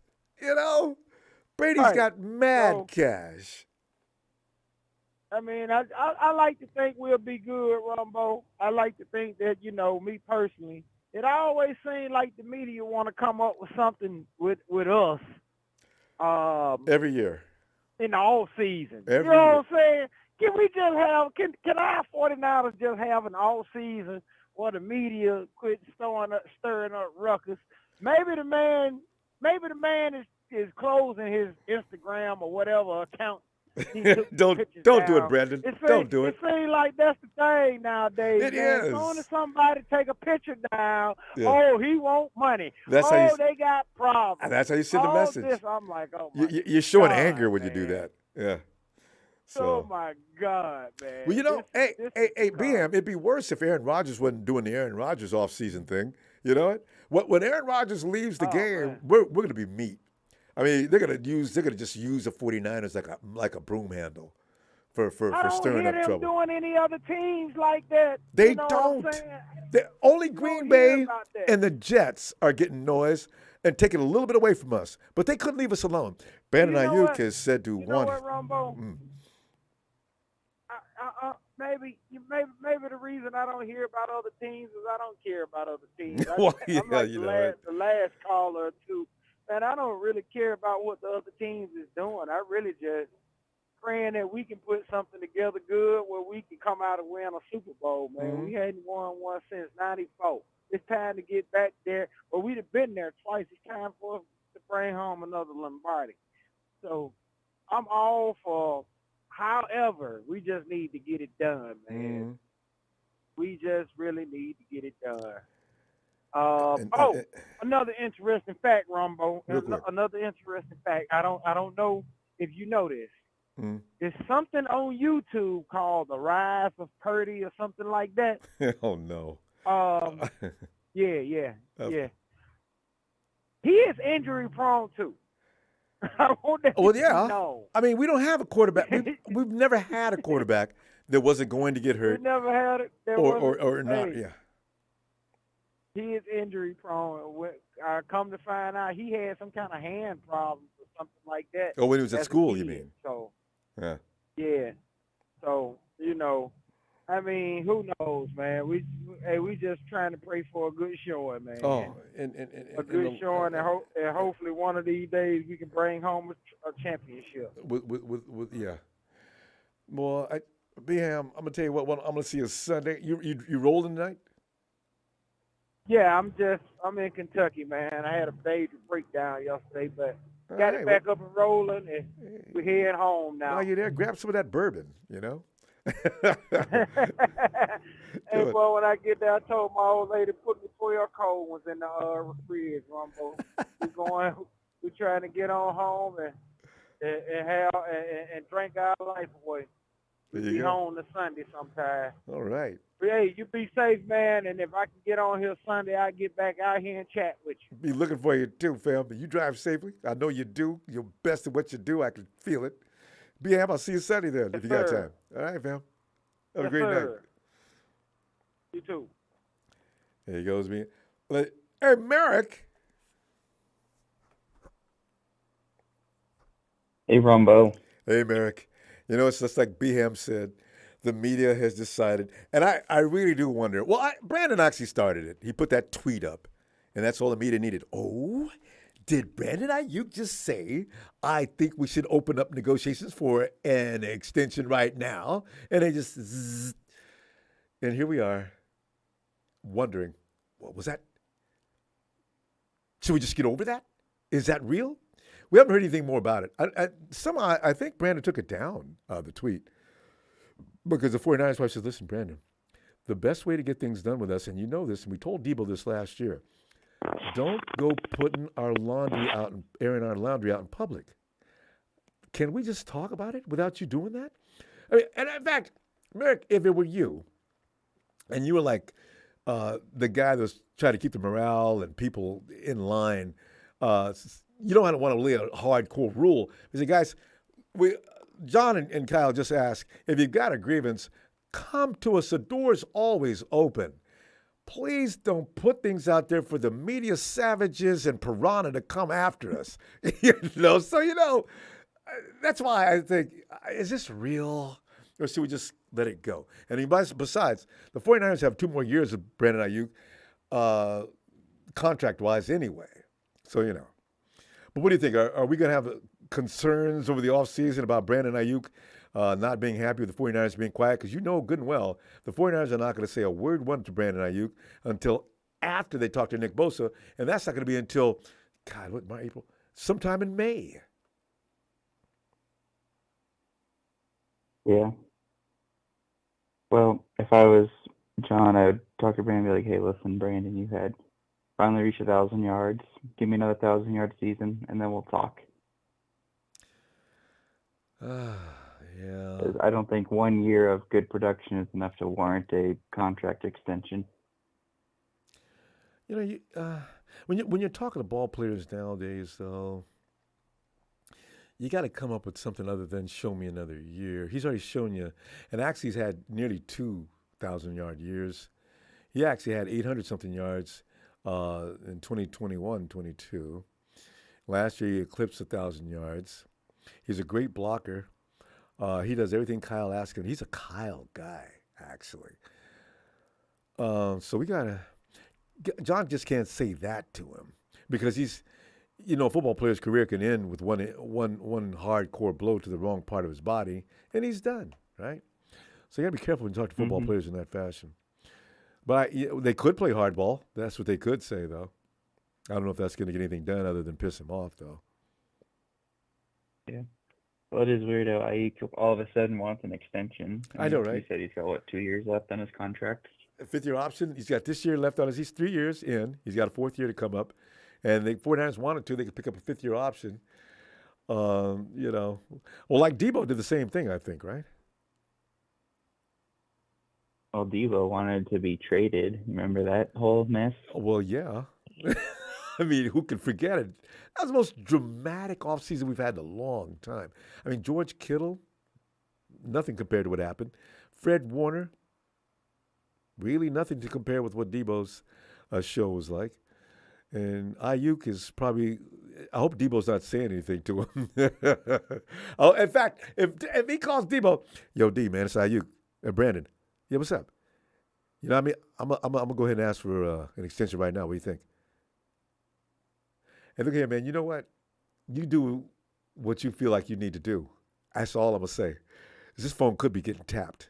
Brady's got mad cash. I mean, I like to think we'll be good, Ronbo. I like to think that, me personally, it always seems like the media want to come up with something with us. Every year. In the off season. Every you know year. what I'm saying? Can we just have, can our 49ers just have an off season where the media quit stirring up ruckus? Maybe the man is closing his Instagram or whatever account. Don't do it, Brandon. Don't do it. It seems like that's the thing nowadays. It man. is. As soon as somebody take a picture down, Yeah. he want money. That's how they got problems. And that's how you send the All message. This, I'm like, oh my You're showing God, anger when man. you do that. Yeah. So. Oh my God, man. Well, this BM, it'd be worse if Aaron Rodgers wasn't doing the Aaron Rodgers off-season thing. You know what? When Aaron Rodgers leaves the game, man. we're going to be meat. I mean, they're going to just use the 49ers like a broom handle for stirring up trouble. I don't hear them doing any other teams like that. They you know don't. What I'm saying? Only Green Bay and the Jets are getting noise and taking a little bit away from us. But they couldn't leave us alone. Brandon Aiyuk has said to one. You know what, Ronbo? Maybe the reason I don't hear about other teams is I don't care about other teams. I'm like the last caller or two. And I don't really care about what the other teams is doing. I really just praying that we can put something together good where we can come out and win a Super Bowl, man. Mm-hmm. We hadn't won one since '94. It's time to get back there. Well, we'd have been there twice. It's time for us to bring home another Lombardi. So I'm all for. However, we just need to get it done, man. Mm-hmm. We just really need to get it done. Another interesting fact, Ronbo. Another interesting fact. I don't know if you know this. There's something on YouTube called The Rise of Purdy or something like that. Oh no. Yeah. He is injury prone too. Well, yeah. I mean, we don't have a quarterback. We've never had a quarterback that wasn't going to get hurt. We never had it. Or not. Yeah. He is injury prone. Come to find out, he had some kind of hand problems or something like that. Oh, when he was at school, you mean? So. Yeah. Yeah. So I mean, who knows, man? We just trying to pray for a good showing, man. Oh, and a good showing, and hopefully one of these days we can bring home a championship. With yeah. Well, Beham, I'm gonna tell you what. I'm gonna see you Sunday. You rolling tonight? Yeah, I'm in Kentucky, man. I had a major breakdown yesterday, but All got right. it back up and rolling, and we're heading home now. While you're there, grab some of that bourbon. You know. Hey, boy, when I get there, I told my old lady, put me 12 cold ones in the fridge, Ronbo. We're trying to get on home and drink our life away. There We'll you be go. home this Sunday sometime. All right. But, hey, you be safe, man, and if I can get on here Sunday, I'll get back out here and chat with you. Be looking for you too, fam. You drive safely. I know you do. You're best at what you do. I can feel it. Beham, I'll see you Sunday then if you got time. All right, fam. Have a great night. You too. There he goes, me. Hey, Merrick. Hey, Ronbo. Hey, Merrick. You know, it's just like Beham said. The media has decided, and I really do wonder. Well, Brandon actually started it. He put that tweet up, and that's all the media needed. Oh, did Brandon Aiyuk just say, I think we should open up negotiations for an extension right now? And they just, zzz. And here we are, wondering, what was that? Should we just get over that? Is that real? We haven't heard anything more about it. Somehow, I think Brandon took it down, the tweet. Because the 49ers wife says, listen, Brandon, the best way to get things done with us, and you know this, and we told Debo this last year, don't go putting our laundry out and airing our laundry out in public. Can we just talk about it without you doing that? I mean, and in fact, Merrick, if it were you, and you were like the guy that was trying to keep the morale and people in line, you don't want to lay a hardcore rule. You say, guys, John and Kyle just asked, if you've got a grievance, come to us. The door's always open. Please don't put things out there for the media savages and piranha to come after us. So, that's why I think, is this real? Or should we just let it go? And besides, the 49ers have 2 more years of Brandon Aiyuk contract-wise anyway. So, But what do you think? Are we going to have concerns over the offseason about Brandon Aiyuk not being happy with the 49ers being quiet? Because you know good and well the 49ers are not going to say a word to Brandon Aiyuk until after they talk to Nick Bosa, and that's not going to be until, March, April, sometime in May. Yeah. Well, if I was John, I would talk to Brandon and be like, hey, listen, Brandon, you had finally reached 1,000 yards. Give me another 1,000-yard season, and then we'll talk. Yeah. I don't think 1 year of good production is enough to warrant a contract extension. When you're talking to ball players nowadays, though, you got to come up with something other than show me another year. He's already shown you, and actually he's had nearly 2,000-yard years. He actually had 800-something yards in 2021-22. Last year he eclipsed 1,000 yards. He's a great blocker. He does everything Kyle asks him. He's a Kyle guy, actually. So we got to – John just can't say that to him because he's – a football player's career can end with one hardcore blow to the wrong part of his body, and he's done, right? So you got to be careful when you talk to football players in that fashion. But they could play hardball. That's what they could say, though. I don't know if that's going to get anything done other than piss him off, though. Yeah. Well, it is weird how Aiyuk all of a sudden wants an extension. I know, right? He said he's got, 2 years left on his contract? A 5th-year option. He's got this year left on his. He's 3 years in. He's got a 4th year to come up. And the 49ers wanted to, they could pick up a 5th-year option. Well, like Debo did the same thing, I think, right? Well, Debo wanted to be traded. Remember that whole mess? Well, yeah. I mean, who can forget it? That was the most dramatic offseason we've had in a long time. I mean, George Kittle, nothing compared to what happened. Fred Warner, really nothing to compare with what Debo's show was like. And Aiyuk is probably, I hope Debo's not saying anything to him. Oh, in fact, if he calls Debo, yo, D, man, it's Aiyuk. Brandon, yeah, what's up? You know what I mean? I'm going to go ahead and ask for an extension right now. What do you think? And look here, man, you know what? You do what you feel like you need to do. That's all I'm going to say. because this phone could be getting tapped.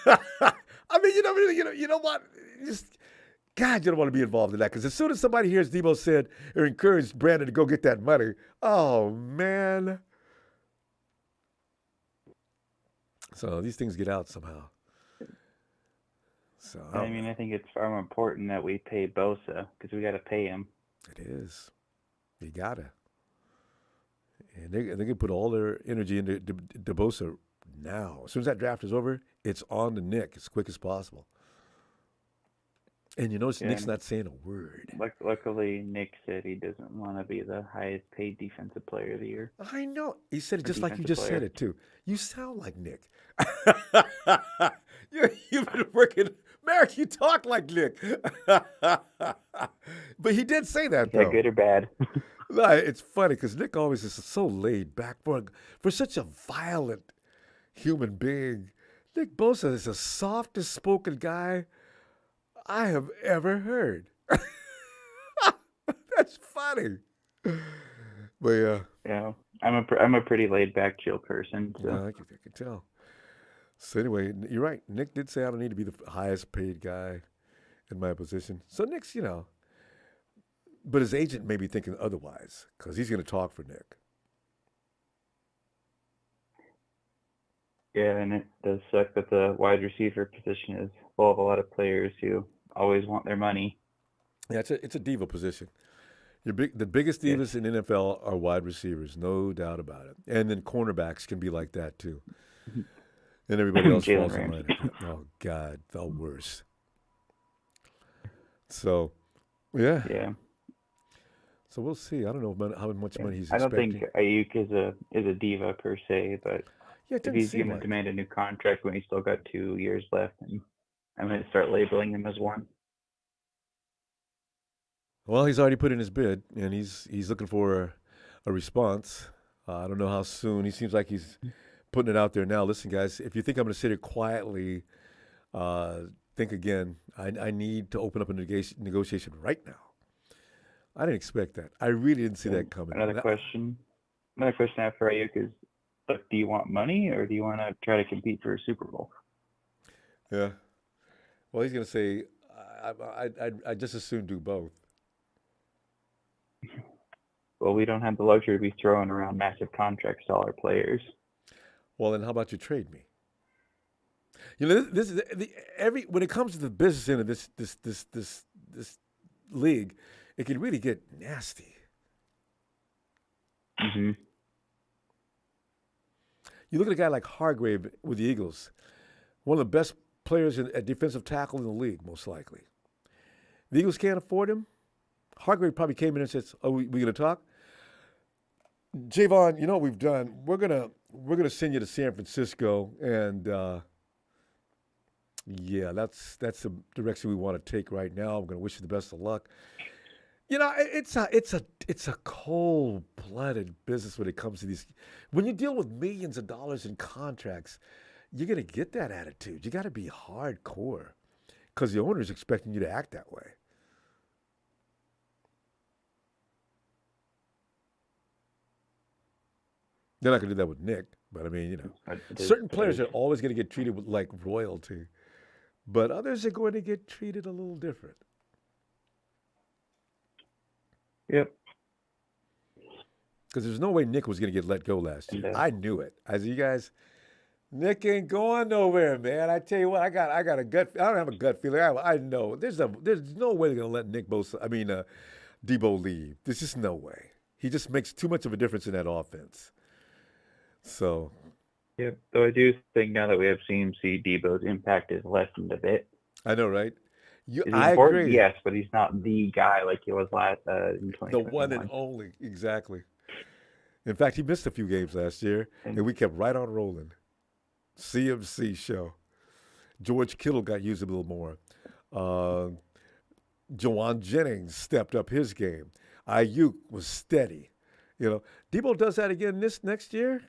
I mean, you know what? Just God, you don't want to be involved in that because as soon as somebody hears Debo said or encouraged Brandon to go get that money, oh man. So these things get out somehow. So I mean, I think it's far more important that we pay Bosa because we got to pay him. It is. You gotta. And they can put all their energy into Bosa now. As soon as that draft is over, it's on to Nick as quick as possible. And you notice Nick's not saying a word. Luckily, Nick said he doesn't want to be the highest paid defensive player of the year. I know. He said it just like you just said it, too. You sound like Nick. You've been working. Merrick, you talk like Nick. But he did say that, though. Yeah, good or bad? No, it's funny because Nick always is so laid back for such a violent human being. Nick Bosa is the softest spoken guy I have ever heard. That's funny. But yeah, I'm a pretty laid back, chill person. So. Yeah, I can tell. So anyway, you're right. Nick did say I don't need to be the highest paid guy in my position. So Nick's, but his agent may be thinking otherwise because he's going to talk for Nick. Yeah, and it does suck that the wide receiver position is full of a lot of players who always want their money. Yeah, it's a diva position. The biggest divas in NFL are wide receivers, no doubt about it. And then cornerbacks can be like that too. And everybody else falls in line. Oh God, the worst. So, yeah. Yeah. So we'll see. I don't know how much money he's I don't expecting. think Aiyuk is a diva per se, but if he's going to demand a new contract when he's still got 2 years left, and I'm going to start labeling him as one. Well, he's already put in his bid, and he's looking for a response. I don't know how soon. He seems like he's putting it out there now. Listen, guys, if you think I'm going to sit here quietly, think again. I need to open up a negotiation right now. I didn't expect that. I really didn't see that coming. Another question I have for Aiyuk is, look, do you want money or do you want to try to compete for a Super Bowl? Yeah. Well, he's going to say, I just as soon do both. Well, we don't have the luxury to be throwing around massive contracts to all our players. Well, then how about you trade me? This is when it comes to the business end of this league, it can really get nasty. Mm-hmm. You look at a guy like Hargrave with the Eagles, one of the best players at defensive tackle in the league, most likely. The Eagles can't afford him. Hargrave probably came in and says, "Oh, we going to talk?" Javon, you know what we've done? We're gonna send you to San Francisco, and that's the direction we want to take right now. I'm going to wish you the best of luck. It's a cold-blooded business when it comes to these. When you deal with millions of dollars in contracts, you're going to get that attitude. You got to be hardcore because the owner is expecting you to act that way. They're not going to do that with Nick, but I mean, certain players are always going to get treated like royalty, but others are going to get treated a little different. Yep. Because there's no way Nick was going to get let go last year. I knew it. I said, you guys, Nick ain't going nowhere, man. I tell you what, I got a gut. I don't have a gut feeling. I know there's no way they're going to let Debo leave. There's just no way. He just makes too much of a difference in that offense. So. Yeah, though I do think now that we have CMC, Debo's impact is lessened a bit. I know, right? I agree. Yes, but he's not the guy like he was last in 2021. The one and only, exactly. In fact, he missed a few games last year, and we kept right on rolling. CMC show. George Kittle got used a little more. Jawan Jennings stepped up his game. Aiyuk was steady. Debo does that again this next year.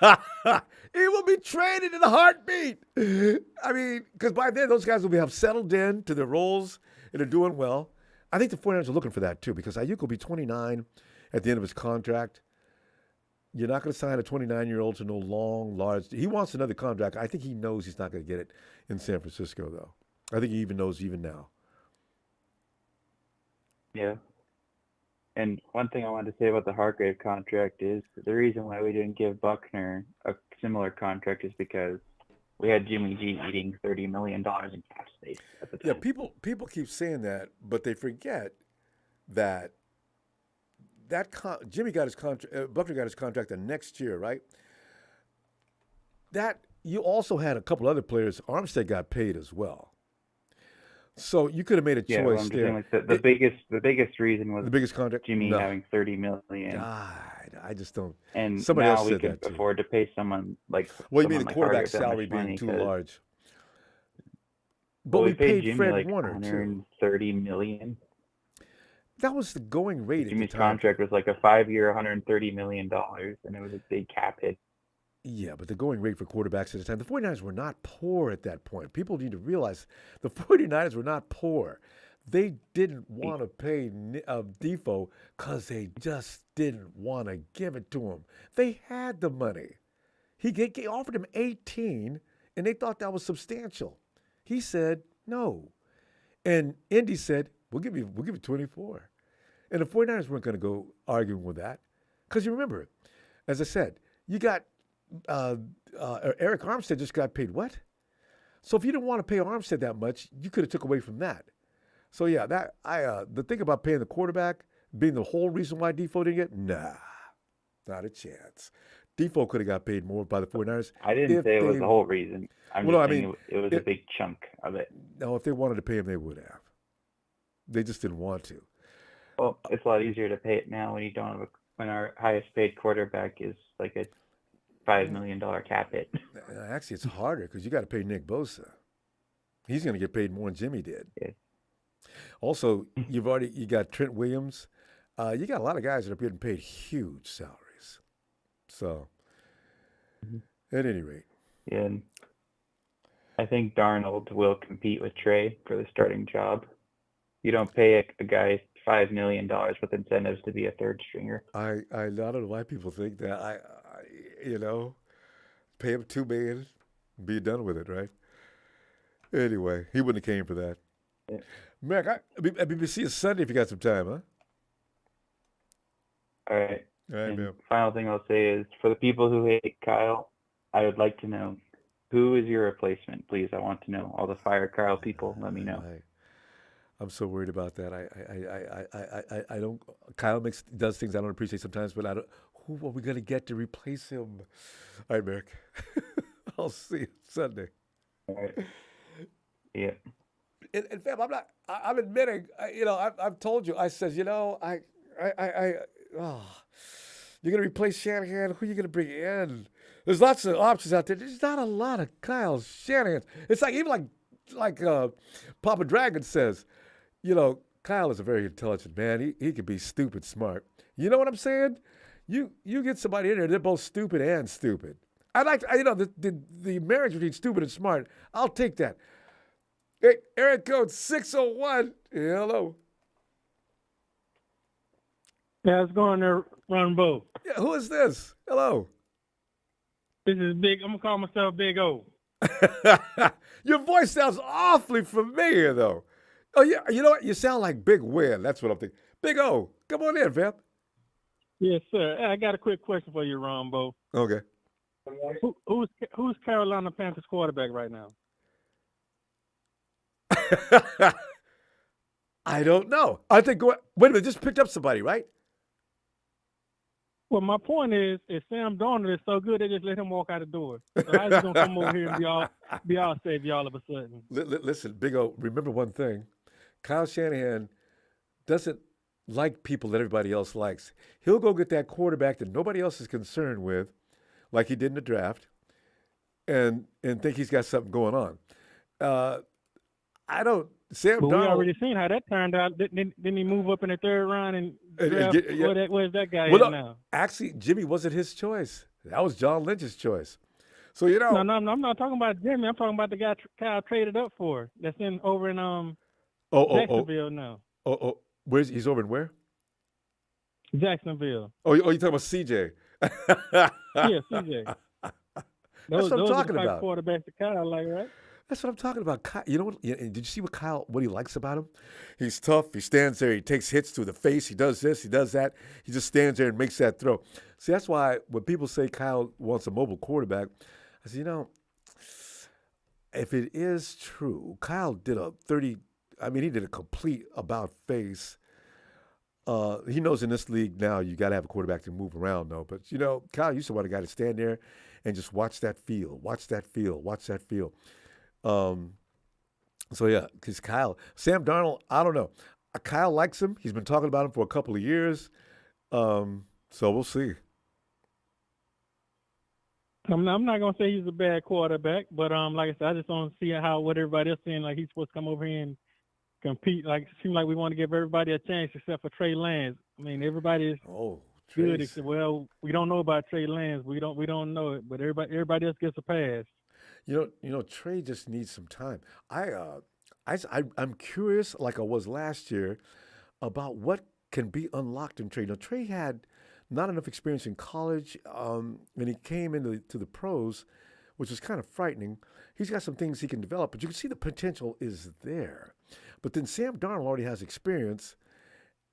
He will be traded in a heartbeat. I mean, because by then those guys will have settled in to their roles and they're doing well. I think the 49ers are looking for that too because Aiyuk will be 29 at the end of his contract. You're not going to sign a 29-year-old to no long, large. He wants another contract. I think he knows he's not going to get it in San Francisco, though. I think he even knows even now. Yeah. And one thing I wanted to say about the Hargrave contract is the reason why we didn't give Buckner a similar contract is because we had Jimmy G eating $30 million in cap space at the time. Yeah, people keep saying that, but they forget that Jimmy got his contract. Buckner got his contract the next year, right? That you also had a couple other players. Armstead got paid as well, so you could have made a choice well, I'm just there. saying, like, the biggest reason was The biggest contract, Jimmy no. having $30 million. God, I just don't. And Somebody now else we said can that too. afford to pay someone like. Well, you mean the someone like quarterback Hargrave that much salary being money too 'cause- large? But Well, we paid paid Jimmy Fred like Warner too. $130 million. That was the going rate Jimmy's at the time. contract was like a 5-year, $130 million, and it was a big cap hit. Yeah, but the going rate for quarterbacks at the time, the 49ers were not poor at that point. People need to realize the 49ers were not poor. They didn't want to pay Defoe because they just didn't want to give it to him. They had the money. He offered him 18, and they thought that was substantial. He said no. And Indy said, we'll give you 24. And the 49ers weren't going to go arguing with that. Because you remember, as I said, you got Eric Armstead just got paid what? So if you didn't want to pay Armstead that much, you could have took away from that. So yeah, the thing about paying the quarterback being the whole reason why Defoe didn't get, nah, not a chance. Defoe could have got paid more by the 49ers. I didn't say it was the whole reason. I'm just saying it was a big chunk of it. No, if they wanted to pay him, they would have. They just didn't want to. Well, it's a lot easier to pay it now when you don't have when our highest paid quarterback is like a $5 million cap hit. Actually, it's harder because you got to pay Nick Bosa. He's going to get paid more than Jimmy did. Yeah. Also, you got Trent Williams. You got a lot of guys that are getting paid huge salaries. So, at any rate. Yeah, and I think Darnold will compete with Trey for the starting job. You don't pay a guy $5 million with incentives to be a third stringer. I don't know why people think that. I pay him $2 million, be done with it, right? Anyway, he wouldn't have came for that. Yeah. Mac, I'll be see you Sunday if you got some time, huh? All right. All right, and man. final thing I'll say is, for the people who hate Kyle, I would like to know, who is your replacement, please? I want to know. All the Fire Kyle people, let me know. I'm so worried about that. I don't. Kyle does things I don't appreciate sometimes, but I don't. Who are we gonna get to replace him? All right, Merrick. I'll see you Sunday. All right. Yeah. And fam, I'm admitting. I've told you. I says, you're gonna replace Shanahan. Who are you gonna bring in? There's lots of options out there. There's not a lot of Kyle Shanahans. It's like even like Papa Dragon says. Kyle is a very intelligent man. He could be stupid smart. You know what I'm saying? You get somebody in there, they're both stupid and stupid. I like the marriage between stupid and smart. I'll take that. Hey, area code 601. Hello. Yeah, how's it going there, Ronbo? Yeah, who is this? Hello. This is Big. I'm gonna call myself Big O. Your voice sounds awfully familiar, though. Oh, yeah. You know what? You sound like Big Win. That's what I'm thinking. Big O, come on in, fam. Yes, sir. I got a quick question for you, Ronbo. Okay. Who's Carolina Panthers quarterback right now? I don't know. I think. Wait a minute. Just picked up somebody, right? Well, my point is Sam Darnold is so good they just let him walk out the door. So how's he gonna come over here and be all savvy all of a sudden? Listen, Big O. Remember one thing: Kyle Shanahan doesn't like people that everybody else likes. He'll go get that quarterback that nobody else is concerned with, like he did in the draft, and think he's got something going on. I don't. Sam But Darnold. we already seen how that turned out. Didn't he move up in the third round and draft? Where's that guy at now? Actually, Jimmy wasn't his choice. That was John Lynch's choice. So No, I'm not talking about Jimmy. I'm talking about the guy Kyle traded up for. That's over in Jacksonville now. He's over in where? Jacksonville. Oh, you talking about CJ? Yeah, CJ. That's what I'm Those are the talking type of about. quarterbacks that Kyle like, right? That's what I'm talking about. You know what? Did you see what he likes about him? He's tough. He stands there. He takes hits to the face. He does this. He does that. He just stands there and makes that throw. See, that's why when people say Kyle wants a mobile quarterback, I say, if it is true, Kyle did he did a complete about face. He knows in this league now you got to have a quarterback to move around, though. But, Kyle used to want a guy to stand there and just watch that field, watch that field, watch that field. So, yeah, because Sam Darnold, I don't know. Kyle likes him. He's been talking about him for a couple of years. So we'll see. I'm not gonna say he's a bad quarterback, but like I said, I just don't see what everybody else saying like he's supposed to come over here and compete. Like it seems like we want to give everybody a chance except for Trey Lance. I mean, everybody is good except we don't know about Trey Lance. We don't know it, but everybody else gets a pass. Trey just needs some time. I'm curious, like I was last year, about what can be unlocked in Trey. Trey had not enough experience in college, and he came into the pros, which is kind of frightening. He's got some things he can develop, but you can see the potential is there. But then Sam Darnold already has experience,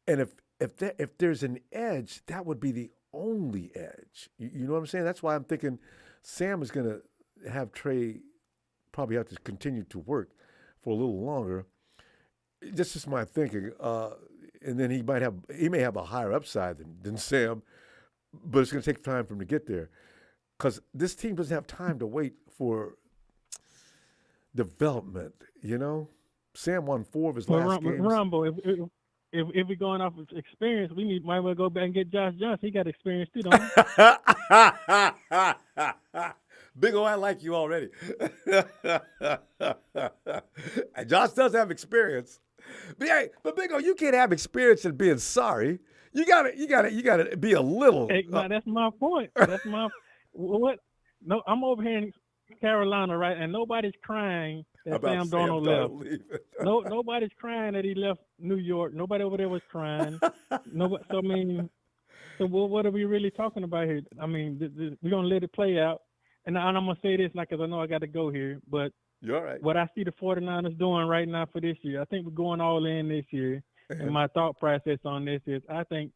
and if there's an edge, that would be the only edge. You know what I'm saying? That's why I'm thinking Sam is going to have Trey probably have to continue to work for a little longer. That's just my thinking. And then he may have a higher upside than Sam, but it's going to take time for him to get there because this team doesn't have time to wait for development. Sam won 4 of his last games. Ronbo, if we're going off of experience, might well go back and get Josh Johnson. He got experience too, don't he? Big O, I like you already. Josh does have experience. But Big O, you can't have experience in being sorry. You gotta be a little. Hey, that's my point. That's my what? No, I'm over here in Carolina, right? And nobody's crying that about Sam Darnold left. Leaving. Nobody's crying that he left New York. Nobody over there was crying. Nobody. So I mean, what are we really talking about here? I mean, we're gonna let it play out. And I'm gonna say this, because I know I got to go here, but you're all right. What I see the 49ers doing right now for this year, I think we're going all in this year. And my thought process on this is I think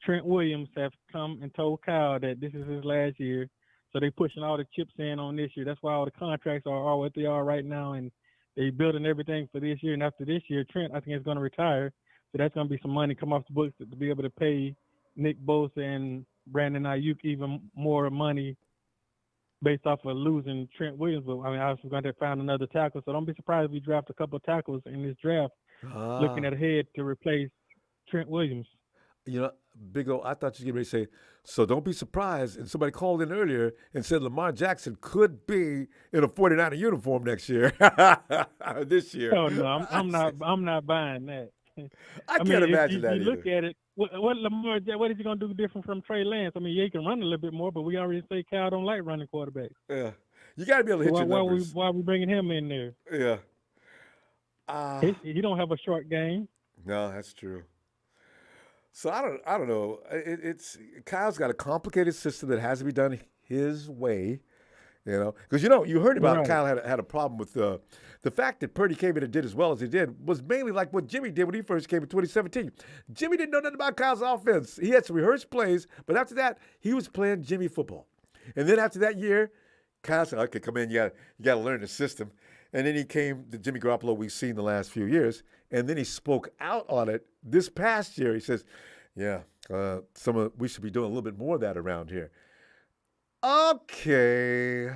Trent Williams have come and told Kyle that this is his last year. So they're pushing all the chips in on this year. That's why all the contracts are what they are right now. And they're building everything for this year. And after this year, Trent, I think, is going to retire. So that's going to be some money come off the books to be able to pay Nick Bosa and Brandon Aiyuk even more money based off of losing Trent Williams. But, I mean, I was going to find another tackle. So don't be surprised if we draft a couple of tackles in this draft looking ahead to replace Trent Williams. Big O, I thought you were going to say, so don't be surprised. And somebody called in earlier and said Lamar Jackson could be in a 49er uniform next year. This year. Oh, no, I'm not buying that. I can't imagine that you look at it, what Lamar, what is he going to do different from Trey Lance? I mean, yeah, he can run a little bit more, but we already say Cal don't like running quarterbacks. Yeah. You got to be able to hit your numbers. Why are we bringing him in there? Yeah. He don't have a short game. No, that's true. So I don't know. It's Kyle's got a complicated system that has to be done his way, because you heard about right. Kyle had a problem with the fact that Purdy came in and did as well as he did was mainly like what Jimmy did when he first came in 2017. Jimmy didn't know nothing about Kyle's offense. He had some rehearsed plays, but after that he was playing Jimmy football. And then after that year, Kyle said, "Okay, come in. You got to learn the system." And then he came to Jimmy Garoppolo we've seen the last few years, and then he spoke out on it this past year. He says, "Yeah, we should be doing a little bit more of that around here." Okay.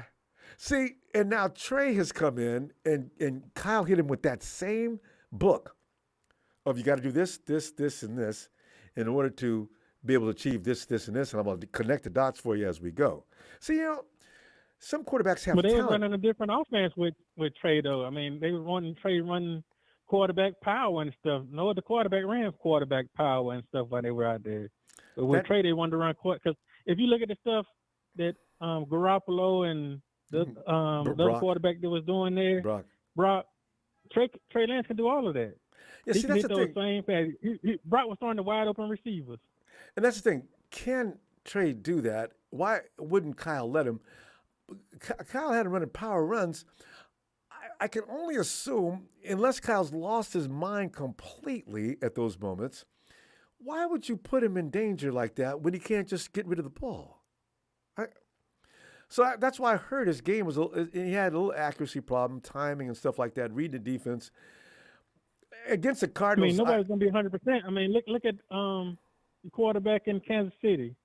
See, and now Trey has come in, and Kyle hit him with that same book of you got to do this, this, this, and this in order to be able to achieve this, this, and this, and I'm going to connect the dots for you as we go. See, some quarterbacks have talent. But they were talent. running a different offense with Trey, though. I mean, they were wanting Trey running quarterback power and stuff. No other quarterback ran quarterback power and stuff while they were out there. But with Trey, they wanted to run because if you look at the stuff that Garoppolo and the other quarterback that was doing there, Brock, Trey Lance can do all of that. Yeah, he see, can that's hit the those thing. same passes. Brock was throwing the wide open receivers. And that's the thing. Can Trey do that? Why wouldn't Kyle let him? Kyle had him running power runs. I can only assume, unless Kyle's lost his mind completely at those moments, why would you put him in danger like that when he can't just get rid of the ball? That's why I heard his game he had a little accuracy problem, timing and stuff like that, reading the defense. Against the Cardinals, nobody's going to be 100%. Look at the quarterback in Kansas City.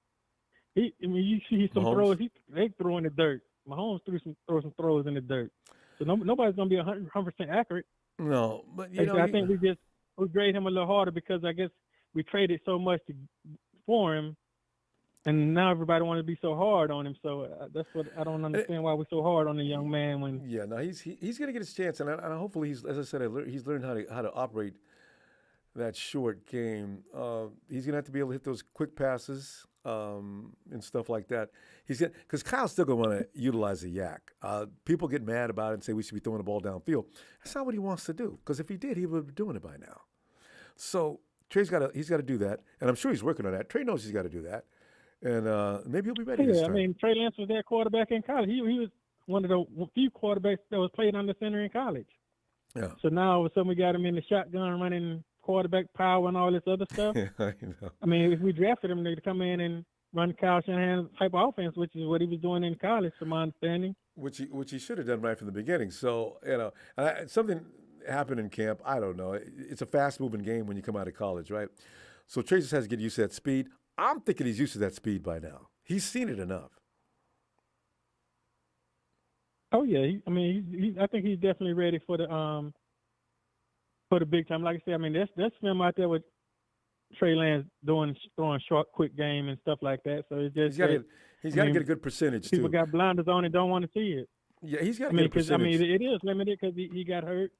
You see some Mahomes. throws. They throw in the dirt. Mahomes threw some throws in the dirt. So nobody's going to be 100% accurate. No, but I think we grade him a little harder because I guess we traded so much for him, and now everybody wants to be so hard on him. So that's what I don't understand, why we're so hard on the young man. He's going to get his chance, and hopefully he's, as I said, he's learned how to operate that short game. He's going to have to be able to hit those quick passes and stuff like that. Because Kyle's still going to want to utilize the yak. People get mad about it and say we should be throwing the ball downfield. That's not what he wants to do. Because if he did, he would be doing it by now. So Trey's got to do that, and I'm sure he's working on that. Trey knows he's got to do that, and maybe he'll be ready. Yeah, Trey Lance was their quarterback in college. He was one of the few quarterbacks that was played under center in college. Yeah. So now all of a sudden we got him in the shotgun running quarterback power and all this other stuff. Yeah, I know. If we drafted him to come in and run Kyle Shanahan type of offense, which is what he was doing in college, from my understanding. Which he should have done right from the beginning. So something happened in camp. I don't know. It's a fast-moving game when you come out of college, right? So Trey just has to get used to that speed. I'm thinking he's used to that speed by now. He's seen it enough. Oh yeah, I think he's definitely ready for the big time. Like I said, that's film out there with Trey Lance throwing short, quick game and stuff like that. So it's just he's got to get a good percentage people too. Got blinders on and don't want to see it. Yeah, he's got to get a percentage. It is limited because he got hurt.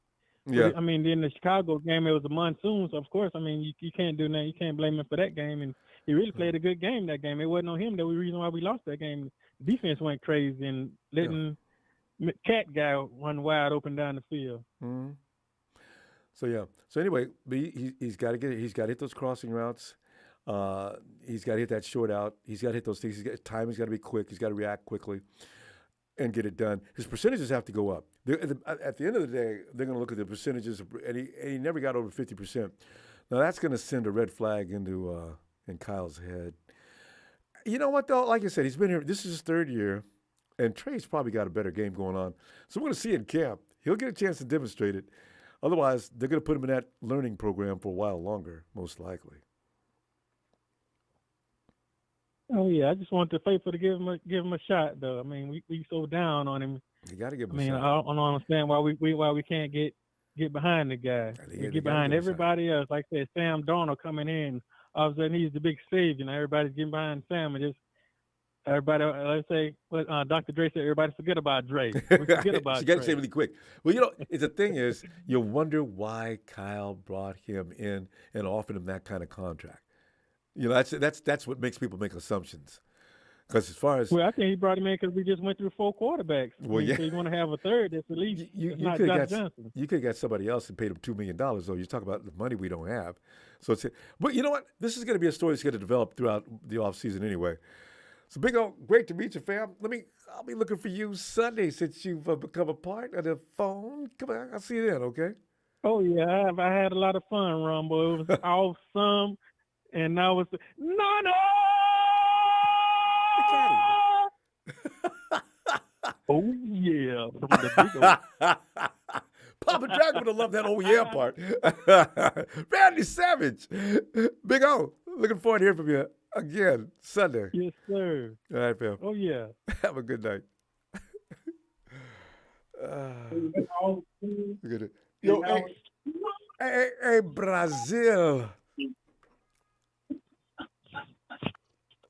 Yeah. But, in the Chicago game, it was a monsoon, so of course, you can't do that. You can't blame him for that game, and he really played a good game that game. It wasn't on him. That was the reason why we lost that game. The defense went crazy and letting Cat guy run wide open down the field. Mm-hmm. So anyway, he's got to hit those crossing routes. He's got to hit that short out. He's got to hit those things. Timing's got to be quick. He's got to react quickly and get it done. His percentages have to go up. At the end of the day, they're going to look at the percentages, and he never got over 50%. Now that's going to send a red flag into in Kyle's head. You know what though? Like I said, he's been here. This is his third year, and Trey's probably got a better game going on. So we're going to see in camp. He'll get a chance to demonstrate it. Otherwise, they're going to put him in that learning program for a while longer, most likely. Oh yeah, I just want the faithful to give him a shot though. We so down on him. You got to give him a shot. I don't understand why we can't get behind the guy. We get behind everybody else. Like I said, Sam Darnold coming in. All of a sudden he's the big savior. Now everybody's getting behind Sam and just everybody. Let's say what Dr. Dre said. Everybody forget about Dre. We forget about. You got to say really quick. Well, the thing is, you wonder why Kyle brought him in and offered him that kind of contract. That's what makes people make assumptions. Because as far as I think he brought him in because we just went through 4 quarterbacks. Well, yeah. So you want to have a third that's at least not could Josh Johnson. You could have got somebody else and paid him $2 million. Though you talk about the money we don't have. So but you know what? This is going to be a story that's going to develop throughout the offseason anyway. So Big O, great to meet you, fam. I'll be looking for you Sunday since you've become a part of the phone. Come on, I'll see you then, okay? Oh yeah, I had a lot of fun, Ronbo. It was awesome. And now it's no. Oh yeah, from the Big O. Papa Dragon would have loved that oh yeah part. Randy Savage. Big O, looking forward to hearing from you again Sunday. Yes, sir. All right, fam. Oh yeah. Have a good night. Good. Yo, hey, Brazil.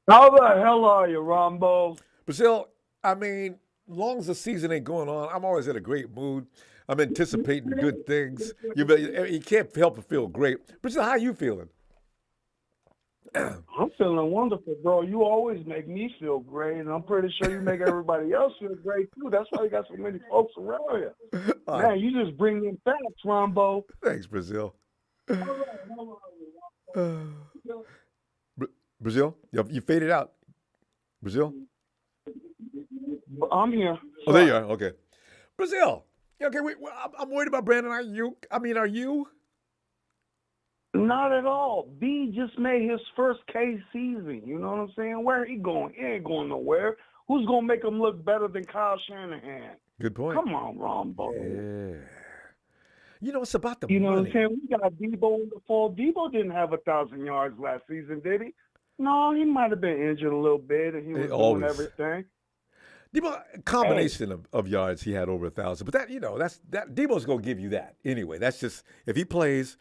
How the hell are you, Ronbo? Brazil, long as the season ain't going on, I'm always in a great mood. I'm anticipating good things. You can't help but feel great. Brazil, how you feeling? I'm feeling wonderful, bro. You always make me feel great, and I'm pretty sure you make everybody else feel great, too. That's why you got so many folks around here. Man, you just bring in facts, Ronbo. Thanks, Brazil. Brazil, you faded out. Brazil? I'm here. Oh, there you are. Okay. Brazil. Okay, I'm worried about Brandon Aiyuk. I mean, are you? Not at all. B just made his first K season. You know what I'm saying? Where he going? He ain't going nowhere. Who's gonna make him look better than Kyle Shanahan? Good point. Come on, Ronbo. Yeah. You know, it's about the You know money. what I'm saying? We got Debo in the fall. Debo didn't have 1,000 yards last season, did he? No, he might have been injured a little bit, and he was doing everything. Debo, a combination of yards, he had over 1,000. But that Debo's gonna give you that anyway. That's just if he plays,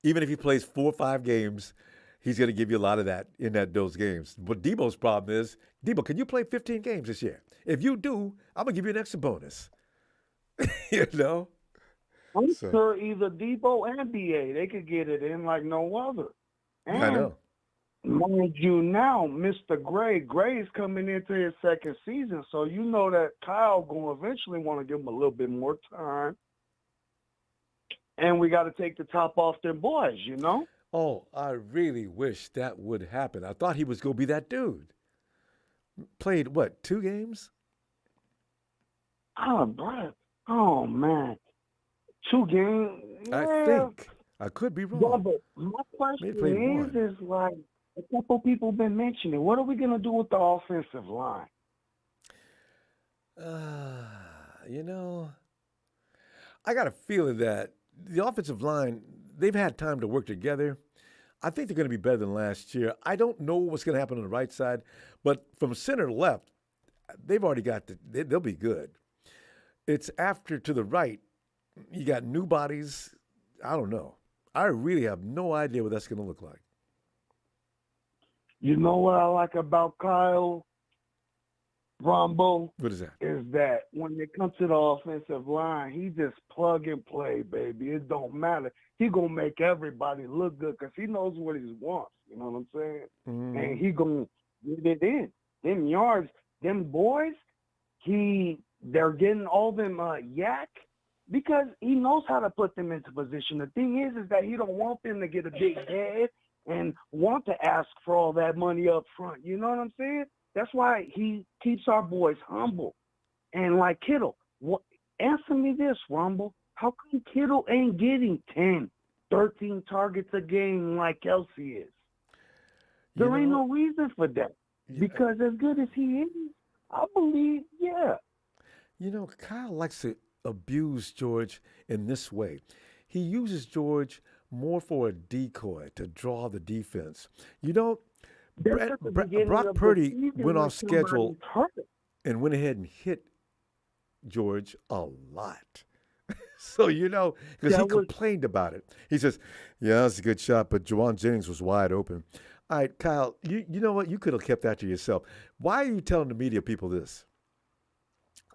even if he plays 4 or 5 games, he's gonna give you a lot of that in those games. But Debo's problem is, Debo, can you play 15 games this year? If you do, I'm gonna give you an extra bonus. You know. I'm sure either Debo and BA, they could get it in like no other. And I know. mind you now, Mr. Gray's coming into his second season, so you know that Kyle going to eventually want to give him a little bit more time. And we got to take the top off their boys, you know? Oh, I really wish that would happen. I thought he was going to be that dude. Played, 2 games? Oh, Brad. Oh, man. 2 games? Yeah. I think. I could be wrong. Yeah, but my question is like, a couple people been mentioning, what are we going to do with the offensive line? I got a feeling that the offensive line, they've had time to work together. I think they're going to be better than last year. I don't know what's going to happen on the right side, but from center to left, they've already got they'll be good. It's after to the right, you got new bodies. I don't know. I really have no idea what that's going to look like. You know what I like about Kyle, Ronbo? What is that? Is that when it comes to the offensive line, he just plug and play, baby. It don't matter. He going to make everybody look good because he knows what he wants. You know what I'm saying? Mm-hmm. And he going to get it in. Them yards, them boys, they're getting all them yak because he knows how to put them into position. The thing is that he don't want them to get a big head and want to ask for all that money up front. You know what I'm saying? That's why he keeps our boys humble. And like Kittle, answer me this, Rumble. How come Kittle ain't getting 10, 13 targets a game like Kelsey is? There ain't no reason for that. Because as good as he is, I believe, yeah. Kyle likes to abuse George in this way. He uses George more for a decoy to draw the defense. Brock Purdy went off schedule and went ahead and hit George a lot. So, because he complained about it. He says, yeah, that's a good shot, but Juwan Jennings was wide open. All right, Kyle, you know what? You could have kept that to yourself. Why are you telling the media people this?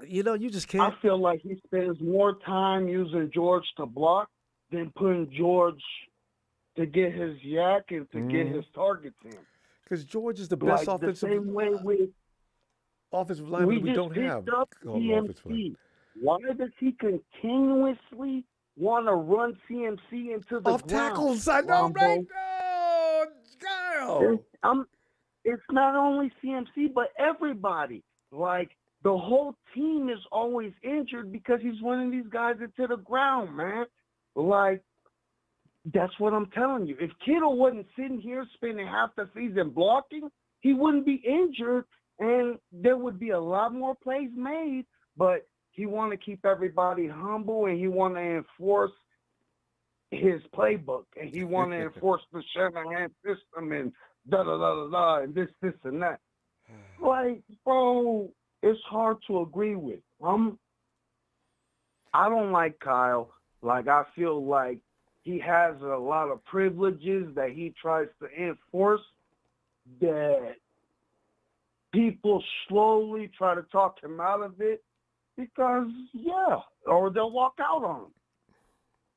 You just can't. I feel like he spends more time using George to block than putting George to get his yak and to get his targets in. Because George is the best offensive the same way with offensive lineman we don't have. CMC. Why does he continuously want to run CMC into the off ground? Tackles, I know, right? Oh, Kyle. It's not only CMC, but everybody. Like, the whole team is always injured because he's running these guys into the ground, man. Like, that's what I'm telling you. If Kittle wasn't sitting here spending half the season blocking, he wouldn't be injured, and there would be a lot more plays made. But he want to keep everybody humble, and he want to enforce his playbook, and he want to enforce the Shanahan system, and da-da-da-da-da, and this, and that. Like, bro, it's hard to agree with. I don't like Kyle. Like, I feel like he has a lot of privileges that he tries to enforce that people slowly try to talk him out of it because, or they'll walk out on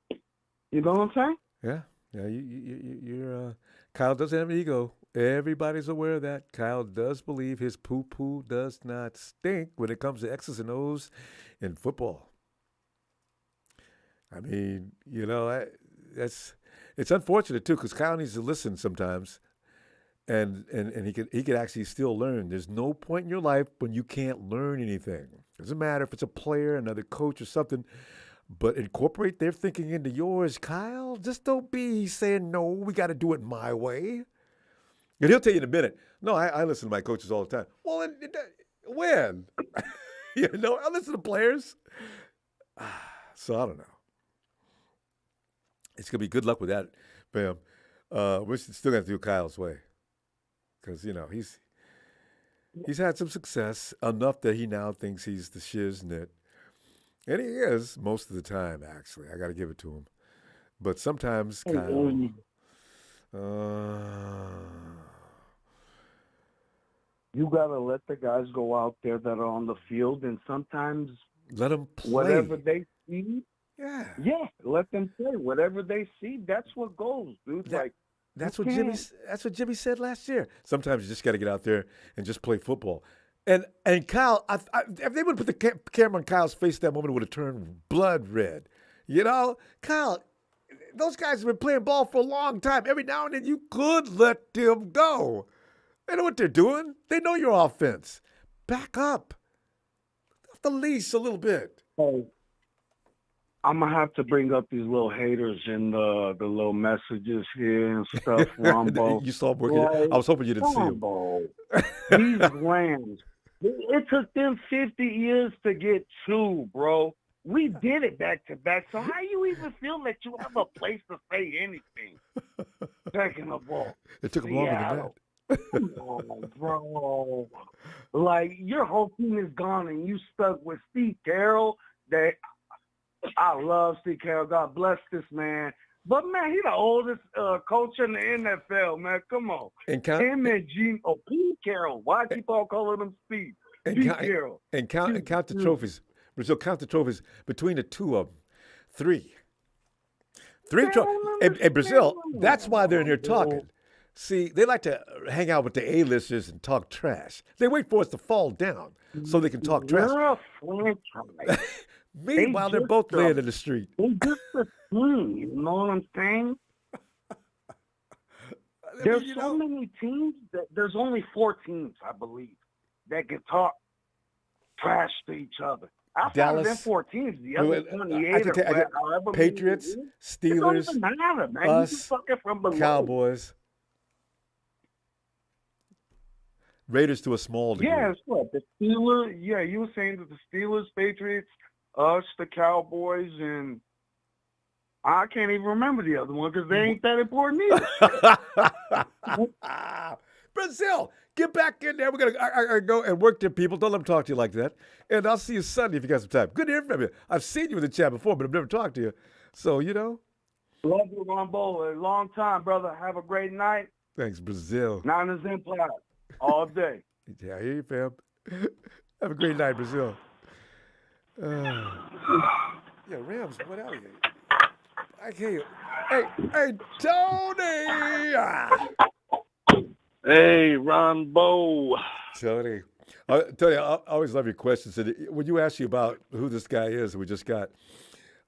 him. You know what I'm saying? Yeah. You're Kyle doesn't have an ego. Everybody's aware of that. Kyle does believe his poo-poo does not stink when it comes to X's and O's in football. I mean, it's unfortunate, too, because Kyle needs to listen sometimes. and he could actually still learn. There's no point in your life when you can't learn anything. Doesn't matter if it's a player, another coach, or something. But incorporate their thinking into yours, Kyle. Just don't be saying, no, we got to do it my way. And he'll tell you in a minute, no, I listen to my coaches all the time. Well, when? You know, I listen to players. So I don't know. It's going to be good luck with that, fam. We're still going to do Kyle's way. Because, you know, he's had some success, enough that he now thinks he's the shiznit. And he is most of the time, actually. I got to give it to him. But sometimes Kyle... You got to let the guys go out there that are on the field, and sometimes let them play. Whatever they see, yeah, let them play. Whatever they see, that's what goes, dude. That's what Jimmy said last year. Sometimes you just got to get out there and just play football. And Kyle, if they would put the camera on Kyle's face that moment, it would have turned blood red. You know, Kyle, those guys have been playing ball for a long time. Every now and then you could let them go. They know what they're doing. They know your offense. Back up. Off the leash a little bit. Hey, I'm going to have to bring up these little haters in the little messages here and stuff, Ronbo. You saw them working. I was hoping you didn't see them. These Rams, it took them 50 years to get 2, bro. We did it back to back. So how you even feel that you have a place to say anything? Second of all, it took them longer than that. Come on, bro. Like, your whole team is gone and you stuck with Steve Carroll. That I love Steve Carroll. God bless this man. But, man, he's the oldest coach in the NFL, man. Come on. And Pete Carroll. Why keep on calling him Steve? Pete Carroll. And count the trophies. Brazil, count the trophies between the two of them. 3. 3 trophies. And Brazil, that's why they're in here talking. See, they like to hang out with the A-listers and talk trash. They wait for us to fall down so they can talk trash. You're a franchise. Meanwhile, they're both laying in the street. They just a team, you know what I'm saying? There's so many teams that there's only 4 teams, I believe, that can talk trash to each other. Outside of them 4 teams, the other 28 or Patriots, Steelers, us, Cowboys. Raiders to a small degree. Yeah, it's what? The Steelers, you were saying that the Steelers, Patriots, us, the Cowboys, and I can't even remember the other one because they ain't that important either. Brazil, get back in there. We're going to go and work them people. Don't let them talk to you like that. And I'll see you Sunday if you got some time. Good to hear from you. I've seen you in the chat before, but I've never talked to you. So, you know. Love you, Ronbo. A long time, brother. Have a great night. Thanks, Brazil. Niners Empire. All day. Yeah, I hear you, fam. Have a great night, Brazil. Yeah, Rams, what out of here? I hear you. Hey, Tony! Hey, Ronbo. Tony. Tony, I always love your questions. When you ask you about who this guy is that we just got,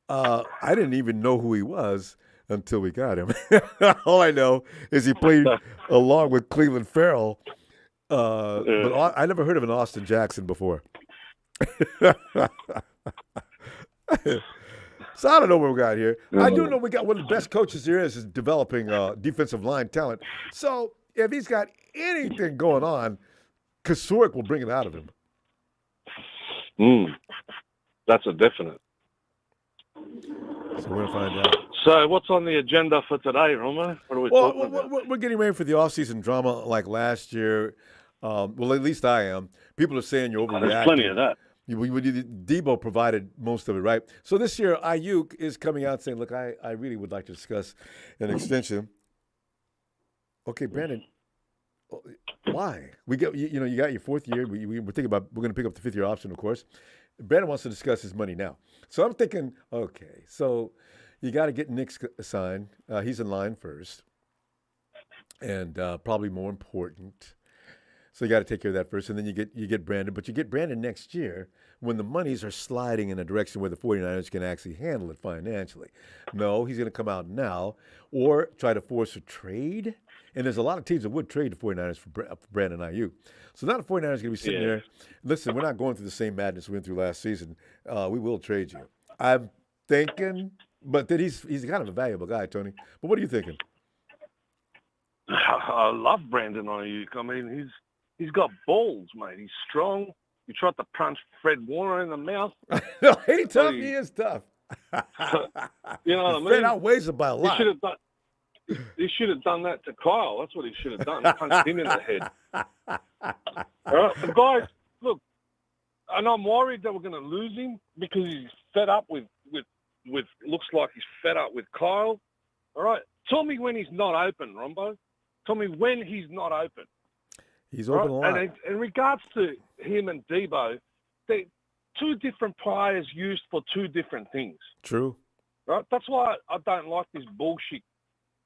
I didn't even know who he was until we got him. All I know is he played along with Cleveland Farrell. But I never heard of an Austin Jackson before. So I don't know what we got here. I do know we got one of the best coaches there is developing defensive line talent. So if he's got anything going on, Kocurek will bring it out of him. That's a definite. So we're going to find out. So what's on the agenda for today, Romo? What are we talking about? We're getting ready for the offseason drama like last year. Well, at least I am. People are saying you're overreacting. There's plenty of that. Debo provided most of it, right? So this year, Aiyuk is coming out saying, look, I really would like to discuss an extension. Okay, Brandon, why? We get you got your 4th year. We're thinking about we're going to pick up the 5th year option, of course. Brandon wants to discuss his money now. So I'm thinking, okay, so you got to get Nick signed. He's in line first, and probably more important. So you got to take care of that first, and then you get Brandon. But you get Brandon next year when the monies are sliding in a direction where the 49ers can actually handle it financially. No, he's going to come out now or try to force a trade And there's a lot of teams that would trade the 49ers for Brandon Aiyuk. So now the 49ers are going to be sitting there. Listen, we're not going through the same madness we went through last season. We will trade you. I'm thinking, but that he's kind of a valuable guy, Tony. But what are you thinking? I love Brandon Aiyuk. I mean, he's got balls, mate. He's strong. You tried to punch Fred Warner in the mouth. No, he tough. He is tough. You know what I mean? Fred outweighs him by a lot. He should have done that to Kyle. That's what he should have done. Punched him in the head. All right, the guys, look, and I'm worried that we're going to lose him because he's fed up with looks like he's fed up with Kyle. All right, tell me when he's not open, Ronbo. Tell me when he's not open. He's open a lot. And in regards to him and Debo, they're two different players used for two different things. True. Right? That's why I don't like this bullshit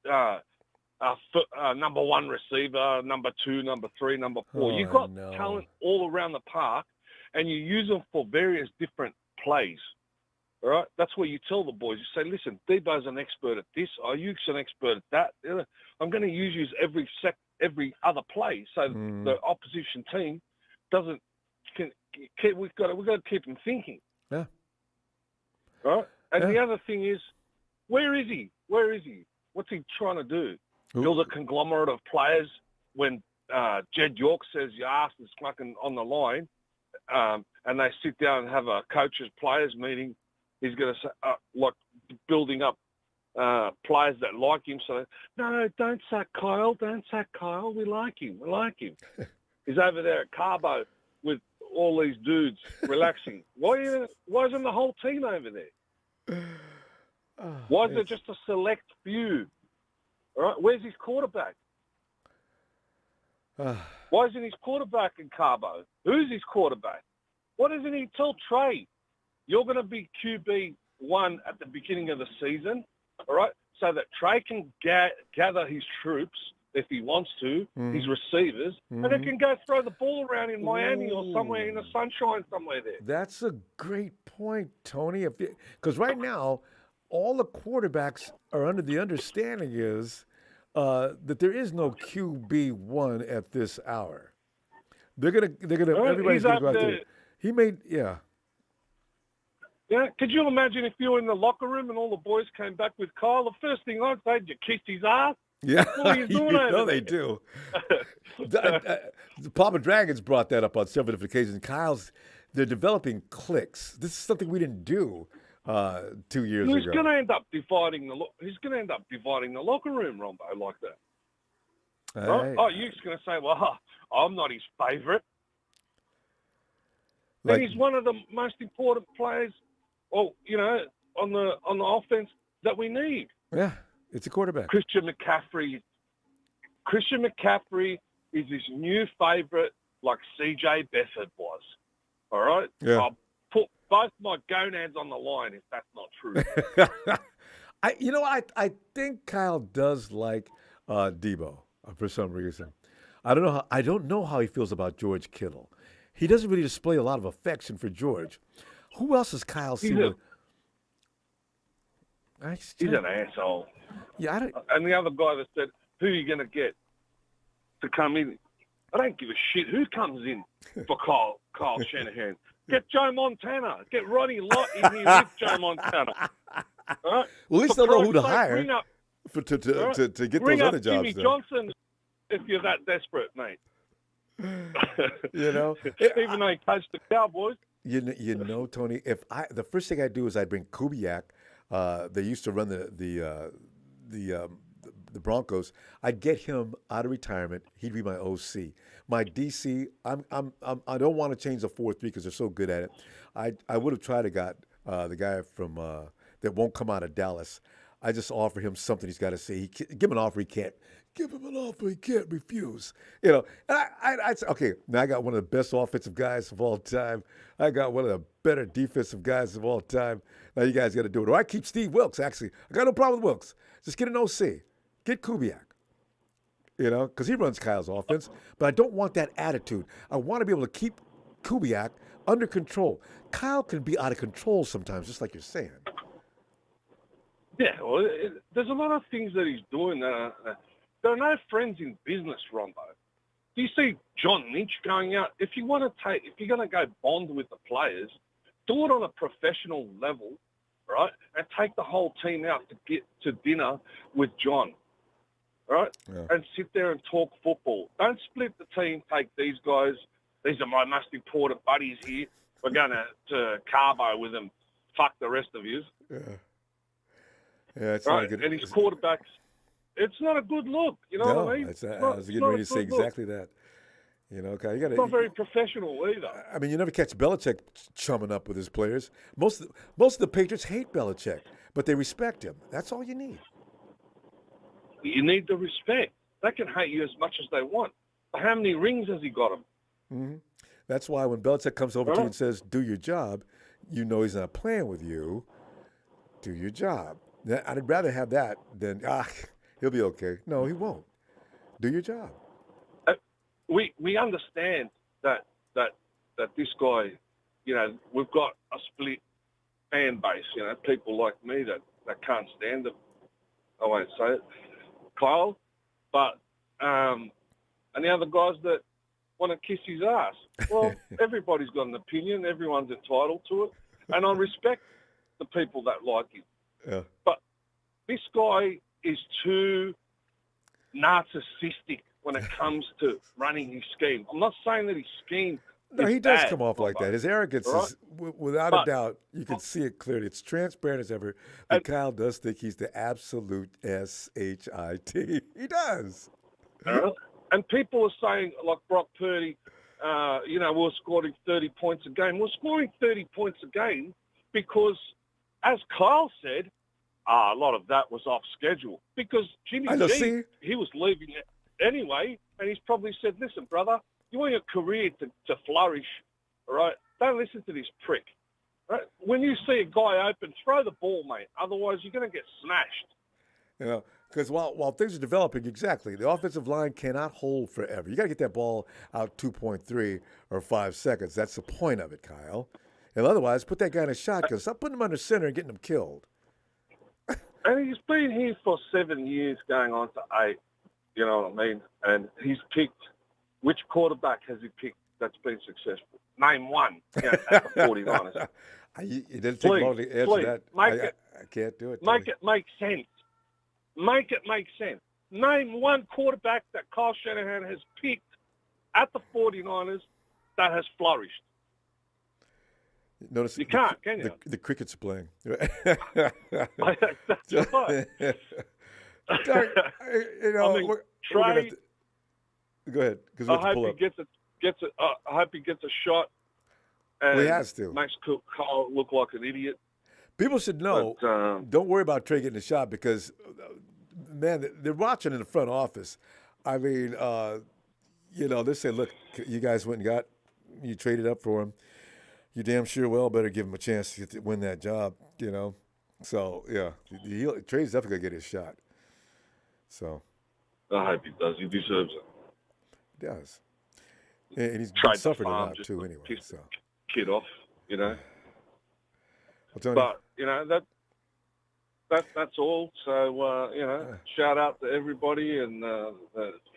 number one receiver, number two, number three, number four. You've got talent all around the park, and you use them for various different plays. All right? That's where you tell the boys. You say, listen, Debo's an expert at this. Ayuk's an expert at that. I'm going to use you every other play so the opposition team doesn't. We've got to keep them thinking. Yeah. Right. And the other thing is, where is he? Where is he? What's he trying to do? Build a conglomerate of players when Jed York says your ass is fucking on the line, and they sit down and have a coaches players meeting. He's going to say like building up players that like him. So no, don't sack Kyle. Don't sack Kyle. We like him. We like him. He's over there at Carbo with all these dudes relaxing. Why isn't the whole team over there? Why is there just a select few? All right, where's his quarterback? Why isn't his quarterback in Carbo? Who's his quarterback? Why doesn't he tell Trey, you're going to be QB1 at the beginning of the season, all right, so that Trey can gather his troops if he wants to, his receivers, and they can go throw the ball around in Miami or somewhere in the sunshine somewhere there. That's a great point, Tony. Because right now, all the quarterbacks are under the understanding is that there is no QB1 at this hour. Everybody's gonna go out there. He made, Yeah, could you imagine if you were in the locker room and all the boys came back with Kyle? The first thing I'd say, you kissed his ass. Yeah, what are you doing over there? They do. Papa Dragons brought that up on several different occasions. They're developing cliques. This is something we didn't do 2 years ago. He's going to end up dividing the locker room, Ronbo, like that. Right? Oh, you're going to say, well, I'm not his favourite. And he's one of the most important players, on the offense that we need. Yeah, it's a quarterback. Christian McCaffrey is his new favourite, like C.J. Beathard was. All right? Yeah. I'll put both my gonads on the line if that's not true. I think Kyle does like Debo for some reason. I don't know how he feels about George Kittle. He doesn't really display a lot of affection for George. Who else has Kyle seen? He's an asshole. Yeah, and the other guy that said, who are you going to get to come in? I don't give a shit who comes in for Kyle Shanahan. Get Joe Montana. Get Ronnie Lott in here with Joe Montana. All right? Well, at least they'll know who to hire to get those other jobs. Jimmy Johnson, if you're that desperate, mate. Even though he coached the Cowboys. Tony, the first thing I do is I bring Kubiak. They used to run the Broncos. I'd get him out of retirement. He'd be my OC. My DC, I don't want to change the 4-3 because they're so good at it. I would have tried to got the guy from that won't come out of Dallas. I just offer him something he's got to say. Give him an offer he can't. Give him an offer he can't refuse. And I'd say, okay, now I got one of the best offensive guys of all time. I got one of the better defensive guys of all time. Now you guys got to do it. Or I keep Steve Wilkes, actually. I got no problem with Wilkes. Just get an OC. Get Kubiak. Because he runs Kyle's offense. But I don't want that attitude. I want to be able to keep Kubiak under control. Kyle can be out of control sometimes, just like you're saying. Yeah, well, there's a lot of things that he's doing that there are no friends in business, Ronbo. Do you see John Lynch going out? If you're going to go bond with the players, do it on a professional level, right? And take the whole team out to get to dinner with John, right? Yeah. And sit there and talk football. Don't split the team. Take these guys. These are my most important buddies here. We're going to Carbo with them. Fuck the rest of you. Yeah. Yeah, it's Right? not good. And his quarterbacks, it's not a good look. You know what I mean? I was getting ready to say exactly that. You know, okay, It's not very professional either. I mean, you never catch Belichick chumming up with his players. Most of the Patriots hate Belichick, but they respect him. That's all you need. You need the respect. They can hate you as much as they want. But how many rings has he got him? Mm-hmm. That's why when Belichick comes over to you and says, "Do your job," you know he's not playing with you. Do your job. I'd rather have that than he'll be okay. No, he won't. Do your job. We understand that this guy, you know, we've got a split fan base. You know, people like me that can't stand him. I won't say it, Kyle, but and the other guys that want to kiss his ass. Well, everybody's got an opinion. Everyone's entitled to it, and I respect the people that like him. Yeah. But this guy is too narcissistic when it comes to running his scheme. I'm not saying that his scheme No, is he does bad, come off like that. His arrogance right? is, without a doubt, you can see it clearly. It's transparent as ever. But Kyle does think he's the absolute S-H-I-T. He does. And people are saying, like Brock Purdy, you know, we're scoring 30 points a game. We're scoring 30 points a game because, as Kyle said, a lot of that was off schedule because Jimmy G, he was leaving it anyway, and he's probably said, listen, brother, you want your career to flourish, all right? Don't listen to this prick. Right? When you see a guy open, throw the ball, mate. Otherwise, you're going to get smashed. You know, because while things are developing, exactly, the offensive line cannot hold forever. You got to get that ball out 2.3 or 5 seconds. That's the point of it, Kyle. And otherwise, put that guy in a shotgun. Stop putting him under center and getting him killed. And he's been here for 7 years, going on to 8. You know what I mean? And he's picked. Which quarterback has he picked that's been successful? Name one. You know, at the 49ers. It didn't take long to answer that. I can't do it. Make it make sense. Make it make sense. Name one quarterback that Kyle Shanahan has picked at the 49ers that has flourished. Notice you can't, can you? The crickets are playing. That's right. You know, I mean, Trey, go ahead. I hope he gets a. I hope he gets a shot. And he has to. Makes Kyle look like an idiot. People should know. But, don't worry about Trey getting a shot because, man, they're watching in the front office. I mean, you know, they say, look, you guys went and you traded up for him. You damn sure well better give him a chance to win that job, you know. So, yeah, Trey's definitely going to get his shot. So. I hope he does. He deserves it. He does. And he's suffered a lot, too, anyway. So. Kid off, you know. Well, Tony, but, you know, that's all. So, you know, shout out to everybody and the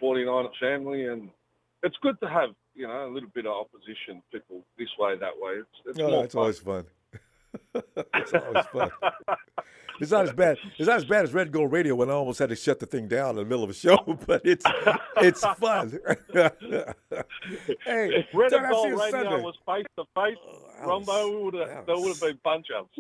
49er family. And it's good to have, you know, a little bit of opposition, people this way, that way. It's more it's fun. always fun. It's always fun. It's not as bad. It's not as bad as Red Gold Radio when I almost had to shut the thing down in the middle of a show, but it's fun. Hey, if Red John, Gold I see you Radio Sunday. was face to face, Ronbo there would have been punch ups.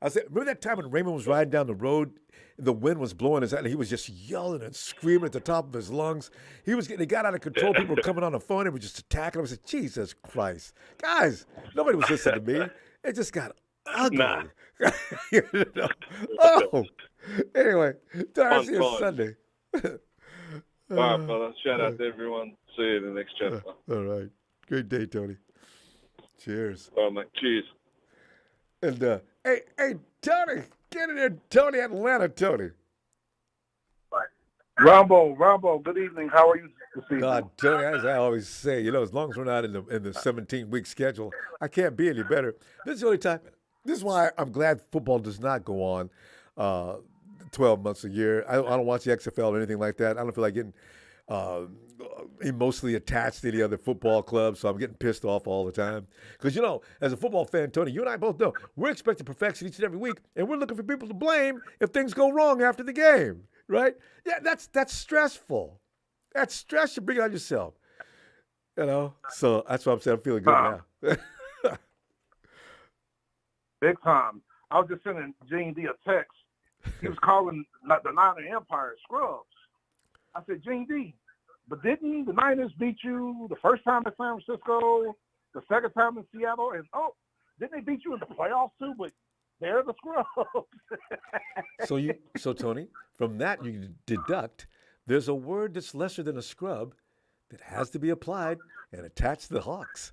I said, remember that time when Raymond was riding down the road, the wind was blowing his head, and he was just yelling and screaming at the top of his lungs. It got out of control. People were coming on the phone and were just attacking him. I said, Jesus Christ, guys, nobody was listening to me. It just got ugly. Nah. You know? Oh, anyway, I'll see you Fun. Sunday. All right, brother. Shout out to everyone. See you in the next chapter. All right. Great day, Tony. Cheers. All right, mate. Cheers. And hey, Tony, get in there, Tony, Atlanta, Tony. Ronbo, good evening. How are you this evening? God, Tony, as I always say, you know, as long as we're not in the 17-week schedule, I can't be any better. This is the only time. This is why I'm glad football does not go on 12 months a year. I don't watch the XFL or anything like that. I don't feel like getting emotionally attached to any other football club, so I'm getting pissed off all the time. Because, as a football fan, Tony, you and I both know we're expecting perfection each and every week, and we're looking for people to blame if things go wrong after the game, right? Yeah, that's stressful. That's stress you bring on yourself, So that's why I'm saying I'm feeling good now. Big time. I was just sending Gene D a text. He was calling the Niner Empire scrubs. I said, Gene D, but didn't the Niners beat you the first time in San Francisco, the second time in Seattle, and didn't they beat you in the playoffs too? But they're the scrubs. So Tony, from that you deduct there's a word that's lesser than a scrub that has to be applied and attached to the Hawks.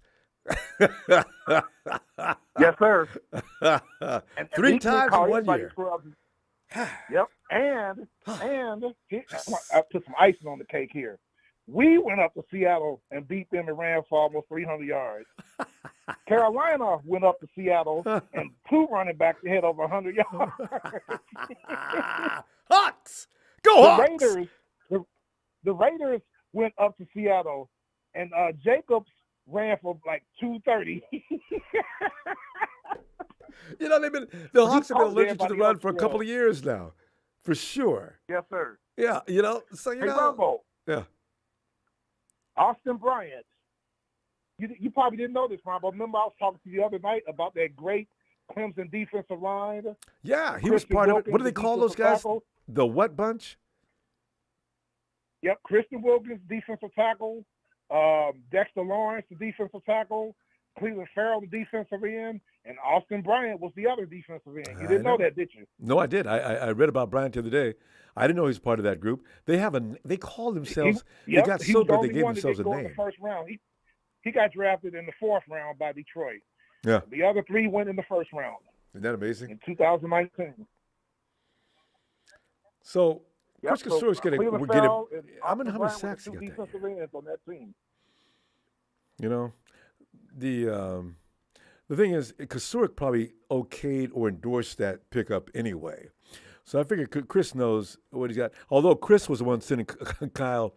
Yes, sir. And 3 times in 1 year. Yep. And I put some icing on the cake here. We went up to Seattle and beat them and ran for almost 300 yards. Carolina went up to Seattle and 2 running backs had over 100 yards. Hawks! Go Hawks! The Raiders went up to Seattle and Jacobs ran for like 230. The Hawks have been allergic to the run for a couple of years now, for sure. Yes, sir. Yeah, so Hey, Ronbo. Yeah. Austin Bryant. You probably didn't know this, Ronbo. Remember I was talking to you the other night about that great Clemson defensive line? Yeah, he was part of it. What do they call those guys? Tackle. The what bunch? Yep, Christian Wilkins, defensive tackle. Dexter Lawrence, the defensive tackle. Cleveland Farrell, the defensive end. And Austin Bryant was the other defensive end. You didn't know that, did you? No, I did. I read about Bryant the other day. I didn't know he was part of that group. They call themselves. They got so good they gave themselves a name. In the first round. He got drafted in the 4th round by Detroit. Yeah. The other 3 went in the 1st round. Isn't that amazing? In 2019. So Kris Kocurek's getting. I'm in how many sacks he got defensive ends on that team. The thing is, Kocurek probably okayed or endorsed that pickup anyway. So I figured Kris knows what he's got. Although Kris was the one sending Kyle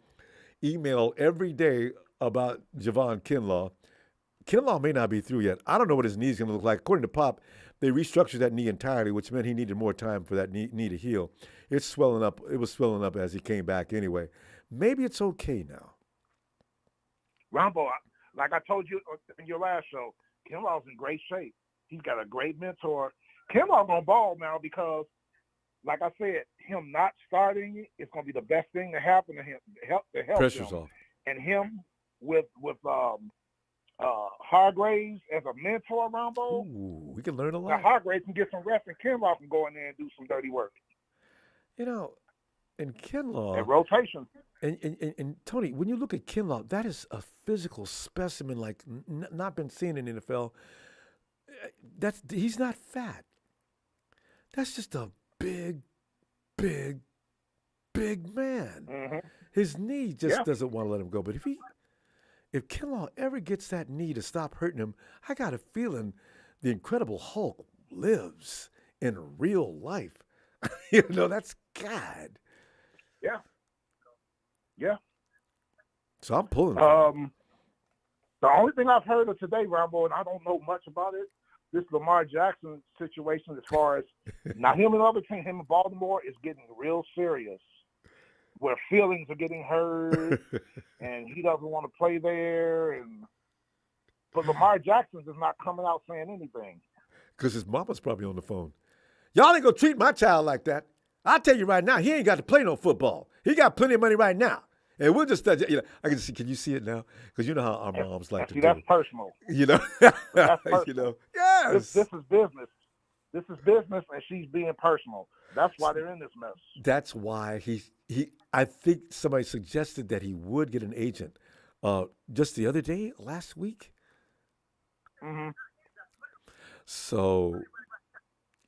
email every day about Javon Kinlaw. Kinlaw may not be through yet. I don't know what his knee's going to look like. According to Pop, they restructured that knee entirely, which meant he needed more time for that knee to heal. It's swelling up. It was swelling up as he came back anyway. Maybe it's okay now. Ronbo, like I told you in your last show, Kinlaw's in great shape. He's got a great mentor. Kinlaw gonna ball now because, like I said, him not starting is gonna be the best thing to happen to him. To help Pressure's him. off. And him with Hargraves as a mentor, Ronbo. Ooh, we can learn a lot. Now Hargraves can get some rest, and Kinlaw can go in there and do some dirty work. And Kinlaw. And rotation. And Tony, when you look at Kinlaw, that is a physical specimen like not been seen in the NFL. He's not fat. That's just a big man. Mm-hmm. His knee just doesn't want to let him go. But if Kinlaw ever gets that knee to stop hurting him, I got a feeling the Incredible Hulk lives in real life. That's God. Yeah. Yeah. So I'm pulling. The only thing I've heard of today, Ronbo, and I don't know much about it, this Lamar Jackson situation as far as now him and other team, him in Baltimore is getting real serious, where feelings are getting hurt, and he doesn't want to play there. But Lamar Jackson is not coming out saying anything. Because his mama's probably on the phone. Y'all ain't gonna treat my child like that. I'll tell you right now, he ain't got to play no football. He got plenty of money right now. And we'll just, I can see, can you see it now? Because you know how our moms like to do. That's personal. That's personal. Yes. This is business. This is business, and she's being personal. That's why they're in this mess. That's why I think somebody suggested that he would get an agent just the other day, last week. Mm-hmm. So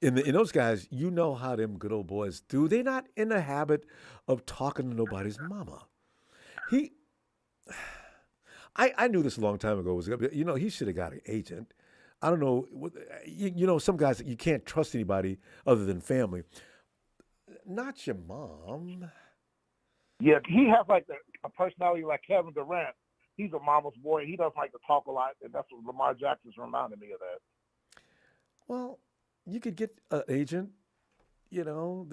in those guys, you know how them good old boys do. They're not in the habit of talking to nobody's mama. I knew this a long time ago. He should have got an agent. I don't know. Some guys, you can't trust anybody other than family. not your mom. Yeah, he has like a personality like Kevin Durant. He's a mama's boy. He doesn't like to talk a lot, and that's what Lamar Jackson's reminding me of that. Well, you could get an agent, that'll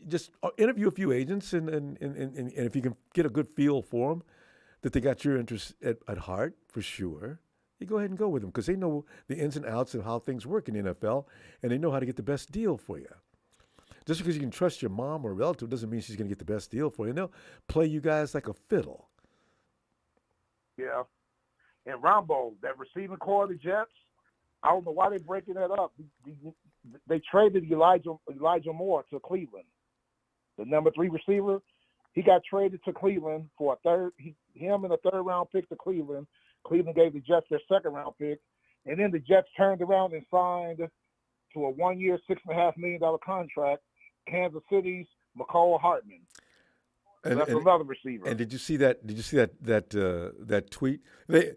just interview a few agents, and if you can get a good feel for them, that they got your interest at heart, for sure, you go ahead and go with them because they know the ins and outs of how things work in the NFL, and they know how to get the best deal for you. Just because you can trust your mom or relative doesn't mean she's going to get the best deal for you. And they'll play you guys like a fiddle. Yeah. And Ronbo, that receiving core of the Jets, I don't know why they're breaking that up. They traded Elijah Moore to Cleveland, the number 3 receiver. He got traded to Cleveland for him and a third-round pick to Cleveland. Cleveland gave the Jets their second-round pick. And then the Jets turned around and signed to a 1-year, $6.5 million contract, Kansas City's McCole Hardman. That's another receiver. And did you see that? Did you see that tweet? I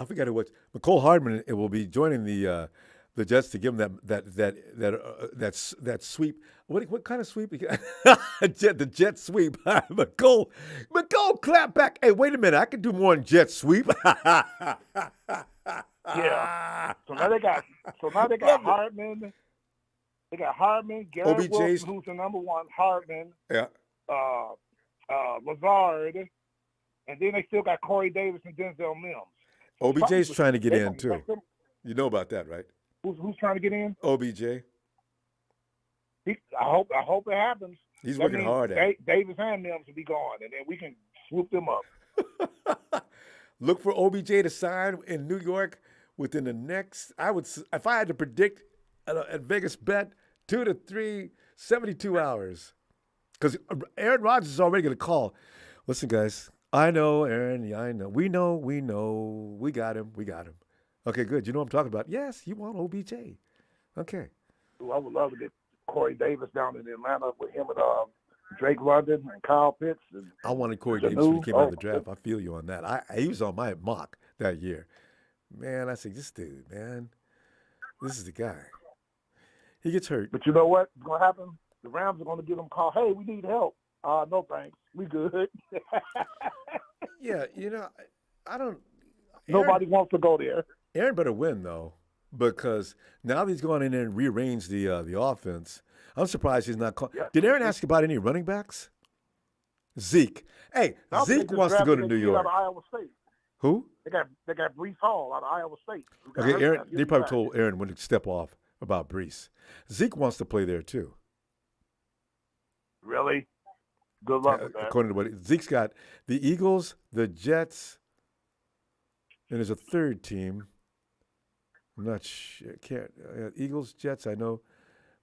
forgot who it was. McCole Hardman will be joining the Jets to give them that sweep. What kind of sweep? The jet sweep. McCole clap back. Hey, wait a minute! I can do more than jet sweep. Yeah. So now they got Hardman. They got Hardman, Garrett Wilson, who's the number 1, Hardman. Yeah. Lazard, and then they still got Corey Davis and Denzel Mims. OBJ's trying to get in too. You know about that, right? Who's trying to get in? OBJ. I hope it happens. He's working hard at it. Davis and Mims will be gone, and then we can swoop them up. Look for OBJ to sign in New York within the next. If I had to predict at Vegas bet, 2 to 3, 72 hours. Because Aaron Rodgers is already going to call. Listen, guys, I know, Aaron. Yeah, I know. We know. We got him. Okay, good. You know what I'm talking about. Yes, you want OBJ. Okay. Ooh, I would love to get Corey Davis down in Atlanta with him and Drake London and Kyle Pitts. I wanted Corey Davis when he came out of the draft. I feel you on that. He was on my mock that year. Man, I said, this dude, man, this is the guy. He gets hurt. But you know what's going to happen? The Rams are going to give him a call. Hey, we need help. No thanks. We good. Yeah, I don't. Nobody wants to go there. Aaron better win though, because now that he's gone in there and rearranged the offense. I'm surprised he's not. Yeah. Did Aaron ask about any running backs? Zeke. Hey, Zeke wants to go to New York. Out of Iowa State. Who? They got Breece Hall out of Iowa State. Okay, Aaron. They probably told Aaron when to step off about Breece. Zeke wants to play there too. Really? Good luck with that. According to what Zeke's got, the Eagles, the Jets, and there's a third team. I'm not sure. Eagles, Jets, I know.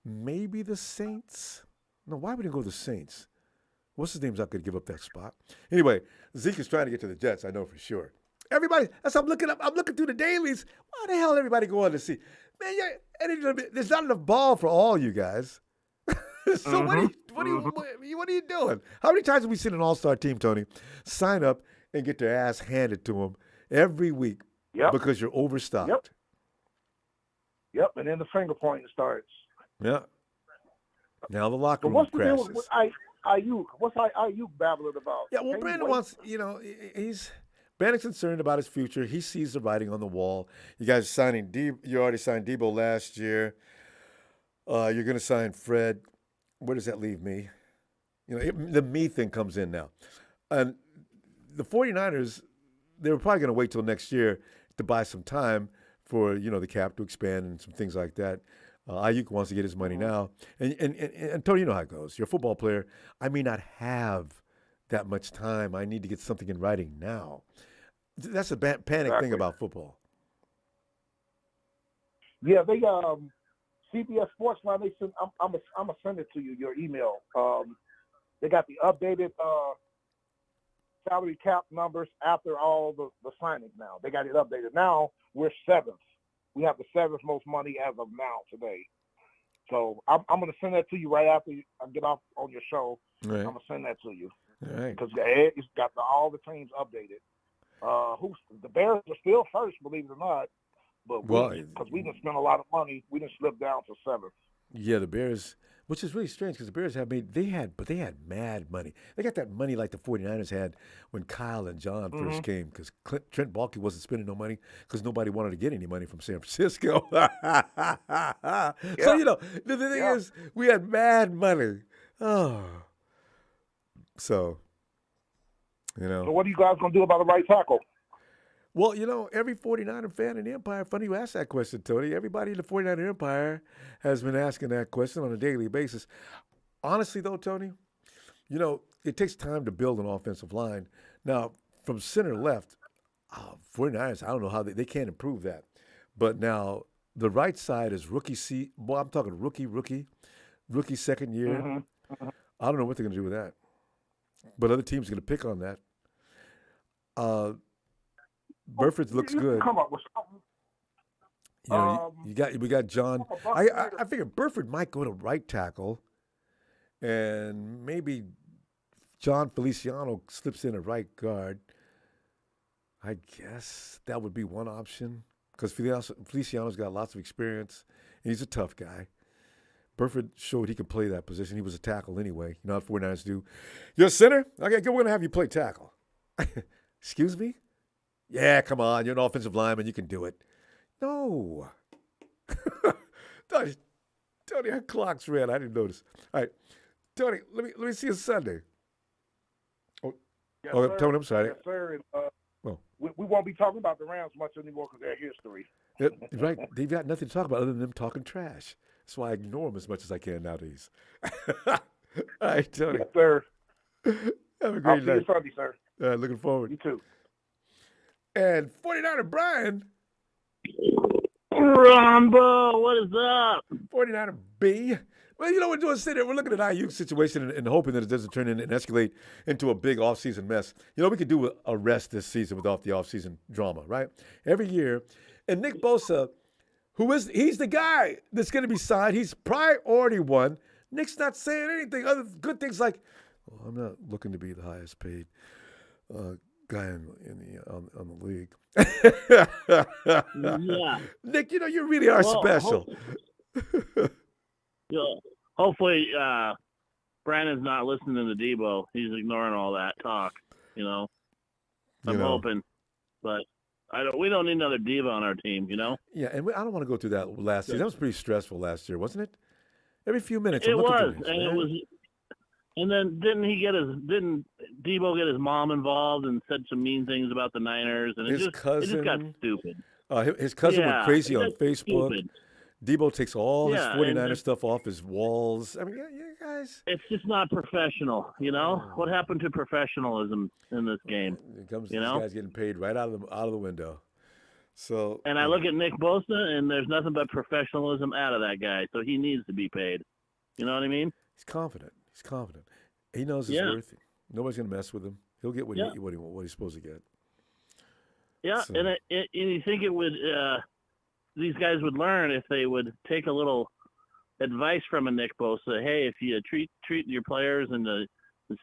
Maybe the Saints. No, why would he go to the Saints? What's his name's not going to give up that spot? Anyway, Zeke is trying to get to the Jets. I know for sure. Everybody, that's what I'm looking up. I'm looking through the dailies. Why the hell everybody going to see? Man, there's not enough ball for all you guys. So what are you doing? How many times have we seen an all-star team, Tony, sign up and get their ass handed to them every week because you're overstocked? Yep, and then the finger pointing starts. Yeah. Now the locker room what's crashes. The deal with Aiyuk? What's Aiyuk babbling about? Yeah, well, Brandon wants, Brandon's concerned about his future. He sees the writing on the wall. You guys are signing you already signed Debo last year. You're going to sign Fred. Where does that leave me? The me thing comes in now. And the 49ers, they were probably going to wait till next year to buy some time for, the cap to expand and some things like that. Aiyuk wants to get his money now. And Tony, you know how it goes. You're a football player. I may not have that much time. I need to get something in writing now. That's a panic thing about football. Yeah, they CBS Sports Line. They send. I'm gonna send it to you. Your email. They got the updated salary cap numbers after all the signings. Now they got it updated. Now we're 7th. We have the 7th most money as of now today. So I'm gonna send that to you right after I get off on your show. Right. I'm gonna send that to you. All right. Because it's got all the teams updated. The Bears are still first, believe it or not. But because we didn't spend a lot of money, we didn't slip down to 7th. Yeah, the Bears, which is really strange because the Bears they had mad money. They got that money like the 49ers had when Kyle and John first came because Trent Baalke wasn't spending no money because nobody wanted to get any money from San Francisco. So, the thing is, we had mad money. Oh. So, So what are you guys going to do about the right tackle? Well, every 49er fan in the Empire, funny you asked that question, Tony. Everybody in the 49er Empire has been asking that question on a daily basis. Honestly, though, Tony, it takes time to build an offensive line. Now, from center left, 49ers, I don't know how they can't improve that. But now, the right side is I'm talking rookie second year. I don't know what they're going to do with that. But other teams are going to pick on that. Burford looks good. Come up with something. We got John. I figured Burford might go to right tackle, and maybe John Feliciano slips in at right guard. I guess that would be one option because Feliciano's got lots of experience, and he's a tough guy. Burford showed he could play that position. He was a tackle anyway. You know what 49ers do? You're a center? Okay, we're going to have you play tackle. Excuse me? Yeah, come on. You're an offensive lineman. You can do it. No. Tony, our clock's red. I didn't notice. All right. Tony, let me see you Sunday. Yes, Oh, sir. Tony, I'm sorry. Yes, sir. And, Well. we won't be talking about the Rams much anymore because they're history. Right. They've got nothing to talk about other than them talking trash. That's why I ignore them as much as I can nowadays. All right, Tony. Yes, sir. Have a great I'll see night. you Sunday, sir. Looking forward. You too. And 49er Brian. Ronbo, what is up? 49er B. Well, we're doing sitting there. We're looking at Aiyuk's situation and hoping that it doesn't turn in and escalate into a big offseason mess. We could do a rest this season without the offseason drama, right? Every year. And Nick Bosa, he's the guy that's going to be signed. He's priority one. Nick's not saying anything other than good things like, well, I'm not looking to be the highest paid guy on the league. Yeah. Nick, you really are special. Hopefully, Brandon's not listening to Debo. He's ignoring all that talk. I'm hoping, but we don't need another diva on our team. Yeah, and I don't want to go through that last season. That was pretty stressful last year, wasn't it? Every few minutes. It was, and it was. And then didn't Debo get his mom involved and said some mean things about the Niners? And it just got stupid. His cousin went crazy on Facebook. Stupid. Debo takes all his 49er stuff off his walls. I mean, you guys. It's just not professional, What happened to professionalism in this game? It comes to these guys getting paid right out of the window. So. And I look at Nick Bosa, and there's nothing but professionalism out of that guy. So he needs to be paid. You know what I mean? He's confident. He knows his worth. Nobody's gonna mess with him. He'll get what he's supposed to get. Yeah, so. And you think it would these guys would learn if they would take a little advice from a Nick Bosa. Hey, if you treat your players and the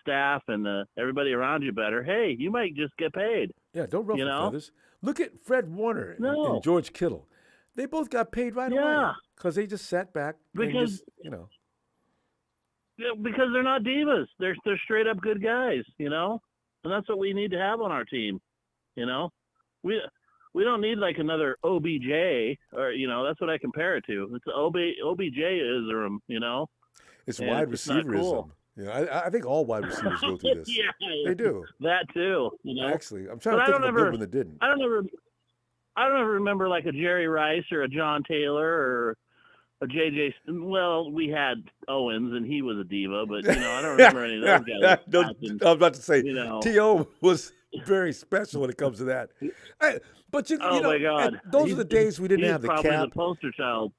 staff and everybody around you better, hey, you might just get paid. Yeah, don't ruffle feathers. Look at Fred Warner and George Kittle. They both got paid right away because they just sat back because because they're not divas. They're straight up good guys, and that's what we need to have on our team. We don't need like another OBJ or that's what I compare it to. It's OBJ-ism, It's wide receiverism. Cool. I think all wide receivers go through this. Yeah, they do. That too. Actually, I'm trying to think of a good one that didn't. I don't ever remember like a Jerry Rice or a John Taylor or a JJ. Well, we had Owens and he was a diva, but I don't remember any of those guys. I was about to say T.O. was very special when it comes to that. But my God, those are the days we didn't have the probably cap. The poster child.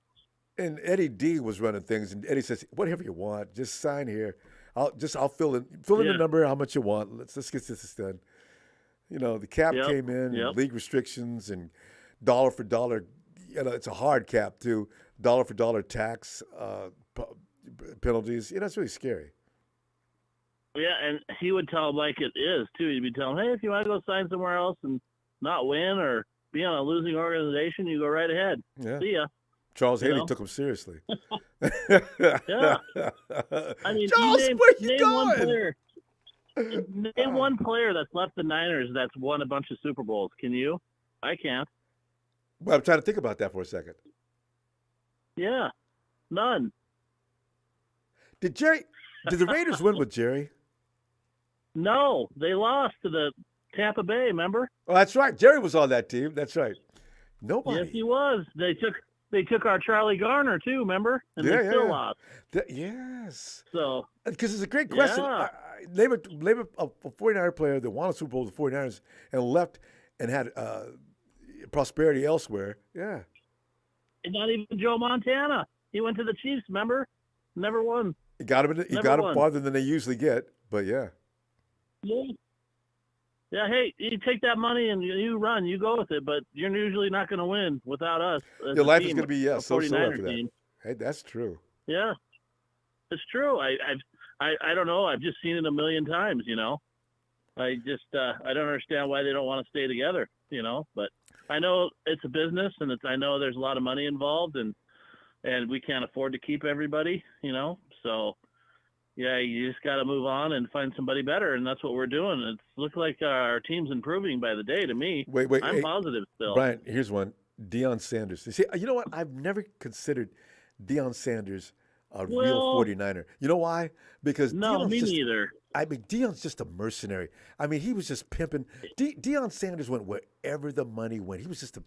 And Eddie D was running things, and Eddie says, "Whatever you want, just sign here. I'll fill in the number, how much you want. Let's get this done." The cap came in, and league restrictions, and dollar for dollar. It's a hard cap too. Dollar for dollar tax penalties. It's really scary. Yeah, and he would tell them like it is too. He'd be telling, "Hey, if you want to go sign somewhere else and not win or be on a losing organization, you go right ahead. Yeah. See ya." Charles You Haley know? took him seriously. Yeah. I mean, Charles, name, where you name going? one player. Name one player that's left the Niners that's won a bunch of Super Bowls. Can you? I can't. Well, I'm trying to think about that for a second. Yeah. None. Did the Raiders win with Jerry? No, they lost to the Tampa Bay, remember? Oh, that's right. Jerry was on that team. That's right. Nobody. Yes, he was. They took our Charlie Garner too, remember? And they still lost. Yes. So because it's a great question. Yeah. Name a 49er player that won a Super Bowl with the 49ers and left and had prosperity elsewhere. Yeah. And not even Joe Montana. He went to the Chiefs, remember? Never won. You got him farther than they usually get, but yeah. Yeah. Yeah, hey, you take that money and you run, you go with it, but you're usually not going to win without us. Your life is going to be a so 49er after that. team. Hey, that's true. Yeah, it's true. I don't know. I've just seen it a million times. You know, I don't understand why they don't want to stay together. You know, but I know it's a business, and I know there's a lot of money involved, and we can't afford to keep everybody. You know, so. Yeah, you just got to move on and find somebody better, and that's what we're doing. It looks like our team's improving by the day to me. Wait. I'm positive still. Brian, here's one. Deion Sanders. You see, you know what? I've never considered Deion Sanders a real 49er. You know why? Because me neither. I mean, Deion's just a mercenary. I mean, he was just pimping. Deion Sanders went wherever the money went. He was just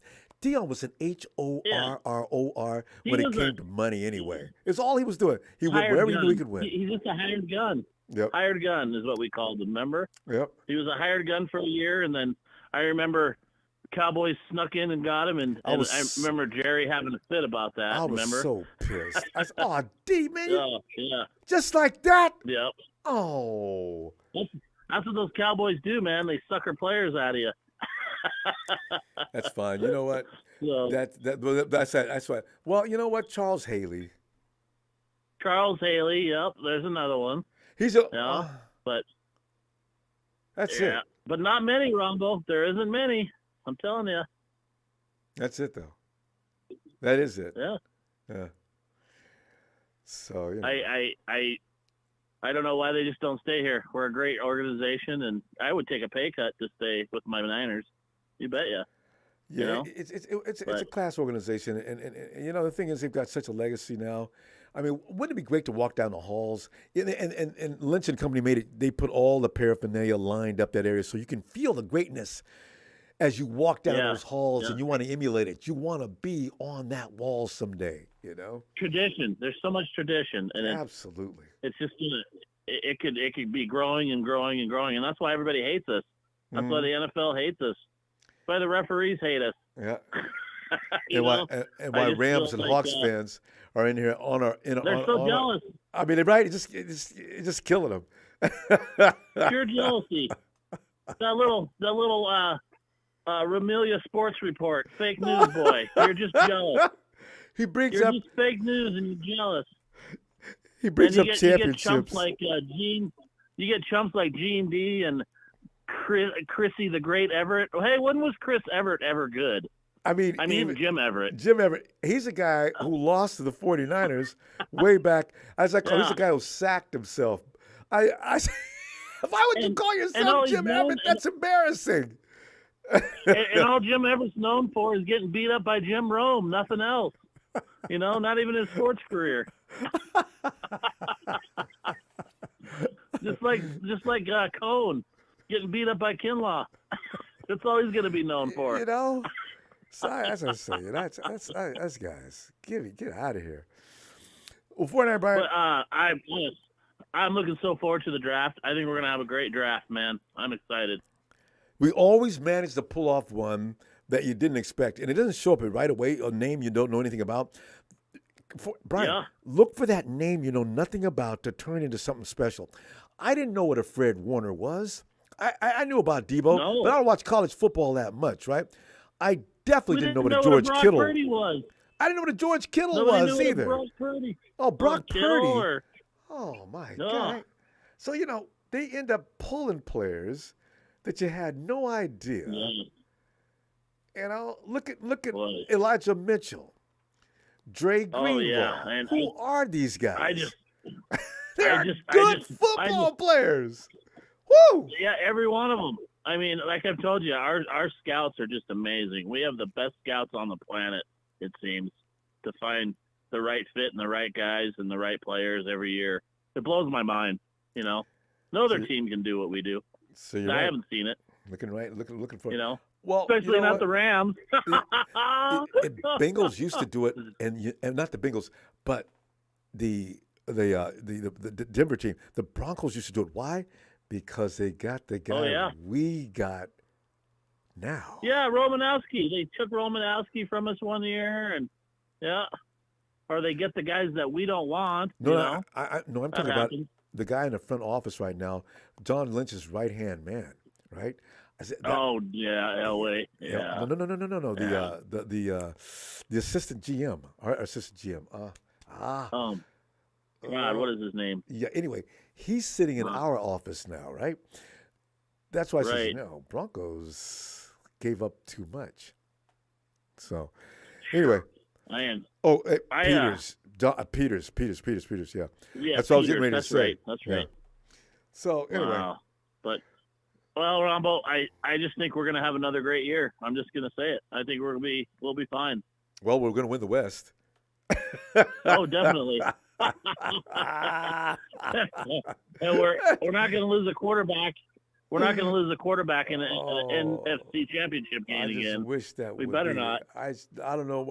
Deion was an HORROR when it came to money anyway. It's all he was doing. He went wherever he knew he could win. He's just a hired gun. Yep. Hired gun is what we called him, remember? Yep. He was a hired gun for a year, and then I remember Cowboys snuck in and got him, and I remember Jerry having a fit about that. I was remember? so pissed. I said, "Oh, D, man. Yeah. Just like that?" Yep. Oh. That's what those Cowboys do, man. They sucker players out of you. That's fine. You know what? So, That's why. Well, you know what? Charles Haley. Yep. There's another one. He's but that's it. But not many, Ronbo. There isn't many. I'm telling you. That's it, though. That is it. Yeah. Yeah. So you know. I don't know why they just don't stay here. We're a great organization, and I would take a pay cut to stay with my Niners. You bet ya. Yeah, you know? it's a class organization, and you know the thing is they've got such a legacy now. I mean, wouldn't it be great to walk down the halls? And Lynch and Company made it. They put all the paraphernalia lined up that area so you can feel the greatness as you walk down those halls, and you want to emulate it. You want to be on that wall someday. You know, tradition. There's so much tradition, and absolutely, it's just it could be growing and growing and growing, and that's why everybody hates us. That's why the NFL hates us. That's why the referees hate us. Yeah. and why Rams and Hawks fans are in here on our they're so jealous. I mean, right? It's just killing them. Pure jealousy. That little Ramelia Sports Report, fake news boy. You're just jealous. He brings you're up just fake news, and you're jealous. He brings up championships. You get chumps like Gene. You get chumps like Gene D and Chrissy the Great Everett. Hey, when was Chris Everett ever good? I mean, even Jim Everett. Jim Everett. He's a guy who lost to the 49ers way back. He's a guy who sacked himself. Why would you call yourself Jim Everett? That's embarrassing. and all Jim Everett's known for is getting beat up by Jim Rome. Nothing else. You know, not even his sports career. just like Cone getting beat up by Kinlaw. That's all he's going to be known for. You know, that's what I'm saying. That's guys. Get out of here. Well, 49 Brian. But I'm looking so forward to the draft. I think we're going to have a great draft, man. I'm excited. We always manage to pull off one that you didn't expect, and it doesn't show up right away, a name you don't know anything about. Brian, look for that name you know nothing about to turn into something special. I didn't know what a Fred Warner was. I knew about Debo, but I don't watch college football that much, right? I definitely didn't know what a George Kittle was. I didn't know what a George Kittle Nobody was knew either. Brock Purdy. Oh, Brock Purdy. Or... Oh, my God. So, you know, they end up pulling players that you had no idea. Yeah. You know, look at Elijah Mitchell. Dre Greenlaw. Oh yeah, and Who are these guys? They're just good football players. Woo! Yeah, every one of them. I mean, like I've told you, our scouts are just amazing. We have the best scouts on the planet, it seems, to find the right fit and the right guys and the right players every year. It blows my mind, you know. No other team can do what we do. So you're I right. haven't seen it. Looking for You know. Well, especially you know not what? the Rams. Bengals used to do it, and not the Bengals, but the Denver team. The Broncos used to do it. Why? Because they got the guy we got now. Yeah, Romanowski. They took Romanowski from us one year, and or they get the guys that we don't want. No, I'm talking about happens. the guy in the front office right now, John Lynch's right hand man, right? Elway. Yeah. No. Yeah. The assistant GM, our assistant GM. God, what is his name? Yeah. Anyway, he's sitting in our office now, right? That's why I said, Broncos gave up too much. So, anyway. Peters. Peters. Yeah. Yeah. That's what I was getting ready to say. That's right. So anyway. Well, Ronbo, I just think we're gonna have another great year. I'm just gonna say it. I think we'll be fine. Well, we're gonna win the West. Oh, definitely. And we're not gonna lose a quarterback. We're not going to lose a quarterback in an NFC Championship game again. I just wish that we better be. not. I don't know.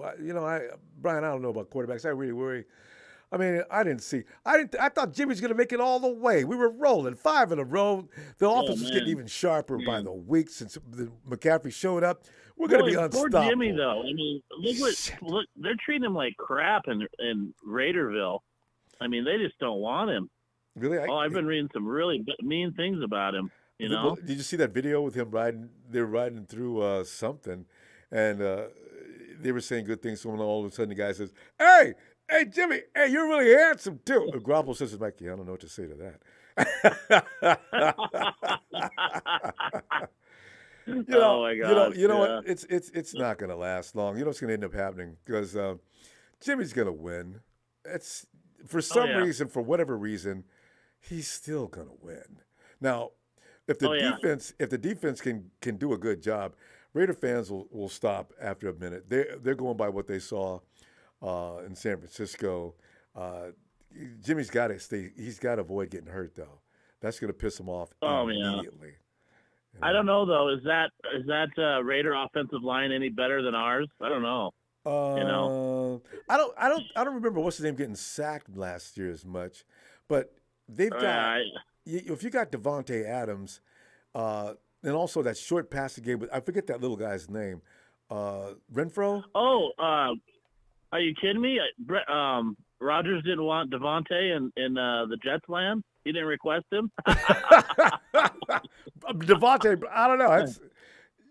Brian, I don't know about quarterbacks. I really worry. I mean, I thought Jimmy's going to make it all the way. We were rolling 5 in a row. The offense was getting even sharper by the week since McCaffrey showed up. We're going to be unstoppable. Poor Jimmy, though. I mean, look, they're treating him like crap in Raiderville. I mean, they just don't want him. Really? I've been reading some really mean things about him. You know? Did you see that video with him riding? They were riding through something, and they were saying good things. So when all of a sudden the guy says, "Hey, Jimmy, hey, you're really handsome too." And Garoppolo says, "Mikey, I don't know what to say to that." Oh my God! You know what? It's not going to last long. You know what's going to end up happening because Jimmy's going to win. It's for some reason, for whatever reason, he's still going to win. Now. If the defense can do a good job, Raider fans will stop after a minute. They're going by what they saw in San Francisco. Jimmy's got to stay. He's got to avoid getting hurt though. That's going to piss him off immediately. Yeah. I don't know though. Is that Raider offensive line any better than ours? I don't know. I don't remember what's his name getting sacked last year as much, but they've got. If you got Devontae Adams, and also that short passing game, but I forget that little guy's name, Renfro. Oh, are you kidding me? Rodgers didn't want Devontae in the Jets land. He didn't request him. Devontae, I don't know.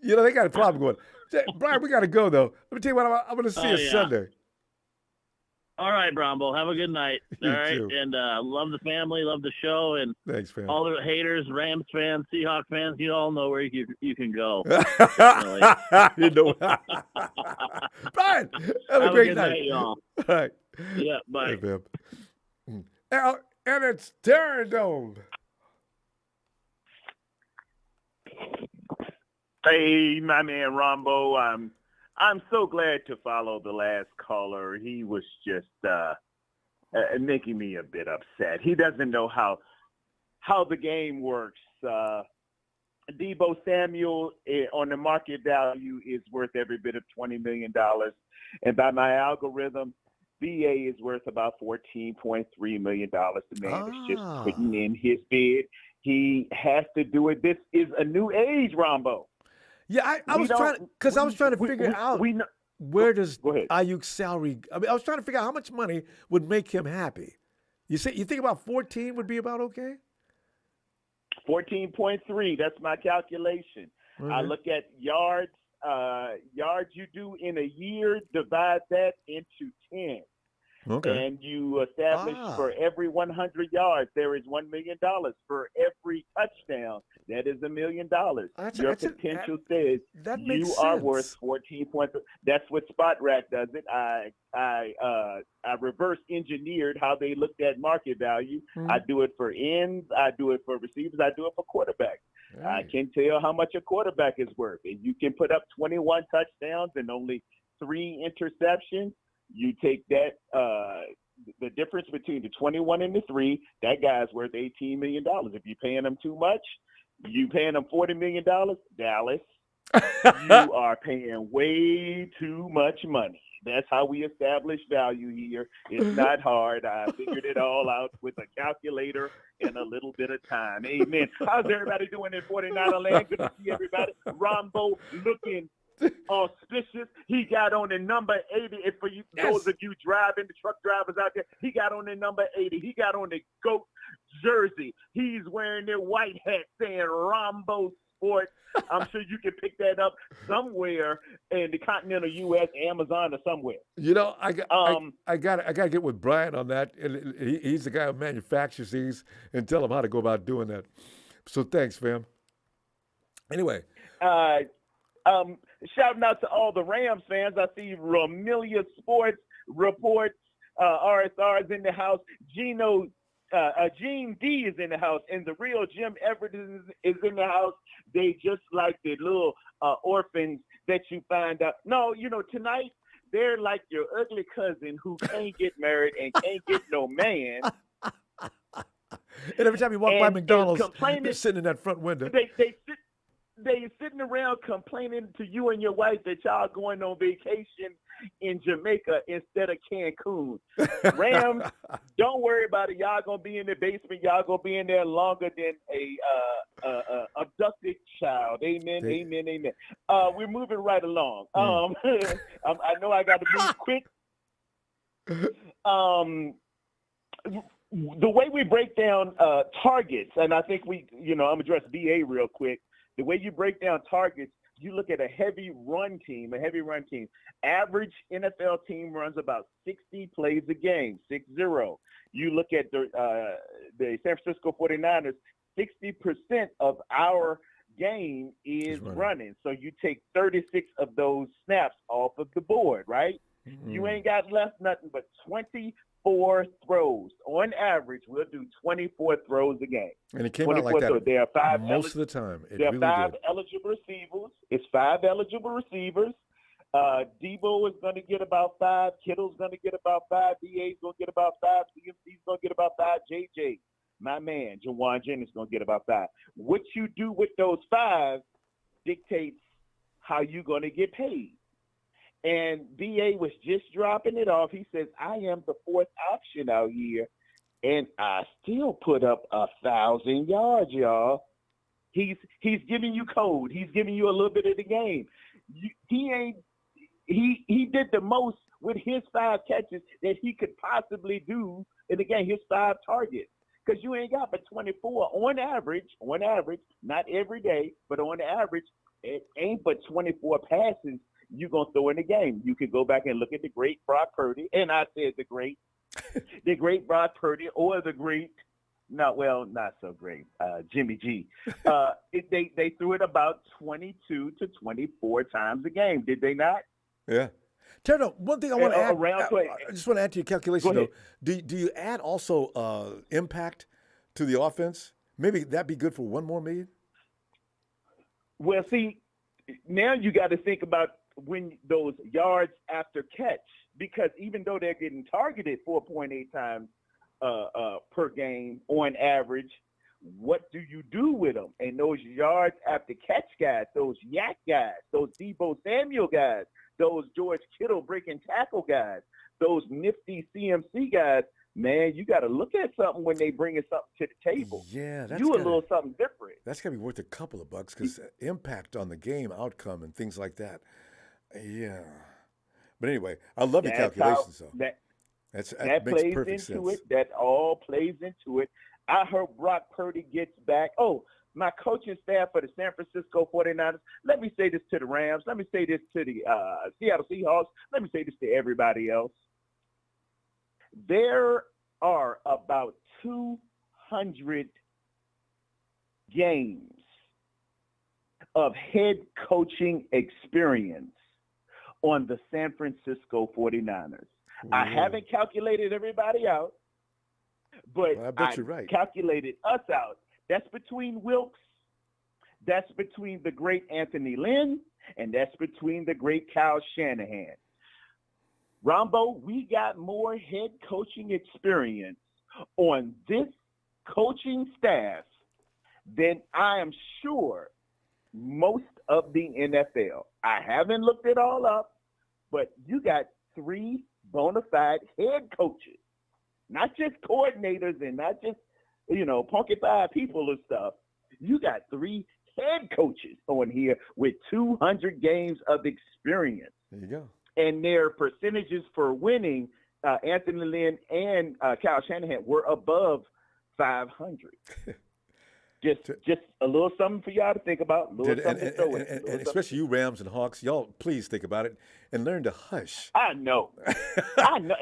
They got a problem going. Brian, we got to go though. Let me tell you what I'm going to see you Sunday. All right, Brombo. Have a good night. All right, too. And love the family, love the show, and thanks, man. All the haters, Rams fans, Seahawks fans, you all know where you can go. You know, Brian, have a great night, y'all. All right. Yeah, bye. And it's Terradome. Hey, my man Ronbo. I'm so glad to follow the last caller. He was just making me a bit upset. He doesn't know how the game works. Deebo Samuel on the market value is worth every bit of $20 million. And by my algorithm, BA is worth about $14.3 million. The man is just putting in his bid. He has to do it. This is a new age, Ronbo. Yeah, I was trying to figure out where does Aiyuk's salary. I mean, I was trying to figure out how much money would make him happy. You think about 14 would be about okay? 14.3. That's my calculation. Mm-hmm. I look at yards you do in a year, divide that into 10. Okay. And you establish for every 100 yards, there is $1 million. For every touchdown, that is $1 million. Your potential says that you makes are sense. worth 14 points. That's what Spot Rack does it. I reverse engineered how they looked at market value. I do it for ends. I do it for receivers. I do it for quarterbacks. I can tell how much a quarterback is worth. If you can put up 21 touchdowns and only 3 interceptions, you take that, the difference between the 21 and the 3, that guy's worth $18 million. If you're paying him too much, you paying him $40 million, Dallas, you are paying way too much money. That's how we establish value here. It's not hard. I figured it all out with a calculator and a little bit of time. Amen. How's everybody doing in 49er land? Good to see everybody. Ronbo looking auspicious. He got on the number 80. And for you, those of you driving, the truck drivers out there, he got on the number 80. He got on the GOAT jersey. He's wearing their white hat saying Ronbo Sports. I'm sure you can pick that up somewhere in the continental U.S., Amazon, or somewhere. You know, I got to get with Brian on that. He's the guy who manufactures these, and tell him how to go about doing that. So thanks, fam. Anyway. Shouting out to all the Rams fans. I see Romelia Sports reports. RSR is in the house. Gene D is in the house, and the real Jim Everett is in the house. They just like the little orphans that you find out. No, you know, tonight they're like your ugly cousin who can't get married and can't get no man. And every time you walk by McDonald's, they're sitting in that front window. They sitting around complaining to you and your wife that y'all going on vacation in Jamaica instead of Cancun. Rams, don't worry about it. Y'all gonna be in the basement. Y'all gonna be in there longer than a abducted child. Amen. Amen. We're moving right along. I know I got to move quick. The way we break down targets, and I think I'm gonna address BA real quick. The way you break down targets, you look at a heavy run team. Average NFL team runs about 60 plays a game, 60. You look at the San Francisco 49ers, 60% of our game is running. So you take 36 of those snaps off of the board, right? Mm-hmm. You ain't got left nothing but 24 throws. On average, we'll do 24 throws a game. And it came out like that throws. There are 5 most of the time. There are 5 eligible receivers. It's 5 eligible receivers. Debo is going to get about 5. Kittle's going to get about 5. DA's going to get about 5. CMC's going to get about 5. JJ, my man, Jawan Jennings, going to get about 5. What you do with those 5 dictates how you're going to get paid. And BA was just dropping it off. He says, I am the 4th option out here, and I still put up 1,000 yards, y'all. He's giving you code. He's giving you a little bit of the game. He did the most with his 5 catches that he could possibly do in the game, his 5 targets. Because you ain't got but 24 on average, not every day, but on average, it ain't but 24 passes you're going to throw in the game. You can go back and look at the great Brock Purdy, and I said the great Brock Purdy, or the great, not so great, Jimmy G. They threw it about 22 to 24 times a game, did they not? Yeah. Terno, one thing I want to add, I just want to add to your calculation, though. Do you add also impact to the offense? Maybe that'd be good for $1 more million? Well, see, now you got to think about when those yards after catch, because even though they're getting targeted 4.8 times per game on average, what do you do with them? And those yards after catch guys, those yak guys, those Debo Samuel guys, those George Kittle breaking tackle guys, those nifty CMC guys, man, you got to look at something when they bringing something to the table. Yeah, a little something different. That's got to be worth a couple of bucks because impact on the game outcome and things like that. Yeah. But anyway, I love your calculations, though. That makes plays perfect into sense. it. That all plays into it. I hope Brock Purdy gets back. Oh, my coaching staff for the San Francisco 49ers, let me say this to the Rams. Let me say this to the Seattle Seahawks. Let me say this to everybody else. There are about 200 games of head coaching experience on the San Francisco 49ers. I haven't calculated everybody out, but Well, I bet you're right. calculated us out. That's between Wilkes, that's between the great Anthony Lynn, and that's between the great Kyle Shanahan. Ronbo, we got more head coaching experience on this coaching staff than I am sure most of the NFL. I haven't looked it all up, but you got 3 bona fide head coaches, not just coordinators and not just, punkified people and stuff. You got 3 head coaches on here with 200 games of experience. There you go. And their percentages for winning, Anthony Lynn and Kyle Shanahan, were above 500. Just a little something for y'all to think about. And especially you Rams and Hawks, y'all please think about it and learn to hush. I know. And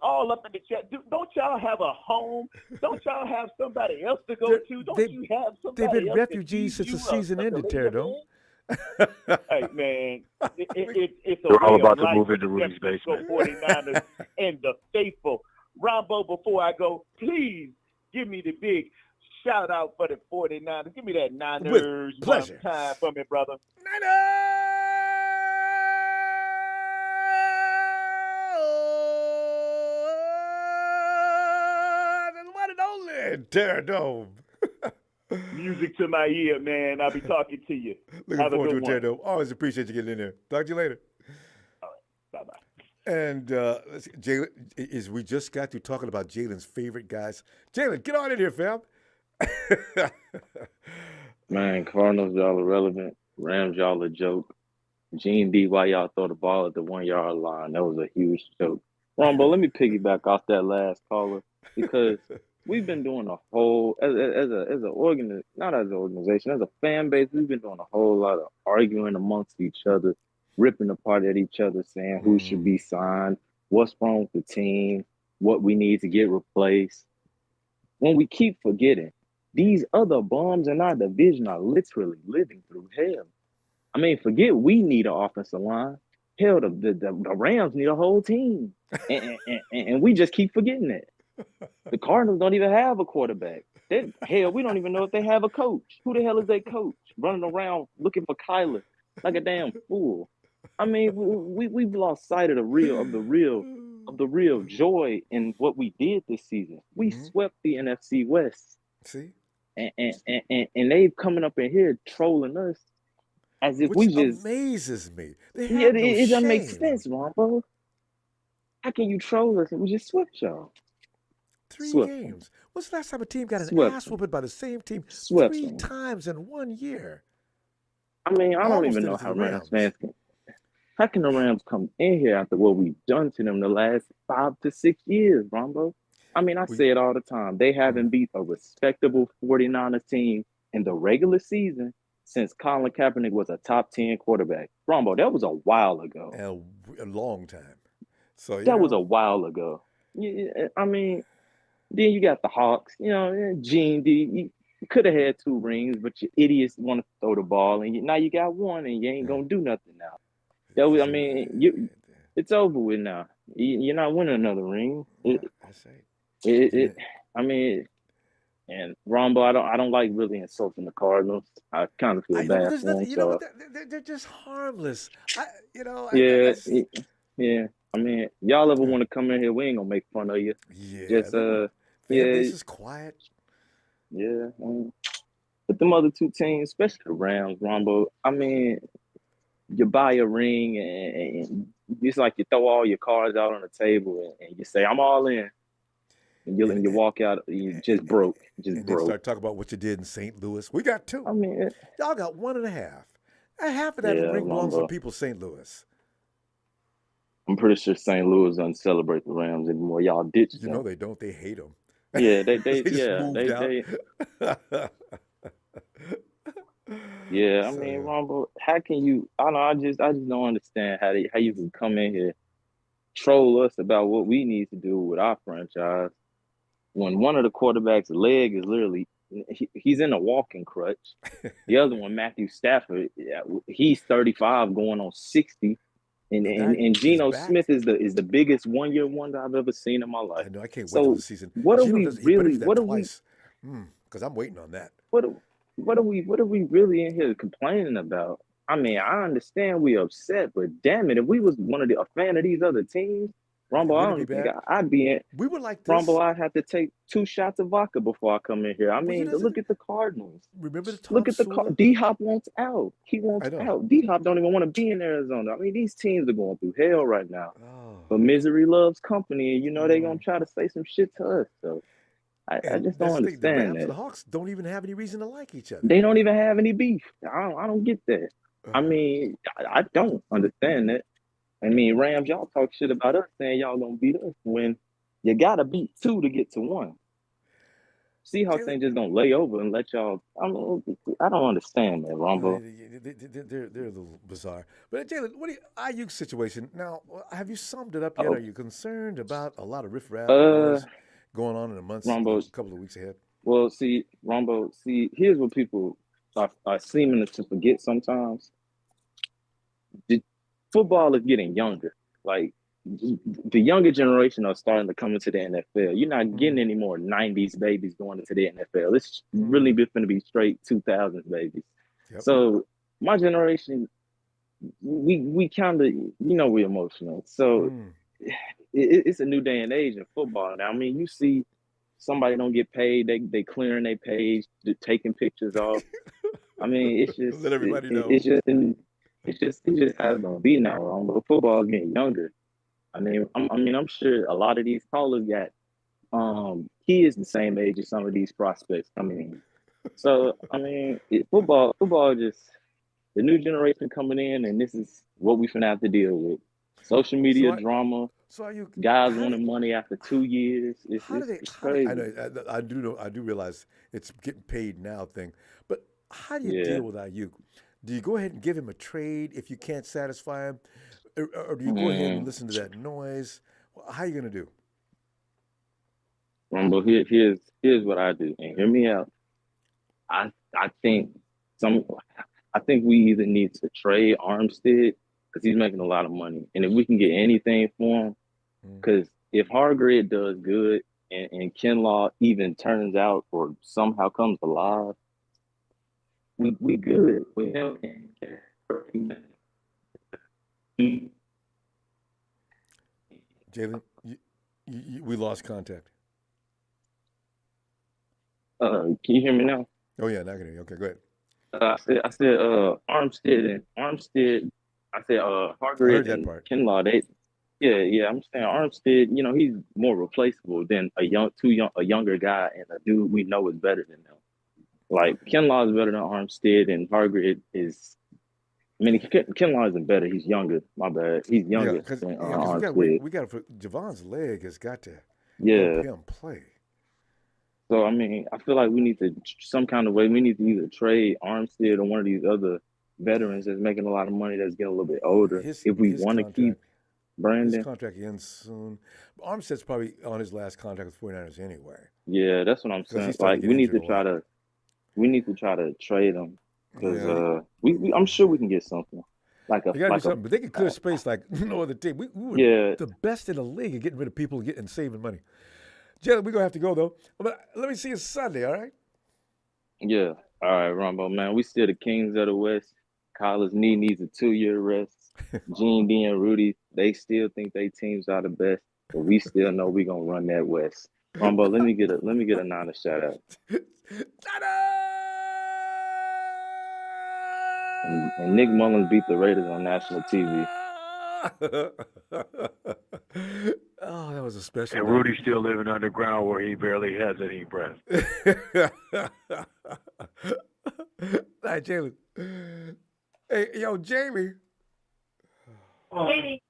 all up in the chat. Don't y'all have a home? Don't y'all have somebody else to go to? Don't you have somebody They've been else refugees since the season ended, Pterodome. Hey, man, it's a We're all way of about to life move for into the Rudy's San Francisco basement. 49ers and the faithful. Ronbo, before I go, please give me the big shout out for the 49ers. Give me that Niners With pleasure. one time for me, brother. The one and only Pterodome. Music to my ear, man. I'll be talking to you. Looking Have a forward to good it, one. Pterodome. Always appreciate you getting in there. Talk to you later. Bye-bye. And let's see, Jalen, we just got through talking about Jalen's favorite guys. Jalen, get on in here, fam. Man, Cardinals, y'all irrelevant. Rams, y'all a joke. G&D, why y'all throw the ball at the 1 yard line? That was a huge joke. Ronbo, let me piggyback off that last caller because we've been doing a whole, as not as an organization, as a fan base, we've been doing a whole lot of arguing amongst each other, ripping apart at each other, saying who should be signed, what's wrong with the team, what we need to get replaced. When we keep forgetting, these other bums in our division are literally living through hell. I mean, forget we need an offensive line. Hell, the Rams need a whole team. And we just keep forgetting it. The Cardinals don't even have a quarterback. Hell, we don't even know if they have a coach. Who the hell is their coach? Running around looking for Kyler like a damn fool. I mean, we've lost sight of the real joy in what we did this season. We swept the NFC West. See? And they coming up in here trolling us as if Which we just amazes me. They have no it doesn't make shame. sense, Ronbo. How can you troll us and we just swept y'all? 3 Swept games. When's the last time a team got an Swept ass whooping by the same team Swept 3 them. times in 1 year? I mean, I don't Almost even did know it to how the Rams Rams. fans can. How can the Rams come in here after what we've done to them the last 5 to 6 years, Ronbo? I mean, I say it all the time. They haven't beat a respectable 49ers team in the regular season since Colin Kaepernick was a top 10 quarterback. Ronbo, that was a while ago. A long time. So That was a while ago. I mean, then you got the Hawks, G&D. You could have had 2 rings, but you idiots want to throw the ball, and now you got 1, and you ain't gonna do nothing now. It's over with now. You're not winning another ring. And Ronbo, I don't like really insulting the Cardinals. I kind of feel bad for them. So they're just harmless. yeah. I mean, y'all ever want to come in here? We ain't gonna make fun of you. Yeah. Fan base is quiet. Yeah. But them other 2 teams, especially the Rams, Ronbo, I mean, you buy a ring and it's like you throw all your cards out on the table and you say, I'm all in. And you walk out, you just broke. Then start talking about what you did in St. Louis. We got 2. I mean, y'all got 1.5. And half of that ring belongs to people St. Louis. I'm pretty sure St. Louis doesn't celebrate the Rams anymore. Y'all ditched them. You know they don't. They hate them. Yeah, they moved out. Yeah, I mean, Ronbo, how can you? I just don't understand how you can come in here troll us about what we need to do with our franchise when one of the quarterbacks' leg is literally he's in a walking crutch. The other one, Matthew Stafford, he's 35 going on 60. And Geno Smith is the biggest 1 year wonder I've ever seen in my life. I know. I can't wait So till the season. what are Geno we does, he really? better do that What are we? twice. Because I'm waiting on that. What are we really in here complaining about? I mean, I understand we upset, but damn it, if we was a fan of these other teams, Ronbo, I Wouldn't it don't be think bad? I'd be in. We were like this. Ronbo, I'd have to take 2 shots of vodka before I come in here. I mean, look at the Cardinals. Remember the Look at the Sula? D-Hop wants out. He wants I know. out. D-Hop don't even want to be in Arizona. I mean, these teams are going through hell right now. Oh. But misery loves company, and you know they're gonna try to say some shit to us. So I just don't That's the thing. The understand Rams and that. the Hawks don't even have any reason to like each other. They don't even have any beef. I don't get that. I mean, I don't understand that. I mean, Rams, y'all talk shit about us saying y'all gonna beat us when you gotta beat 2 to get to 1. Seahawks ain't just gonna lay over and let y'all. I don't understand that, Ronbo. They're a little bizarre. But Jalen, what do you Ayuk's situation now? Have you summed it up yet? Are you concerned about a lot of riffraff going on in the months, Ronbo, a couple of weeks ahead? Well, see, Ronbo, here's what people are seeming to forget sometimes. Football is getting younger. Like, the younger generation are starting to come into the NFL. You're not getting any more 90s babies going into the NFL. It's really going to be straight 2000s babies. Yep. So my generation, we kind of, we're emotional. So it's a new day and age in football now. I mean, you see somebody don't get paid, they clearing their page, they're taking pictures off. I mean, it's just let everybody know. It's just how it's gonna be now. But football is getting younger. I mean, I'm sure a lot of these callers got kids the same age as some of these prospects coming in. So I mean, football just the new generation coming in, and this is what we finna have to deal with. Social media drama. So are you guys wanting money after 2 years? It's crazy. I do realize it's getting paid now thing, but how do you deal with Aiyuk? Do you go ahead and give him a trade if you can't satisfy him, or do you go ahead and listen to that noise? How are you gonna do? Rumble, here's what I do, and hear me out. I think we either need to trade Armstead because he's making a lot of money, and if we can get anything for him, because if Hargrave does good and Kinlaw even turns out or somehow comes alive, we good with him. Jalen, we lost contact. Can you hear me now? Oh yeah, now I can hear you. Okay, go ahead. I said Armstead. I said Hargrave and Kinlaw. Yeah. I'm saying Armstead. He's more replaceable than a younger guy and a dude we know is better than him. Like Kinlaw is better than Armstead, and Hargrave is. I mean, Kinlaw isn't better. He's younger. My bad. He's younger than Armstead. We got to. Javon's leg has got to. Yeah. Help him play. So I mean, I feel like we need to some kind of way. We need to either trade Armstead or one of these other veterans that's making a lot of money that's getting a little bit older. If we want to keep Brandon, his contract ends soon. Armstead's probably on his last contract with 49ers anyway. Yeah, that's what I'm saying. Like we need to try to trade him because I'm sure we can get something. They got to do something, but they can clear space like no other team. We were the best in the league at getting rid of people and saving money. Jalen, we're going to have to go, though. But let me see you Sunday, all right? Yeah. All right, Ronbo, man. We still the kings of the West. Kyler's knee needs a 2-year rest. Gene D and Rudy, they still think they teams are the best, but we still know we're going to run that West. Ronbo, let me get a Niner shout-out. And Nick Mullins beat the Raiders on national TV. Oh, that was a special. And Rudy's still living underground where he barely has any breath. Hi, Jalen. Hey, yo, Jamie. Hey.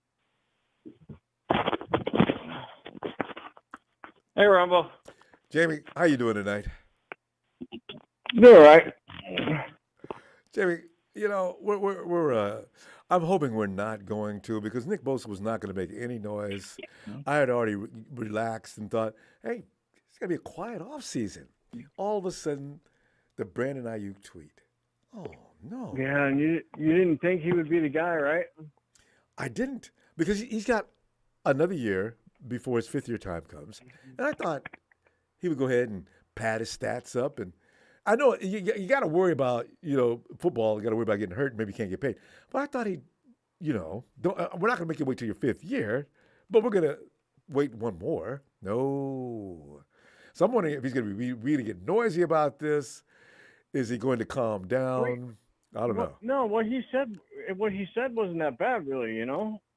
Hey, Ronbo. Jamie, how you doing tonight? You're all right. Jamie, You know, we're I'm hoping we're not going to because Nick Bosa was not going to make any noise. I had already relaxed and thought, hey, it's going to be a quiet off season. All of a sudden, the Brandon Aiyuk tweet. Oh no! Yeah, and you didn't think he would be the guy, right? I didn't because he's got another year before his 5th year time comes, and I thought he would go ahead and pad his stats up. And I know you got to worry about football. You got to worry about getting hurt. Maybe you can't get paid. But I thought we're not going to make you wait till your 5th year, but we're going to wait one more. No. So I'm wondering if he's going to be really get noisy about this. Is he going to calm down? I don't know. No, what he said wasn't that bad, really.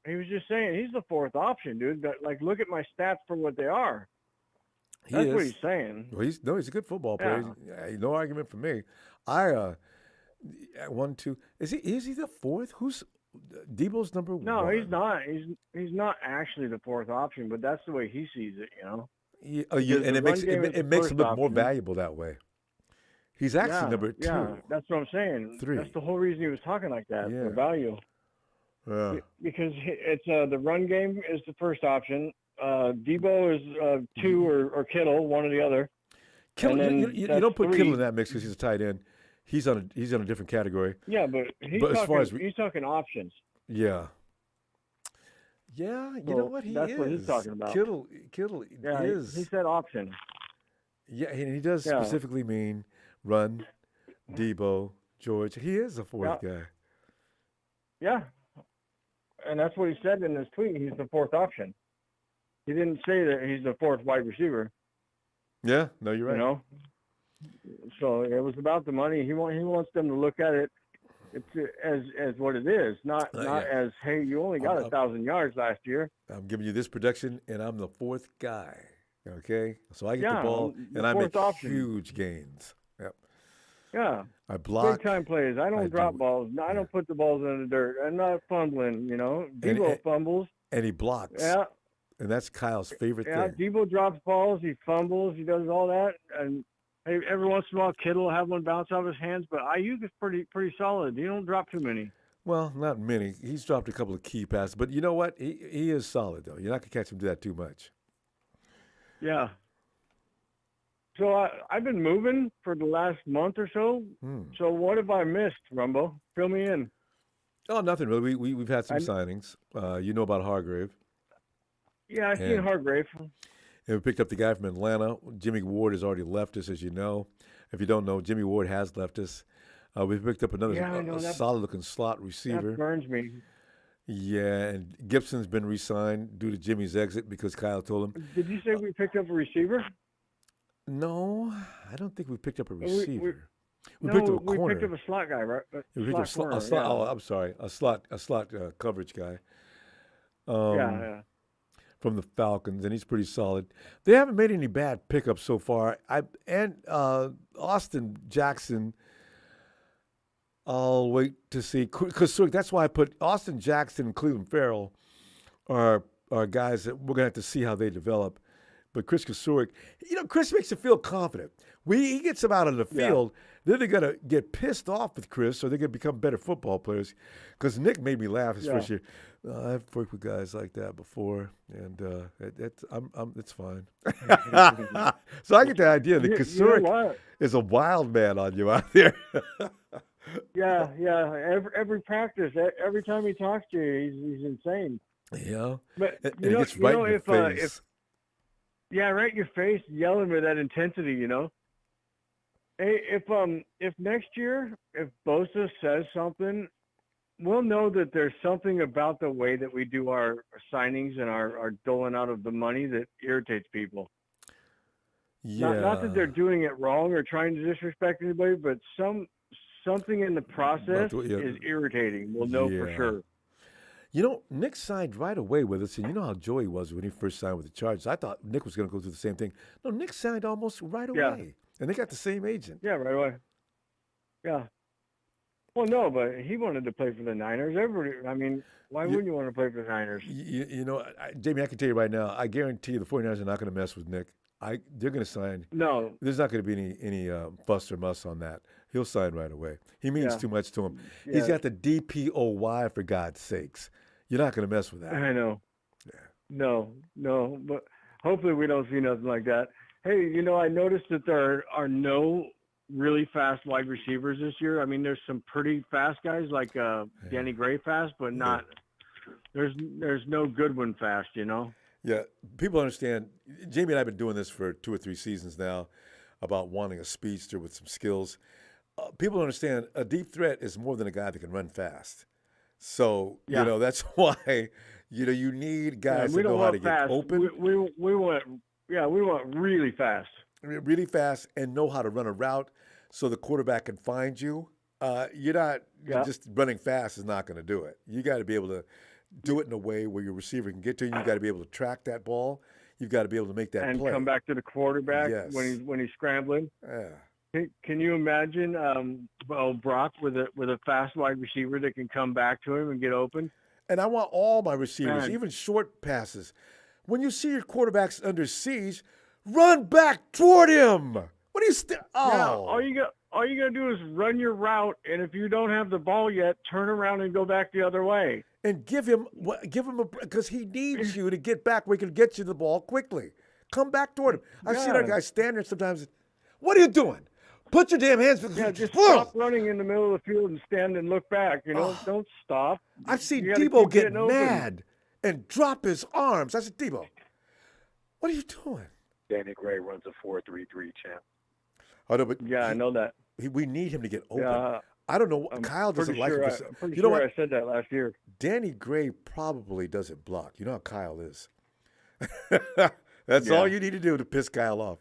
He was just saying he's the 4th option, dude. But look at my stats for what they are. That's what he's saying. Well, he's a good football player. Yeah. No argument for me. 1, 2. Is he the 4th? Who's Debo's number 1? No, he's not. He's not actually the 4th option, but that's the way he sees it. And it makes him look more valuable that way. He's actually number 2. Yeah, that's what I'm saying. 3. That's the whole reason he was talking like that, Yeah. for value. Yeah. Because it's the run game is the first option. Debo is 2 or Kittle, one or the other. Kittle, you don't put 3. Kittle in that mix because he's a tight end. He's on a different category. Yeah, but he's talking options. Yeah. Yeah, you know what that's what he's talking about. Kittle is. He said option. Yeah, and he does specifically mean run, Debo, George. He is a 4th guy. Yeah, and that's what he said in his tweet. He's the 4th option. He didn't say that he's the 4th wide receiver. Yeah, no, you're right. So it was about the money. He wants them to look at it as what it is, not as, hey, you only got 1,000 yards last year. I'm giving you this production, and I'm the 4th guy. Okay, so I get the ball, and I make huge gains. Yep. Yeah. I block. Big time plays. I don't drop balls. No, I don't put the balls in the dirt. I'm not fumbling. Debo fumbles. And he blocks. Yeah. And that's Kyle's favorite thing. Yeah, Debo drops balls. He fumbles. He does all that. And every once in a while, Kittle will have one bounce off his hands. But Aiyuk is pretty solid. He don't drop too many. Well, not many. He's dropped a couple of key passes. But you know what? He is solid, though. You're not going to catch him do that too much. Yeah. So I've been moving for the last month or so. So what have I missed, Ronbo? Fill me in. Oh, nothing really. We've had some signings. You know about Hargrave. Yeah, I've seen Hargrave. And we picked up the guy from Atlanta. Jimmy Ward has already left us, as you know. If you don't know, Jimmy Ward has left us. We picked up another solid-looking slot receiver. That burns me. Yeah, and Gibson's been re-signed due to Jimmy's exit because Kyle told him. Did you say we picked up a receiver? No, I don't think we picked up a receiver. We picked up a corner. We picked up a slot guy, right? We picked up a slot. Oh, I'm sorry, a slot coverage guy. From the Falcons, and he's pretty solid. They haven't made any bad pickups so far. Austin Jackson. I'll wait to see because that's why I put Austin Jackson and Cleveland Farrell are guys that we're gonna have to see how they develop. But Kris Kocurek, Kris makes you feel confident. He gets them out on the field. Then they're going to get pissed off with Kris, or they're going to become better football players. Because Nick made me laugh his first year. I've worked with guys like that before, and it's fine. So I get the idea that Kocurek is a wild man on you out there. Yeah. Every practice, every time he talks to you, he's insane. Yeah. But and it gets right in your face. Right in your face, yelling with that intensity, Hey, if next year, if Bosa says something, we'll know that there's something about the way that we do our signings and our doling out of the money that irritates people. Yeah. Not that they're doing it wrong or trying to disrespect anybody, but something in the process is irritating. We'll know for sure. Nick signed right away with us, and you know how Joey was when he first signed with the Chargers. I thought Nick was going to go through the same thing. No, Nick signed almost right away, and they got the same agent. Yeah, right away. Yeah. Well, no, but he wanted to play for the Niners. Why wouldn't you want to play for the Niners? Jamie, I can tell you right now, I guarantee you the 49ers are not going to mess with Nick. They're going to sign. No. There's not going to be any fuss or muss on that. He'll sign right away. He means Yeah. too much to him. Yeah. He's got the DPOY, for God's sakes. You're not going to mess with that. I know. Yeah. No, but hopefully we don't see nothing like that. Hey, I noticed that there are no really fast wide receivers this year. I mean, there's some pretty fast guys like Danny Gray fast, but not. There's no good one fast. Yeah, people understand. Jamie and I have been doing this for 2 or 3 seasons now about wanting a speedster with some skills. People understand a deep threat is more than a guy that can run fast. So, that's why, you need guys that know how to get open. We want really fast. Really fast and know how to run a route so the quarterback can find you. You're just running fast is not going to do it. You got to be able to do it in a way where your receiver can get to you. You got to be able to track that ball. You've got to be able to make that and play. Come back to the quarterback Yes. when he's scrambling. Yeah. Can you imagine Brock with a fast wide receiver that can come back to him and get open? And I want all my receivers, Man. even short passes. When you see your quarterback's under siege, run back toward him. What are you Yeah, all you gotta do is run your route, and if you don't have the ball yet, turn around and go back the other way. And give him because he needs you to get back where he can get you the ball quickly. Come back toward him. I've seen our guys stand there sometimes. What are you doing? Put your damn hands. Yeah, just stop running in the middle of the field and stand and look back. Don't stop. I've seen You gotta Debo keep get getting open. mad and drop his arms. I said, Debo, what are you doing? Danny Gray runs a 4.33 champ. Oh, no, but I know that. We need him to get open. Yeah, I don't know. I'm Kyle doesn't pretty like sure it. I'm pretty You know sure what? I said that last year. Danny Gray probably doesn't block. You know how Kyle is. That's all you need to do to piss Kyle off.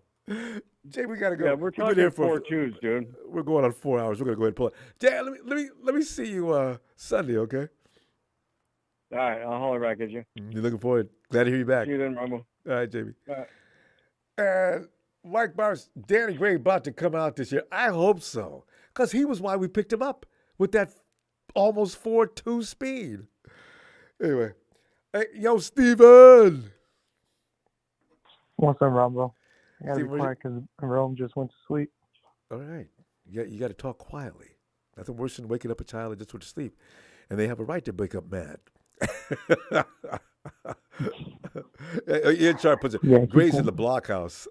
Jay, we gotta go. Yeah, we're We've been talking here for 4 twos, dude. We're going on 4 hours. We're gonna go ahead and pull it. Jay, let me see you Sunday, okay? All right, I'll holler back at you. You're looking forward. Glad to hear you back. See you then, Ronbo. All right, Jamie. All right. And Mike Myers, Danny Gray about to come out this year. I hope so, because he was why we picked him up with that almost 4.2 speed. Anyway, hey, yo, Steven. What's up, Ronbo? I gotta Steven, be quiet because Rome just went to sleep. All right. You got to talk quietly. Nothing worse than waking up a child that just went to sleep. And they have a right to wake up mad. Ian Sharp puts it, Gray's in the blockhouse.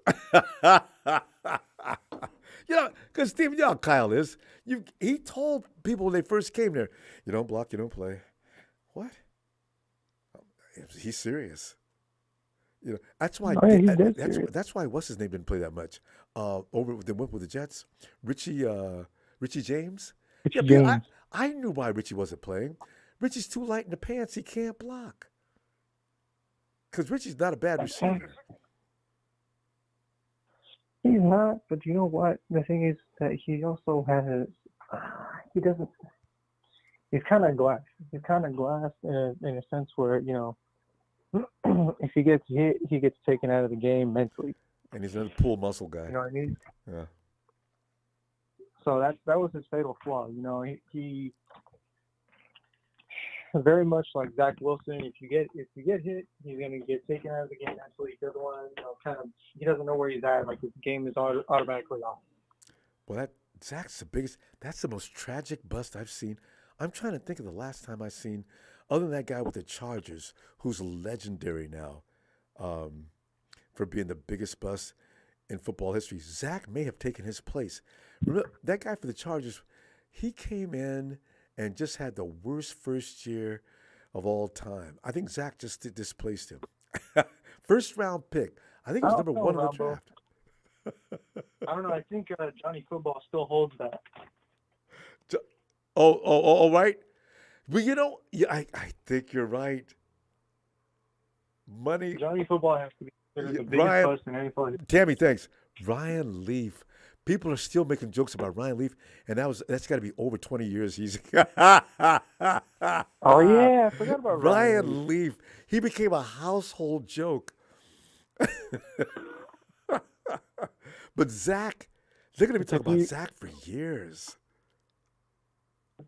Because Steve, you know how Kyle is. He told people when they first came there, you don't block, you don't play. What? He's serious. That's why. That's why what's his name didn't play that much. They went with the Jets. Richie James. James. I knew why Richie wasn't playing. Richie's too light in the pants. He can't block. Because Richie's not a bad receiver. He's not, but you know what? The thing is that he also has. He doesn't. He's kind of glass. He's kind of glass in a sense where if he gets hit, he gets taken out of the game mentally. And he's another pull muscle guy. You know what I mean? Yeah. So that was his fatal flaw. He very much like Zach Wilson. If you get hit, he's gonna get taken out of the game mentally. He doesn't want to, he doesn't know where he's at. Like his game is automatically off. Well, Zach's the biggest. That's the most tragic bust I've seen. I'm trying to think of the last time I've seen, other than that guy with the Chargers, who's legendary now, for being the biggest bust in football history. Zach may have taken his place. Remember, that guy for the Chargers, he came in and just had the worst first year of all time. I think Zach just displaced him. First round pick. I think he was number 1 in the draft. I don't know. I think Johnny Football still holds that. Oh, right. But I think you're right. Money. Johnny Football has to be considered the biggest bust in any place. Tammy, thanks. Ryan Leaf. People are still making jokes about Ryan Leaf, and that's got to be over 20 years. He's Oh yeah, I forgot about Ryan Leaf. He became a household joke. But Zach, they're going to be talking about Zach for years.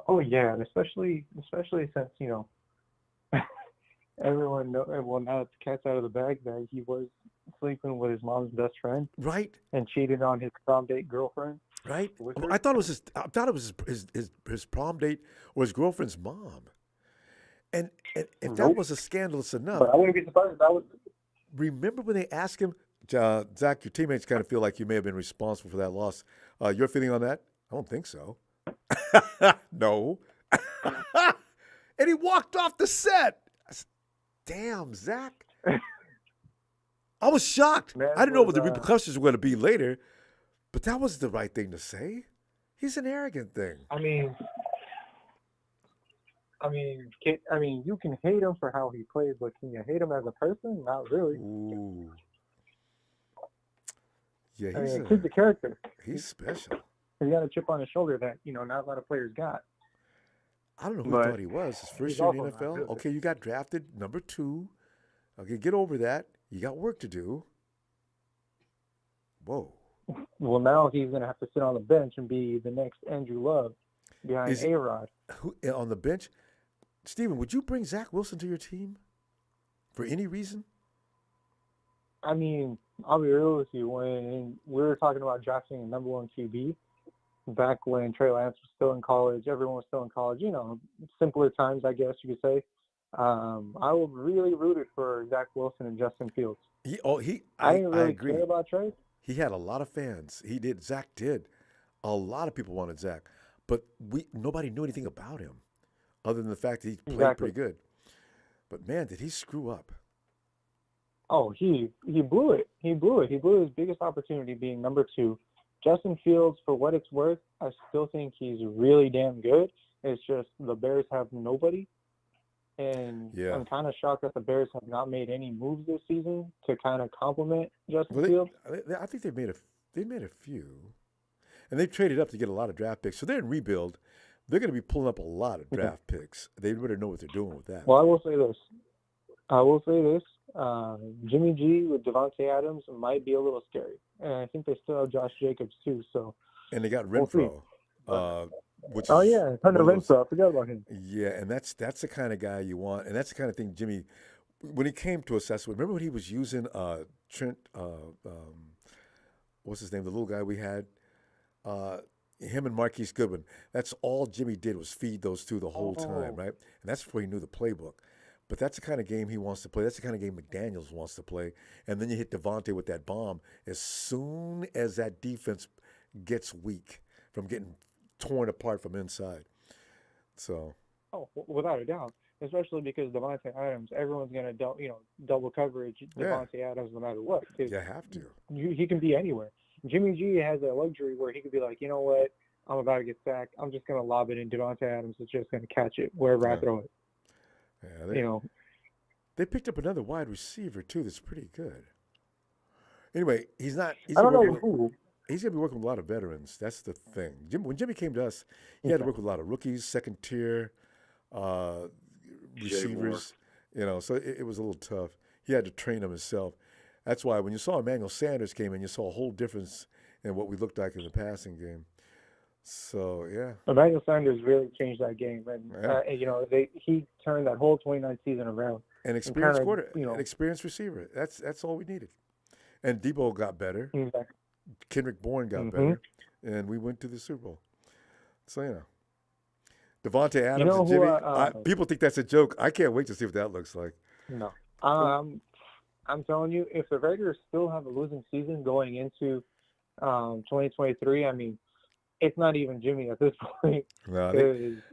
Oh yeah, and especially since everyone know. Well, now that the cat's out of the bag, that he was sleeping with his mom's best friend, right? And cheated on his prom date girlfriend, right? with her. I thought it was his prom date or his girlfriend's mom. And if that Nope. wasn't scandalous enough, But I wouldn't be surprised if that was. remember when they asked him, Zach, your teammates kind of feel like you may have been responsible for that loss. Your feeling on that? I don't think so. No. And he walked off the set. I said, damn, Zach. I was shocked. Man, I didn't know what the repercussions were going to be later, but that was the right thing to say. He's an arrogant thing. I mean, you can hate him for how he plays, but can you hate him as a person? Not really. Ooh. Yeah, I he's mean, he's a character. He's special. He's got a chip on his shoulder that not a lot of players got. I don't know who But thought he was. His first he's year in the also not NFL. good. Okay, you got drafted number 2. Okay, get over that. You got work to do. Whoa. Well, now he's going to have to sit on the bench and be the next Andrew Luck behind Is- A-Rod. Who on the bench? Steven, would you bring Zach Wilson to your team for any reason? I mean, I'll be real with you. When we were talking about drafting a number 1 QB, back when Trey Lance was still in college, everyone was still in college, simpler times, I guess you could say. I was really rooted for Zach Wilson and Justin Fields. I didn't really agree. care about Trey. He had a lot of fans. He did. Zach did. A lot of people wanted Zach, but nobody knew anything about him, other than the fact that he played Exactly. pretty good. But man, did he screw up? Oh, he blew it. He blew it. He blew his biggest opportunity being number 2. Justin Fields, for what it's worth, I still think he's really damn good. It's just the Bears have nobody. And Yeah. I'm kind of shocked that the Bears have not made any moves this season to kind of complement Justin Well, Fields. I think they made a few, and they've traded up to get a lot of draft picks. So they're in rebuild. They're going to be pulling up a lot of draft picks. They better know what they're doing with that. Well, I will say this. Jimmy G with Devontae Adams might be a little scary. And I think they still have Josh Jacobs, too. So. And they got We'll see. Renfro, which Oh, is yeah. Hunter one of those- Renfro. I forgot about him. Yeah, and that's the kind of guy you want, and that's the kind of thing Jimmy, when he came to us, remember when he was using Trent, what's his name, the little guy we had, him and Marquise Goodwin. That's all Jimmy did was feed those two the whole time, right? And that's before he knew the playbook. But that's the kind of game he wants to play. That's the kind of game McDaniels wants to play. And then you hit Devontae with that bomb. As soon as that defense gets weak from getting torn apart from inside. So. Oh, without a doubt. Especially because Devontae Adams, everyone's going to double coverage Devontae Adams no matter what. You have to. He can be anywhere. Jimmy G has a luxury where he could be like, you know what, I'm about to get sacked. I'm just going to lob it, and Devontae Adams is just going to catch it wherever I throw it. Yeah, they picked up another wide receiver too. That's pretty good. Anyway, he's not. I don't know who. He's gonna be working with a lot of veterans. That's the thing. When Jimmy came to us, he had to work with a lot of rookies, second tier receivers. So it was a little tough. He had to train them himself. That's why when you saw Emmanuel Sanders came in, you saw a whole difference in what we looked like in the passing game. So yeah, Emmanuel Sanders really changed that game, and he turned that whole 29 season around. An experienced kinda, an experienced receiver. That's all we needed. And Debo got better. Exactly. Kendrick Bourne got better, and we went to the Super Bowl. So Devontae Adams and Jimmy. People think that's a joke. I can't wait to see what that looks like. No, I'm telling you, if the Raiders still have a losing season going into 2023, I mean, it's not even Jimmy at this point. No,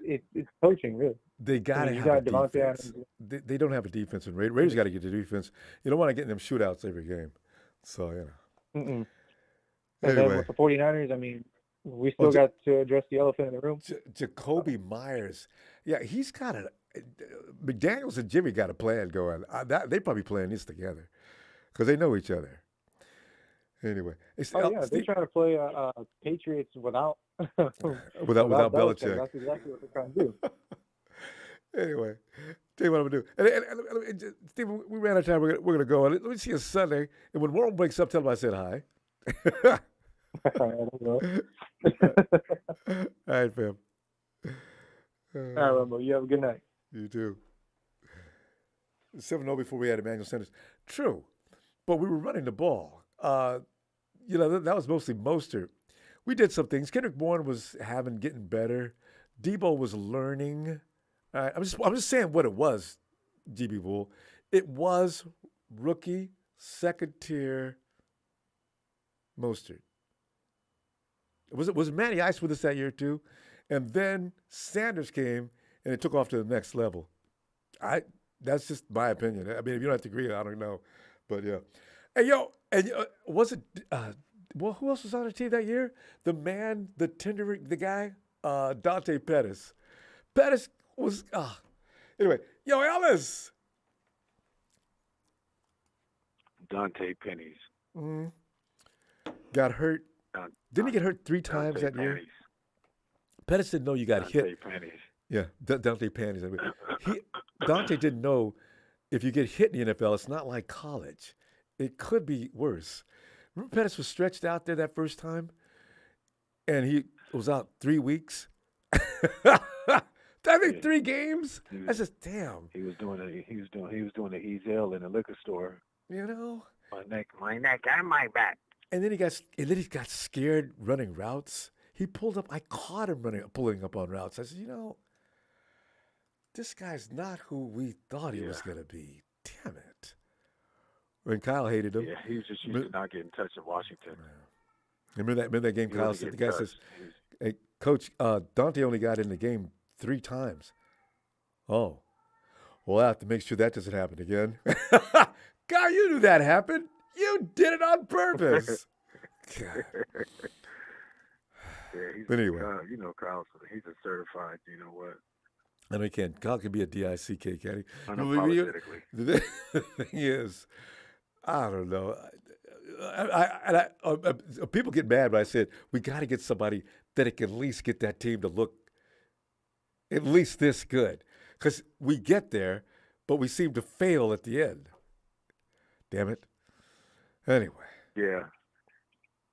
it's coaching, really. They got to have a defense. They don't have a defense, and Raiders got to get the defense. You don't want to get in them shootouts every game. So, And Anyway. then with the 49ers, I mean, we still got to address the elephant in the room. Jacoby Myers. Yeah, he's got a McDaniels and Jimmy got a plan going. They probably playing this together because they know each other. Anyway, they're trying to play Patriots without without Belichick. That's exactly what they're trying to do. Anyway, tell you what I'm gonna do. And Stephen, we ran out of time. We're gonna go. Let me see you Sunday. And when Warren breaks up, tell him I said hi. All right, fam. All right, Ronbo. You have a good night. You too. 7-0 before we had Emmanuel Sanders. True. but we were running the ball. That was mostly Mostert. We did some things. Kendrick Bourne was getting better. Debo was learning. I'm just saying what it was, GB Bull. It was rookie, second tier Mostert. Was Matty Ice with us that year too? And then Sanders came and it took off to the next level. That's just my opinion. I mean, if you don't have to agree, I don't know. But yeah. Hey, was it who else was on the team that year? The guy, Dante Pettis. Pettis was anyway, Ellis. Dante Pennies. Mm-hmm. Got hurt. Didn't he get hurt 3 times Dante that year? Pennies. Pettis didn't know you got Dante hit. Pennies. Yeah, Dante Panties. I mean, Dante didn't know if you get hit in the NFL, it's not like college. It could be worse. Remember Pettis was stretched out there that first time, and he was out 3 weeks. I think 3 games. That's just damn. He was doing the easel in the liquor store. You know, my neck and my back. And then he got scared running routes. He pulled up. I caught him pulling up on routes. I said, this guy's not who we thought he was going to be. Damn it. And Kyle hated him. Yeah, he was just used to not getting touched in Washington. Remember that game, Kyle said? The guy says, hey, Coach, Dante only got in the game 3 times. Oh. Well, I have to make sure that doesn't happen again. Kyle, you knew that happened. You did it on purpose. God. Yeah, but anyway. Kyle, he's a certified, what? I mean, Kyle can be a DICK, can he? Unapologetically. The thing is, I don't know. People get mad when I said, we got to get somebody that can at least get that team to look at least this good. Because we get there, but we seem to fail at the end. Damn it. Anyway. Yeah.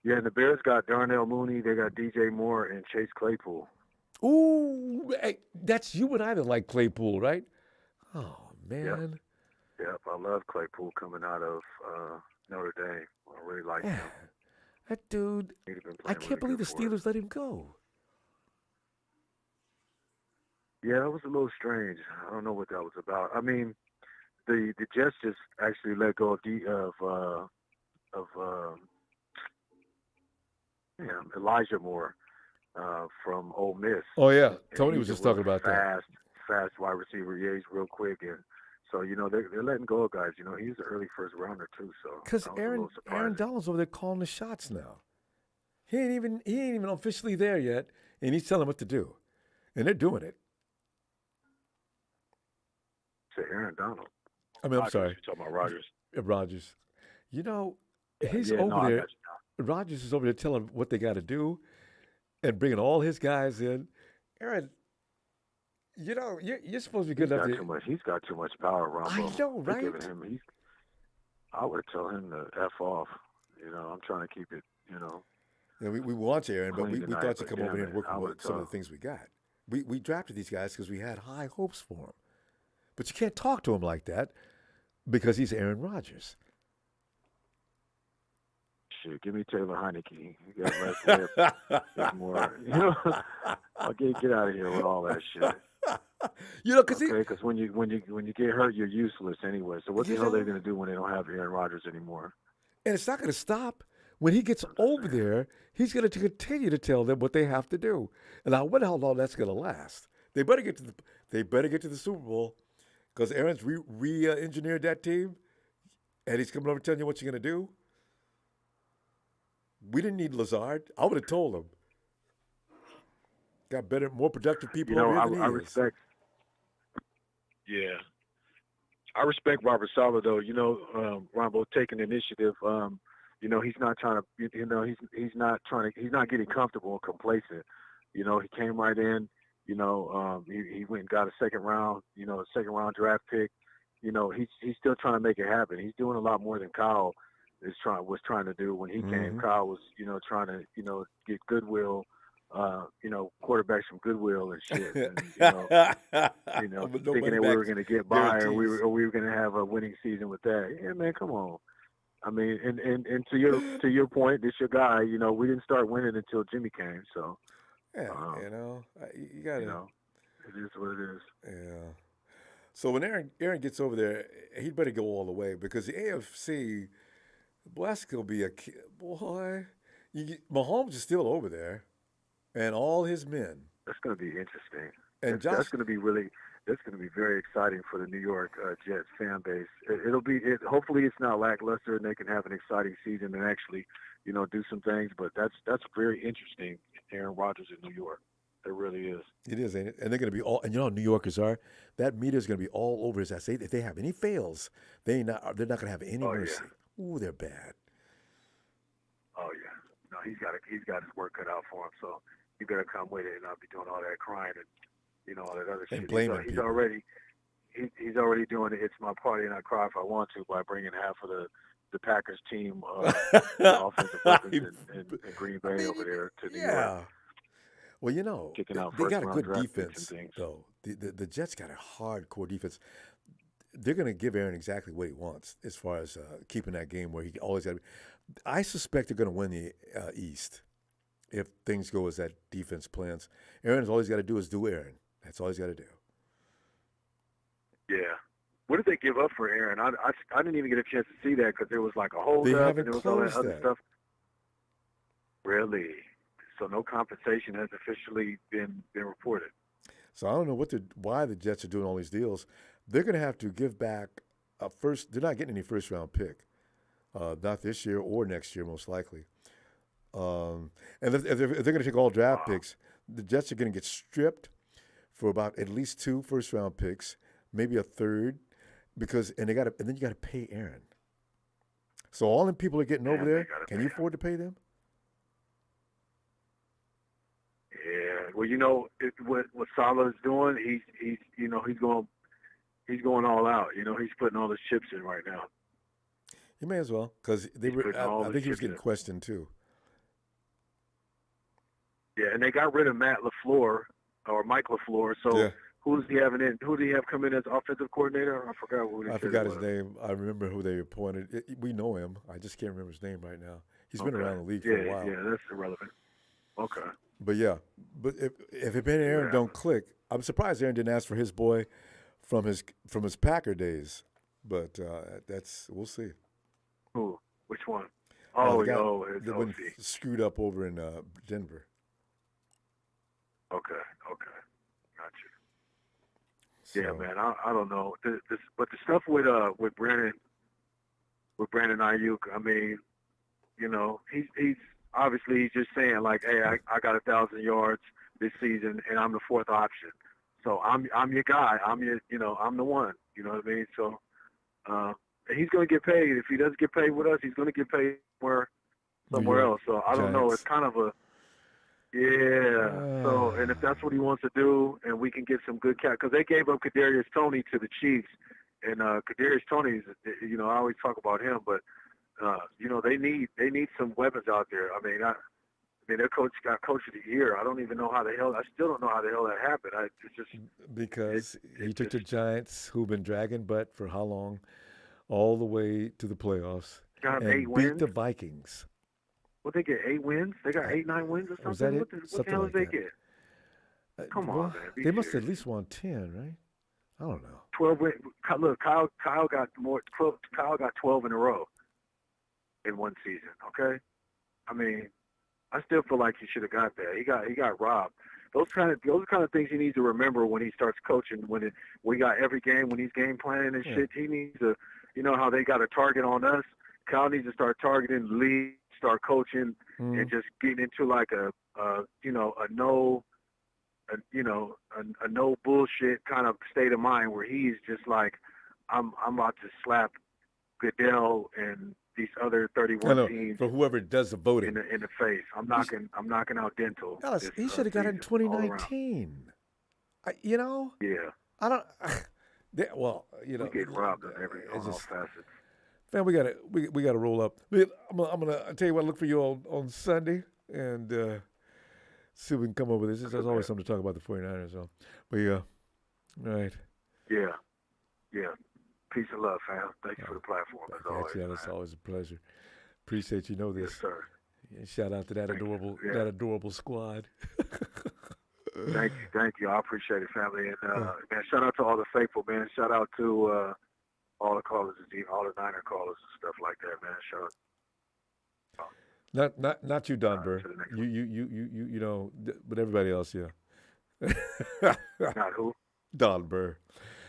Yeah, and the Bears got Darnell Mooney, they got DJ Moore, and Chase Claypool. Ooh, hey, that's you and I that like Claypool, right? Oh, man. Yep, I love Claypool coming out of Notre Dame. I really like him. That dude, I can't believe the Steelers let him go. Yeah, that was a little strange. I don't know what that was about. I mean, the Jets just actually let go of Elijah Moore from Ole Miss. Oh yeah, Tony was just talking about that. Fast wide receiver. Yeah, he's real quick, and so they're letting go of guys. He's an early first rounder too. So because Aaron Donald's over there calling the shots now. He ain't even officially there yet, and he's telling them what to do, and they're doing it. Say Aaron Donald. I mean, I'm sorry. You're talking about Rodgers. Rodgers. He's over there. Rodgers is over there telling them what they got to do and bringing all his guys in. Aaron, you're supposed to be good enough to... He's got too much power, Ronbo. I know, right? I would tell him to F off. I'm trying to keep it, Yeah, we want you, Aaron, but we tonight, thought you'd come over here and work I with some of the things we got. We drafted these guys because we had high hopes for them. But you can't talk to him like that because he's Aaron Rodgers. Shit, give me Taylor Heineke. You got less more. I'll get out of here with all that shit. Because when you get hurt, you're useless anyway. So what the hell are they going to do when they don't have Aaron Rodgers anymore? And it's not going to stop. When he gets over there, he's going to continue to tell them what they have to do. And I wonder how long that's going to last. They better get to the Super Bowl because Aaron's re-engineered that team, and he's coming over telling you what you're going to do. We didn't need Lazard. I would have told him. Got better, more productive people over here than I respect. Yeah, I respect Robert Saleh though. Ronbo taking initiative. He's not trying to. He's not getting comfortable and complacent. He came right in. He went and got a second round draft pick. He's still trying to make it happen. He's doing a lot more than Kyle was trying to do when he came. Kyle was, trying to, get goodwill, quarterbacks from Goodwill and shit. And, thinking that we were going to get by or we were going to have a winning season with that. Yeah, man, come on. I mean, and to your point, this your guy. You know, we didn't start winning until Jimmy came. So Yeah, you got to. you know, it is what it is. Yeah. So when Aaron gets over there, he'd better go all the way because the AFC, boy, that's gonna be boy. Mahomes is still over there, and all his men. That's going to be interesting. And that's going to be very exciting for the New York Jets fan base. Hopefully it's not lackluster and they can have an exciting season and actually, you know, do some things. But that's very interesting. Aaron Rodgers in New York. It really is. It is, ain't it? And they're going to be all. And you know how New Yorkers are. That media's going to be all over his ass. If they have any fails, they're not going to have any mercy. Yeah. Ooh, they're bad. Oh yeah. No, he's got his work cut out for him. So you better come with it and not be doing all that crying and, you know, all that other and shit. Blaming he's people. He's already doing it. It's my party and I cry if I want to by bringing half of the Packers team offensive weapons in Green Bay over there to New York. Well, you know, they got a good defense, though. The Jets got a hardcore defense. They're going to give Aaron exactly what he wants as far as keeping that game where he always got to be. I suspect they're going to win the East if things go as that defense plans. Aaron's all he's got to do is do Aaron. That's all he's got to do. Yeah. What did they give up for Aaron? I didn't even get a chance to see that because there was like a hold up and there was all that other stuff. Really? So no compensation has officially been reported. So I don't know why the Jets are doing all these deals. They're going to have to give back a first. They're not getting any first-round pick, not this year or next year, most likely. And if they're going to take all draft picks, the Jets are going to get stripped for about at least 2 first-round picks, maybe a third, and then you got to pay Aaron. So all the people are getting over there. Can you afford to pay them? Yeah, well, you know what Saleh is doing. He's going all out. You know, he's putting all his chips in right now. He may as well because I think he was getting questioned too. Yeah, and they got rid of Mike LaFleur. So who do you have come in as offensive coordinator? I forgot his name. I remember who they appointed. We know him. I just can't remember his name right now. He's been around the league for a while. Yeah, that's irrelevant. Okay. But if it and Aaron don't click, I'm surprised Aaron didn't ask for his boy from his Packer days. But we'll see. Who? Which one? They've been screwed up over in Denver. Okay, gotcha. So, yeah, man, I don't know. But the stuff with Brandon Aiyuk, I mean, you know, he's obviously he's just saying like, hey, I got 1,000 yards this season and I'm the 4th option. So I'm your guy. I'm the one. You know what I mean? So he's going to get paid. If he doesn't get paid with us, he's going to get paid somewhere else. So I don't know. It's kind of a So and if that's what he wants to do, and we can get some good because they gave up Kadarius Toney to the Chiefs, and Kadarius Toney is, you know, I always talk about him, but you know, they need some weapons out there. I mean, their coach got coach of the year. I don't even know how the hell. I still don't know how the hell that happened. Because he took the Giants, who've been dragging butt for how long, all the way to the playoffs, and beat the Vikings. What they get? 8 wins? They got 8, 9 wins or something. Was that it? What the hell did they get? Come on, man. They must have at least won 10, right? I don't know. 12 wins. Look, Kyle got more. Kyle got 12 in a row in one season. Okay, I mean, I still feel like he should have got that. He got robbed. Those kind of things he needs to remember when he starts coaching. When we got every game when he's game planning and shit, he needs to, you know how they got a target on us. Kyle needs to start targeting the league, start coaching, and just getting into like a no bullshit kind of state of mind where he's just like, I'm about to slap Goodell and these other 31 teams for whoever does the voting in the face. I'm knocking out Dental. Dallas, he should have got it in 2019. You know. Yeah. I don't. Well, you know. We get robbed on all facets. Man, we gotta roll up. I'm gonna tell you what. Look for you on Sunday and see if we can come up with this. There's always something to talk about the 49ers. So, but yeah, all right. Yeah. Peace and love, fam. Thank you for the platform, as always. Yeah, it's always a pleasure. Appreciate you know this. Yes, sir. And shout out to that adorable squad. Thank you. I appreciate it, family. And man, shout out to all the faithful, man. Shout out to all the callers, all the Niner callers and stuff like that, man. Shout out. Not you, Don Burr. You know, but everybody else, yeah. Not who? Don Burr.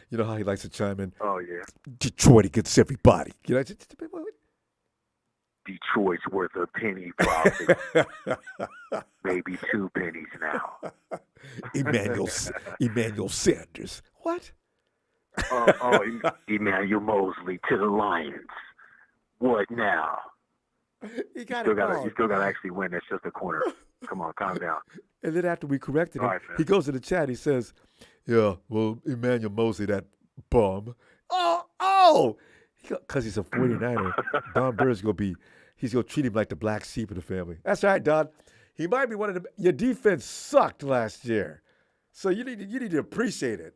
You know how he likes to chime in. Oh yeah. Detroit against everybody. You know, Detroit's worth a penny, probably. Maybe 2 pennies now. Emmanuel Sanders. What? Emmanuel Mosley to the Lions. What now? You still got to actually win. That's just a corner. Come on, calm down. And then after we corrected him, Right, he goes to the chat. He says, "Yeah, well, Emmanuel Mosley, that bum." Oh! Because he's a 49er. Don Burr's he's going to treat him like the black sheep of the family. That's right, Don. He might be one of the. Your defense sucked last year, so you need to appreciate it.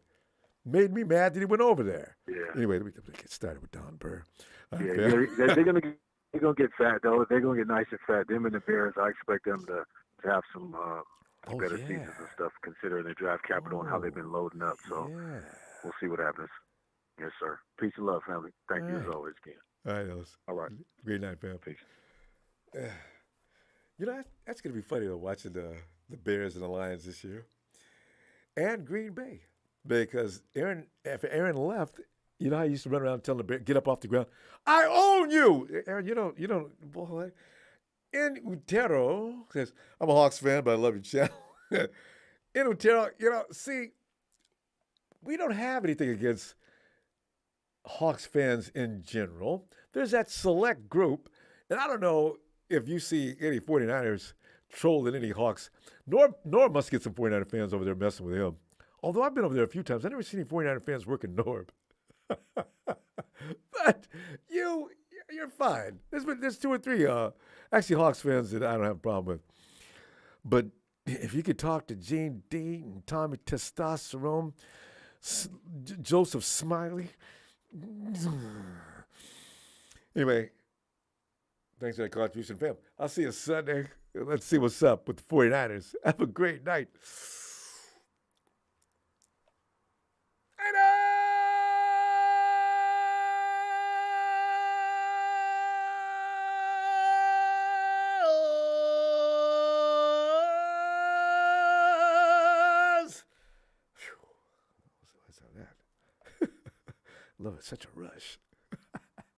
Made me mad that he went over there. Yeah. Anyway, let me get started with Don Burr. Yeah, they're gonna get fat though. They're gonna get nice and fat. Them and the Bears, I expect them to have some better seasons and stuff, considering their draft capital and how they've been loading up. So we'll see what happens. Yes, sir. Peace and love, family. Thank you as always, Ken. All right, Ellis. All right. Great night, fam. Peace. You know, that's going to be funny, though, watching the Bears and the Lions this year. And Green Bay. Because after Aaron left, you know how he used to run around telling the Bears, get up off the ground. I own you! Aaron, you don't, boy. In Utero says, I'm a Hawks fan, but I love your channel. In Utero, see, we don't have anything against Hawks fans in general. There's that select group, and I don't know if you see any 49ers trolling any Hawks. Norb must get some 49er fans over there messing with him. Although I've been over there a few times, I've never seen any 49er fans working Norb. But you're fine. There's 2 or 3 actually Hawks fans that I don't have a problem with. But if you could talk to Gene Dean and Tommy Testosterone, Joseph Smiley. Anyway, thanks for that contribution, fam. I'll see you Sunday. Let's see what's up with the 49ers. Have a great night. Love it, such a rush.